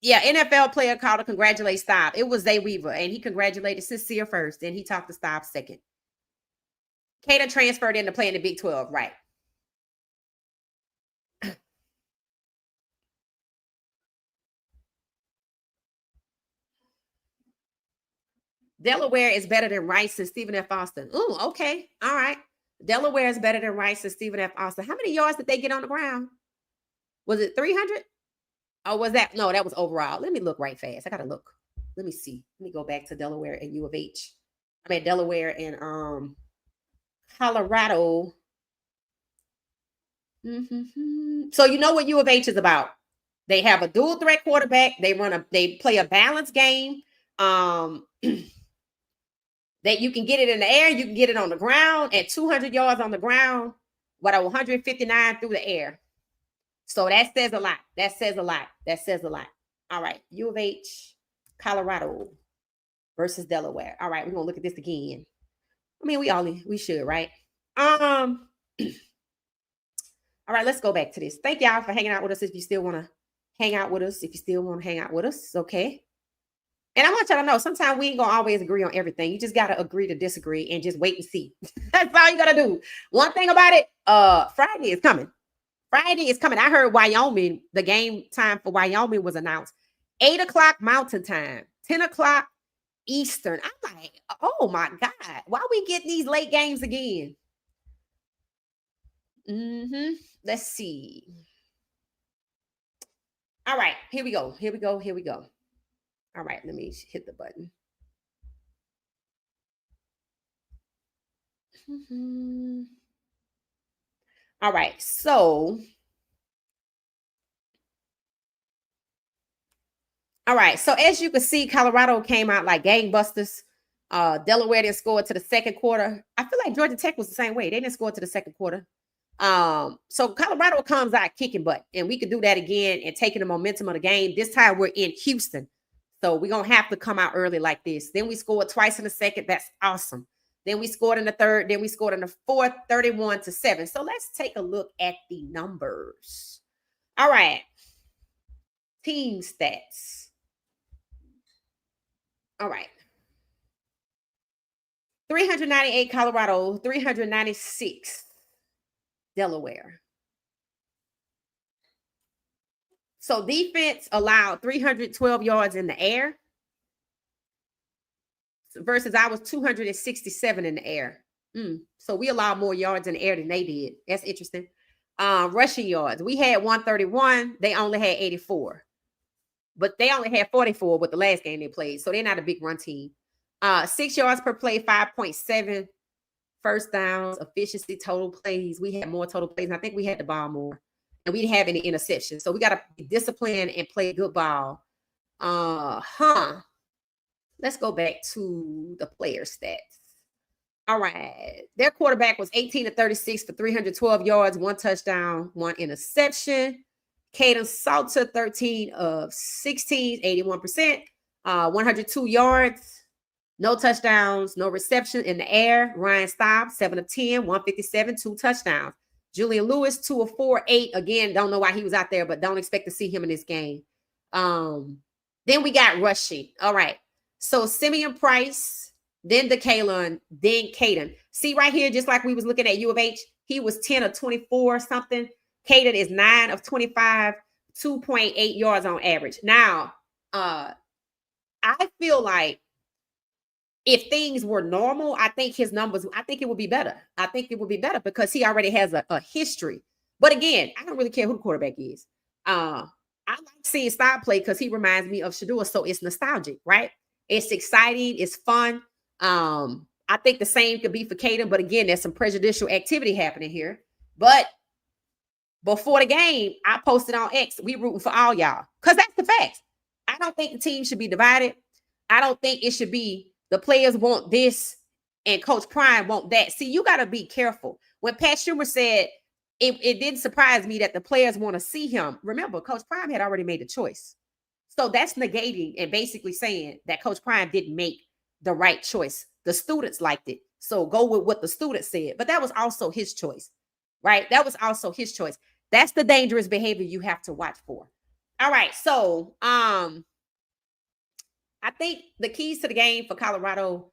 S1: NFL player called to congratulate Staub. It was Zay Weaver, and he congratulated Sincere first, and he talked to Staub second. Kaidon transferred in to play in the Big 12, right? Delaware is better than Rice and Stephen F. Austin. Ooh, okay. All right. Delaware is better than Rice and Stephen F. Austin. How many yards did they get on the ground? Was it 300? Oh, was that? No, that was overall. Let me look right fast. I got to look. Let me see. Let me go back to Delaware and U of H. I mean, Delaware and Colorado. So you know what U of H is about. They have a dual threat quarterback. They play a balanced game. That you can get it in the air, you can get it on the ground at 200 yards on the ground, but 159 through the air. So that says a lot. That says a lot. That says a lot. All right, U of H, Colorado versus Delaware. All right, we're gonna look at this again. I mean, we should, right? All right, let's go back to this. Thank y'all for hanging out with us. If you still want to hang out with us, okay. And I want y'all to know, sometimes we ain't gonna always agree on everything. You just gotta agree to disagree and just wait and see. That's all you gotta do. One thing about it, Friday is coming. Friday is coming. I heard Wyoming, the game time for Wyoming was announced. 8 o'clock Mountain Time, 10 o'clock Eastern. I'm like, oh my God, why we getting these late games again? Let's see. All right, here we go. All right, let me hit the button. All right, so. All right, so as you can see, Colorado came out like gangbusters. Delaware didn't score to the second quarter. I feel like Georgia Tech was the same way. They didn't score to the second quarter. So Colorado comes out kicking butt, and we could do that again and taking the momentum of the game. This time we're in Houston. So we're going to have to come out early like this. Then we scored twice in the second. That's awesome. Then we scored in the third. Then we scored in the fourth, 31-7. So let's take a look at the numbers. All right. Team stats. All right. 398 Colorado, 396 Delaware. So defense allowed 312 yards in the air versus I was 267 in the air. So we allowed more yards in the air than they did. That's interesting. Rushing yards. We had 131. They only had 84. But they only had 44 with the last game they played. So they're not a big run team. 6 yards per play, 5.7 first downs, efficiency, total plays. We had more total plays. And I think we had the ball more. And we didn't have any interceptions. So we got to be disciplined and play good ball. Let's go back to the player stats. All right. Their quarterback was 18-36 for 312 yards, 1 touchdown, 1 interception. Kaidon Salter, 13 of 16, 81%, 102 yards, no touchdowns, no reception in the air. Ryan Staub, 7 of 10, 157, 2 touchdowns. Julian Lewis, 2 of 4, 8. Again, don't know why he was out there, but don't expect to see him in this game. Then we got rushing. All right. So Simeon Price, then DeKalon, then Kaidon. See right here, just like we was looking at U of H, he was 10 of 24 something. Kaidon is 9 of 25, 2.8 yards on average. Now, I feel like if things were normal, I think his numbers, I think it would be better. I think it would be better because he already has a history. But again, I don't really care who the quarterback is. I like seeing Staub play because he reminds me of Shedeur, so it's nostalgic, right? It's exciting. It's fun. I think the same could be for Kaidon, but again, there's some prejudicial activity happening here. But before the game, I posted on X, we rooting for all y'all because that's the facts. I don't think the team should be divided. I don't think it should be the players want this and Coach Prime want that. See, you got to be careful. When Pat Shurmur said it didn't surprise me that the players want to see him. Remember, Coach Prime had already made a choice. So that's negating and basically saying that Coach Prime didn't make the right choice. The students liked it. So go with what the students said. But that was also his choice, right? That was also his choice. That's the dangerous behavior you have to watch for. All right. So I think the keys to the game for Colorado,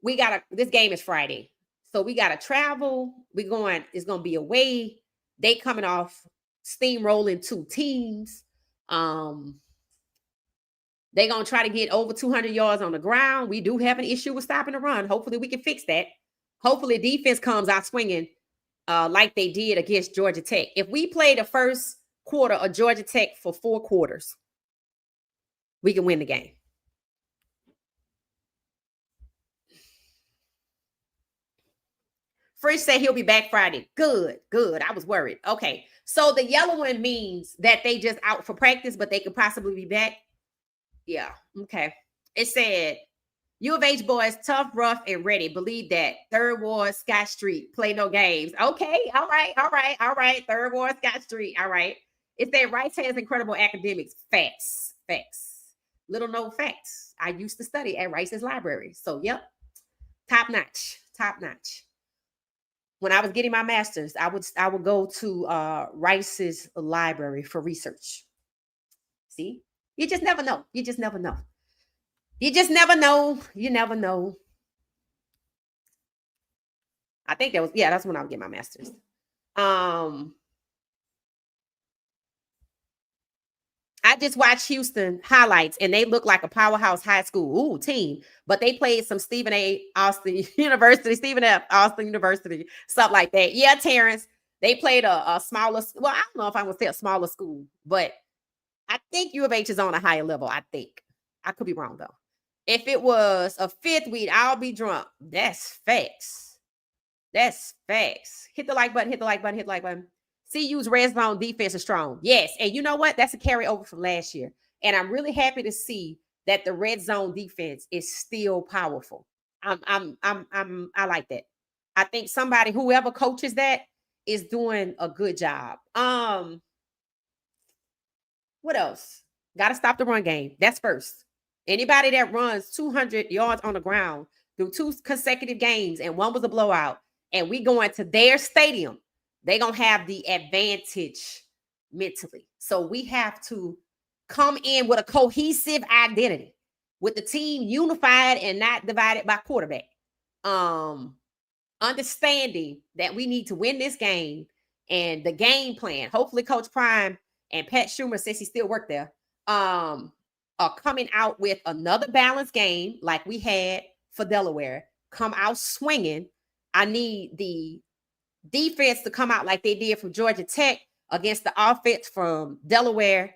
S1: this game is Friday. So we got to travel. It's going to be away. They coming off steamrolling 2 teams. They're going to try to get over 200 yards on the ground. We do have an issue with stopping the run. Hopefully we can fix that. Hopefully defense comes out swinging like they did against Georgia Tech. If we play the first quarter of Georgia Tech for 4 quarters, we can win the game. Frisch said he'll be back Friday. Good. I was worried. Okay. So the yellow one means that they just out for practice, but they could possibly be back. Yeah. Okay. It said, U of H boys, tough, rough, and ready. Believe that. Third Ward, Scott Street. Play no games. Okay. All right. Third Ward, Scott Street. All right. It said Rice has incredible academics. Facts. Little known facts. I used to study at Rice's library. So, yep. Top notch. When I was getting my master's, I would go to Rice's library for research. See? You just never know. You never know. I think that's when I would get my master's. I just watched Houston highlights and they look like a powerhouse high school team, but they played some Stephen F. Austin University, stuff like that. Yeah, Terrence, they played a smaller, well, I don't know if I would say a smaller school, but I think U of H is on a higher level. I think. I could be wrong though. If it was a fifth, we'd all be drunk. That's facts. Hit the like button. CU's red zone defense is strong. Yes. And you know what? That's a carryover from last year. And I'm really happy to see that the red zone defense is still powerful. I like that. I think whoever coaches that is doing a good job. What else? Got to stop the run game. That's first. Anybody that runs 200 yards on the ground through 2 consecutive games and one was a blowout and we go into their stadium, they're going to have the advantage mentally. So we have to come in with a cohesive identity, with the team unified and not divided by quarterback. Understanding that we need to win this game and the game plan. Hopefully Coach Prime and Pat Shurmur, since he still worked there, are coming out with another balanced game like we had for Delaware. Come out swinging. I need the defense to come out like they did from Georgia Tech against the offense from Delaware.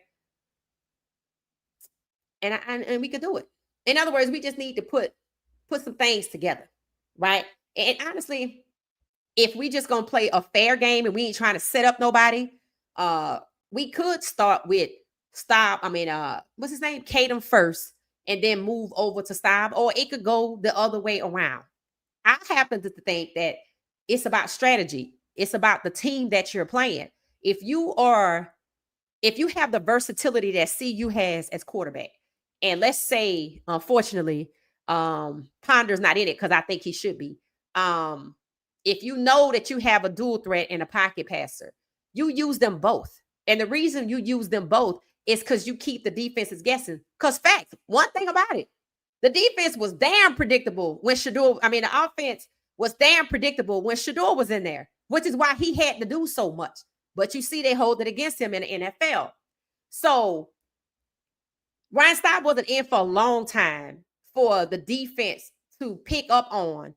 S1: And we could do it. In other words, we just need to put some things together, right? And honestly, if we just gonna play a fair game and we ain't trying to set up nobody, we could start with what's his name? Kaidon first, and then move over to Staub, or it could go the other way around. I happen to think that it's about strategy. It's about the team that you're playing. If you have the versatility that CU has as quarterback, and let's say, unfortunately, Ponder's not in it because I think he should be. If you know that you have a dual threat and a pocket passer, you use them both. And the reason you use them both is because you keep the defenses guessing. Because fact, one thing about it, the defense was damn predictable when the offense was damn predictable when Shedeur was in there, which is why he had to do so much. But you see, they hold it against him in the NFL. So Ryan Staub wasn't in for a long time for the defense to pick up on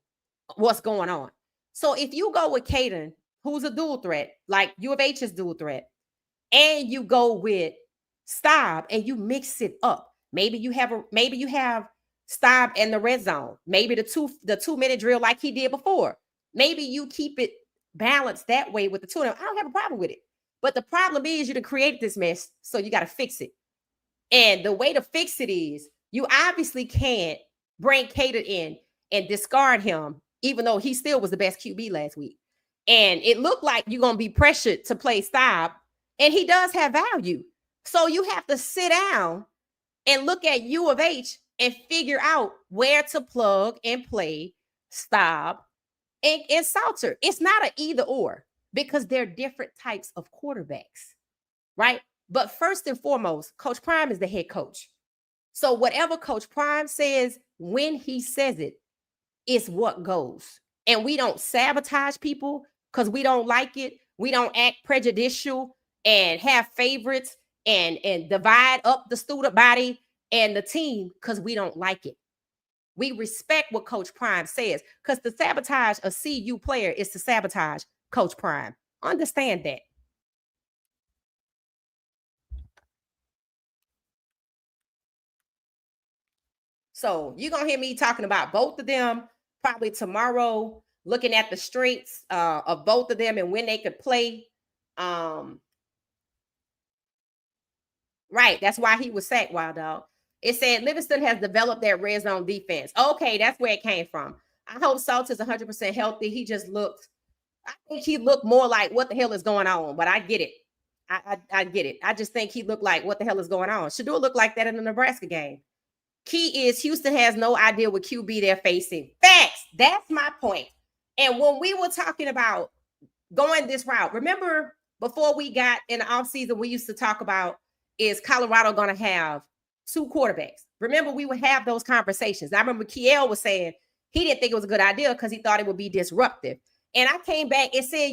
S1: what's going on. So if you go with Kaidon, who's a dual threat, like U of H is dual threat, and you go with Staub and you mix it up, maybe you have Staub in the red zone, maybe the 2-minute drill like he did before. Maybe you keep it balanced that way with the 2. I don't have a problem with it. But the problem is you done created this mess, so you got to fix it. And the way to fix it is you obviously can't bring Kaidon in and discard him, even though he still was the best QB last week. And it looked like you're going to be pressured to play Staub, and he does have value. So you have to sit down and look at U of H and figure out where to plug and play Staub and Salter. It's not an either or because they're different types of quarterbacks, right? But first and foremost, Coach Prime is the head coach. So whatever Coach Prime says, when he says it, is what goes. And we don't sabotage people because we don't like it. We don't act prejudicial and have favorites and divide up the student body and the team because we don't like it. We respect what Coach Prime says, because to sabotage a CU player is to sabotage Coach Prime. Understand that. So you're going to hear me talking about both of them probably tomorrow, looking at the strengths of both of them and when they could play. Right. That's why he was sacked, Wild Dog. It said Livingston has developed that red zone defense. Okay, that's where it came from. I hope Salt is 100% healthy. He just looked, I think he looked more like what the hell is going on, but I get it. I get it. I just think he looked like what the hell is going on. Shedeur looked like that in the Nebraska game. Key is Houston has no idea what QB they're facing. Facts. That's my point. And when we were talking about going this route, remember before we got in the offseason, we used to talk about, is Colorado going to have 2 quarterbacks? Remember, we would have those conversations. I remember Kiel was saying he didn't think it was a good idea because he thought it would be disruptive. And I came back and said,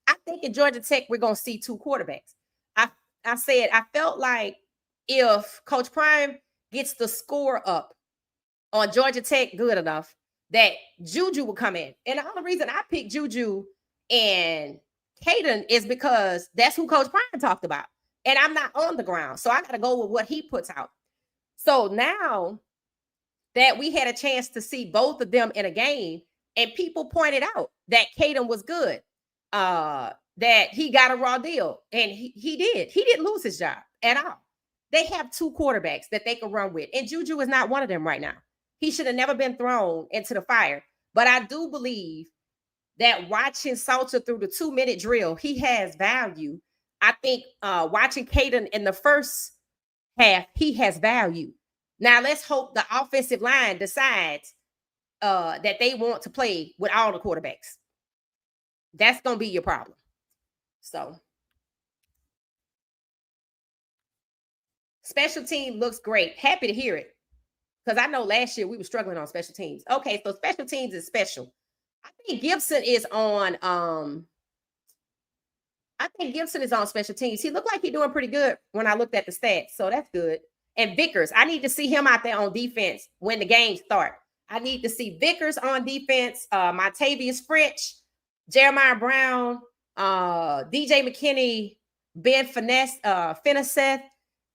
S1: I think in Georgia Tech, we're going to see 2 quarterbacks. I said, I felt like if Coach Prime gets the score up on Georgia Tech good enough, that Juju will come in. And the only reason I picked Juju and Kaidon is because that's who Coach Prime talked about. And I'm not on the ground. So I got to go with what he puts out. So now that we had a chance to see both of them in a game, and people pointed out that Kaidon was good, that he got a raw deal. And he did. He didn't lose his job at all. They have 2 quarterbacks that they can run with. And Juju is not one of them right now. He should have never been thrown into the fire. But I do believe that watching Salter through the 2-minute drill, he has value. I think watching Kaidon in the first half, he has value. Now, let's hope the offensive line decides that they want to play with all the quarterbacks. That's going to be your problem. So, special team looks great. Happy to hear it. Because I know last year we were struggling on special teams. Okay, so special teams is special. I think Gibson is on special teams. He looked like he's doing pretty good when I looked at the stats. So that's good. And Vickers, I need to see him out there on defense when the games start. I need to see Vickers on defense, Montavious French, Jeremiah Brown, DJ McKinney, Ben Finesseth,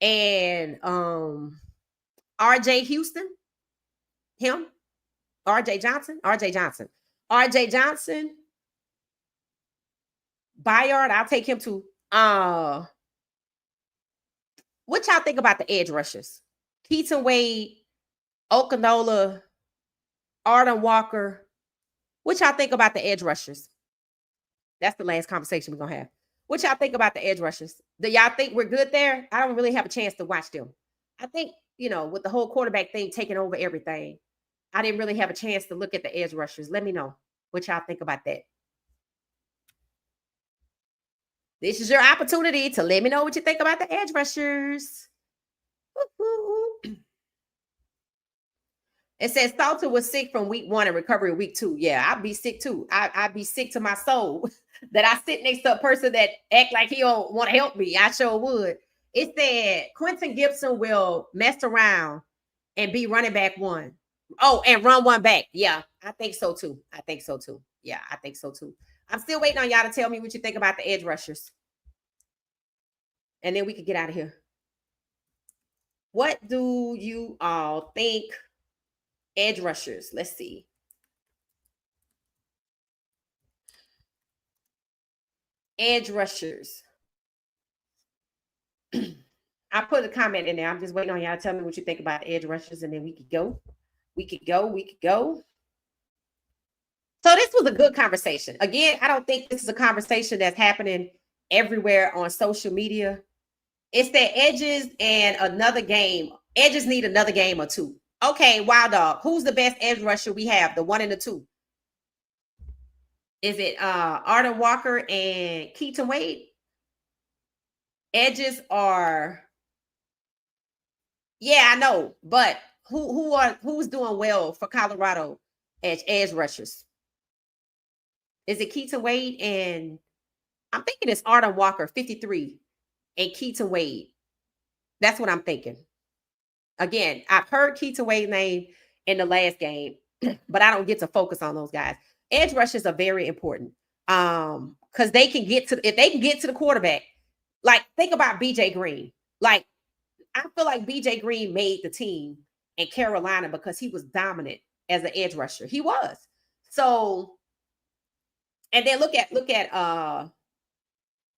S1: and RJ Houston, him, RJ Johnson, Bayard, I'll take him too. What y'all think about the edge rushers? Keaton Wade, Okanola, Arden Walker. What y'all think about the edge rushers? That's the last conversation we're going to have. What y'all think about the edge rushers? Do y'all think we're good there? I don't really have a chance to watch them. I think, with the whole quarterback thing taking over everything, I didn't really have a chance to look at the edge rushers. Let me know what y'all think about that. This is your opportunity to let me know what you think about the edge rushers. It says Salter was sick from week 1 and recovery week 2. Yeah, I'd be sick too. I'd be sick to my soul that I sit next to a person that act like he don't want to help me. I sure would. It said Quentin Gibson will mess around and be running back 1. Oh, and run 1 back. Yeah, I think so too. Yeah, I think so too. I'm still waiting on y'all to tell me what you think about the edge rushers. And then we can get out of here. What do you all think? Edge rushers. Let's see. Edge rushers. I put a comment in there. I'm just waiting on y'all to tell me what you think about the edge rushers, and then we could go. So this was a good conversation. Again, I don't think this is a conversation that's happening everywhere on social media. It's that edges and another game. Edges need another game or 2. Okay, Wild Dog. Who's the best edge rusher we have? The 1 and the 2. Is it Arden Walker and Keaton Wade? Edges are, yeah, I know, but who's doing well for Colorado edge rushers? Is it Keaton Wade? And I'm thinking it's Arden Walker, 53, and Keaton Wade. That's what I'm thinking. Again, I've heard Keaton Wade's name in the last game, but I don't get to focus on those guys. Edge rushers are very important. Because they can get to if they can get to the quarterback. Like, think about BJ Green. Like, I feel like BJ Green made the team in Carolina because he was dominant as an edge rusher. He was. So, and then look at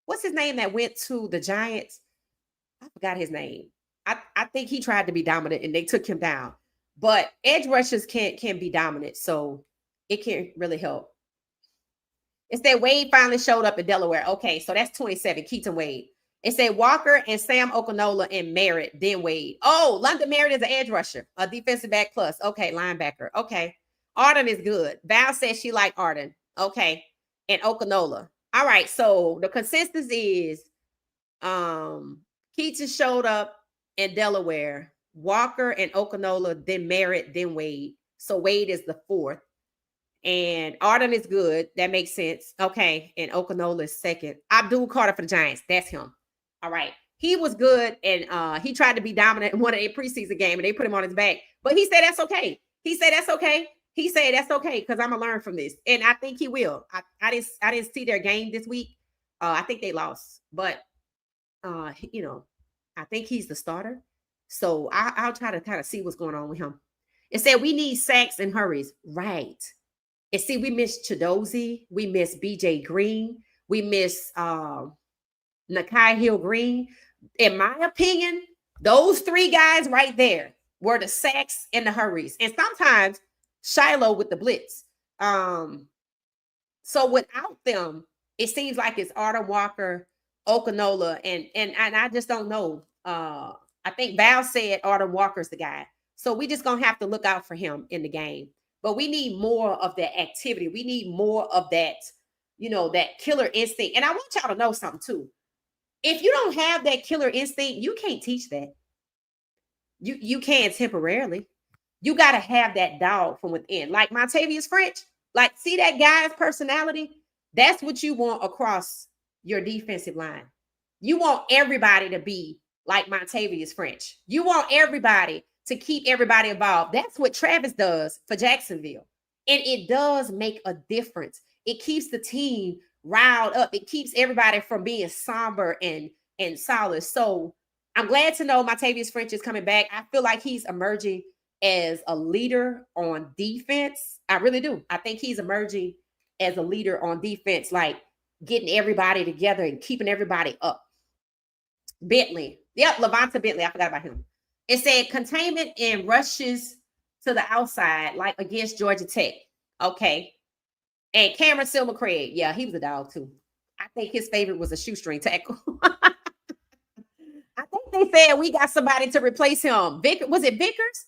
S1: what's his name that went to the Giants? I forgot his name. I think he tried to be dominant and they took him down. But edge rushers can be dominant, so it can really help. It said Wade finally showed up in Delaware. Okay, so that's 27, Keaton Wade. It said Walker and Sam Okinola and Merritt, then Wade. Oh, London Merritt is an edge rusher, a defensive back plus. Okay, linebacker. Okay. Arden is good. Val says she liked Arden. Okay. And Okinola. All right, so the consensus is Keaton showed up in Delaware, Walker and Okinola, then Merritt, then Wade. So Wade is the fourth. And Arden is good. That makes sense. Okay. And Okinola is second. Abdul Carter for the Giants. That's him. All right. He was good. And he tried to be dominant in one of their preseason game and they put him on his back. But he said that's okay. He said that's okay. He said that's okay because I'm gonna learn from this. And I think he will. I didn't see their game this week. I think they lost. But you know, I think he's the starter. So I'll try to kind of see what's going on with him. It said we need sacks and hurries. Right. And see, we miss Chidozie, we miss BJ Green, we miss Nakai Hill Green. In my opinion, those three guys right there were the sacks and the hurries. And sometimes Shiloh with the blitz. So without them, it seems like it's Arden Walker, Okinola, and I just don't know. I think Val said Arden Walker's the guy. So we just gonna have to look out for him in the game. But we need more of that activity. We need more of that, you know, that killer instinct. And I want y'all to know something too. If you don't have that killer instinct, you can't teach that. You can temporarily. You got to have that dog from within. Like Montavious French, like see that guy's personality? That's what you want across your defensive line. You want everybody to be like Montavious French. You want everybody to keep everybody involved. That's what Travis does for Jacksonville. And it does make a difference. It keeps the team riled up. It keeps everybody from being somber and solid. So I'm glad to know Montavious French is coming back. I feel like he's emerging as a leader on defense. I really do. I think he's emerging as a leader on defense, like getting everybody together and keeping everybody up. Bentley. Yep, Levanta Bentley. I forgot about him. It said containment and rushes to the outside, like against Georgia Tech. Okay. And Cameron Silver Craig. Yeah, he was a dog too. I think his favorite was a shoestring tackle. I think they said we got somebody to replace him. Was it Vickers?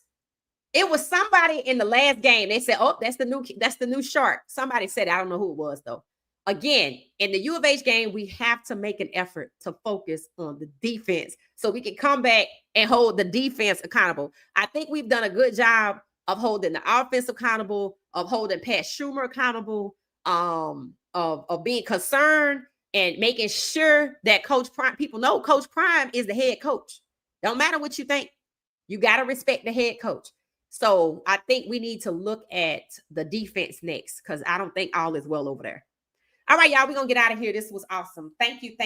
S1: It was somebody in the last game. They said, oh, that's the new shark. Somebody said, I don't know who it was though. Again, in the U of H game, we have to make an effort to focus on the defense so we can come back and hold the defense accountable. I think we've done a good job of holding the offense accountable, of holding Pat Shurmur accountable, of being concerned and making sure that Coach Prime, people know Coach Prime is the head coach. Don't matter what you think. You got to respect the head coach. So I think we need to look at the defense next because I don't think all is well over there. All right, y'all, we're going to get out of here. This was awesome. Thank you.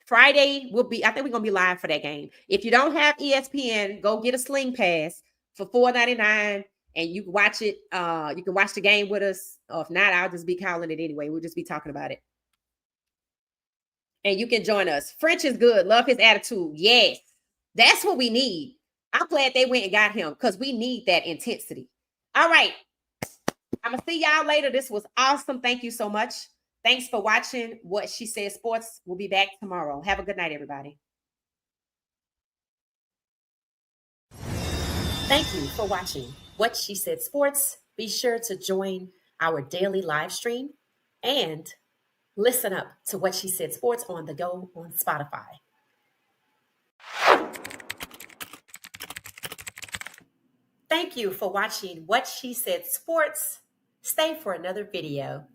S1: Friday will be, I think we're going to be live for that game. If you don't have ESPN, go get a Sling Pass for $4.99 and you can watch it. You can watch the game with us. Or if not, I'll just be calling it anyway. We'll just be talking about it. And you can join us. French is good. Love his attitude. Yes, that's what we need. I'm glad they went and got him because we need that intensity. All right. I'm going to see y'all later. This was awesome. Thank you so much. Thanks for watching What She Said Sports. We'll be back tomorrow. Have a good night, everybody. Thank you for watching What She Said Sports. Be sure to join our daily live stream and listen up to What She Said Sports on the go on Spotify. Thank you for watching What She Said Sports. Stay for another video.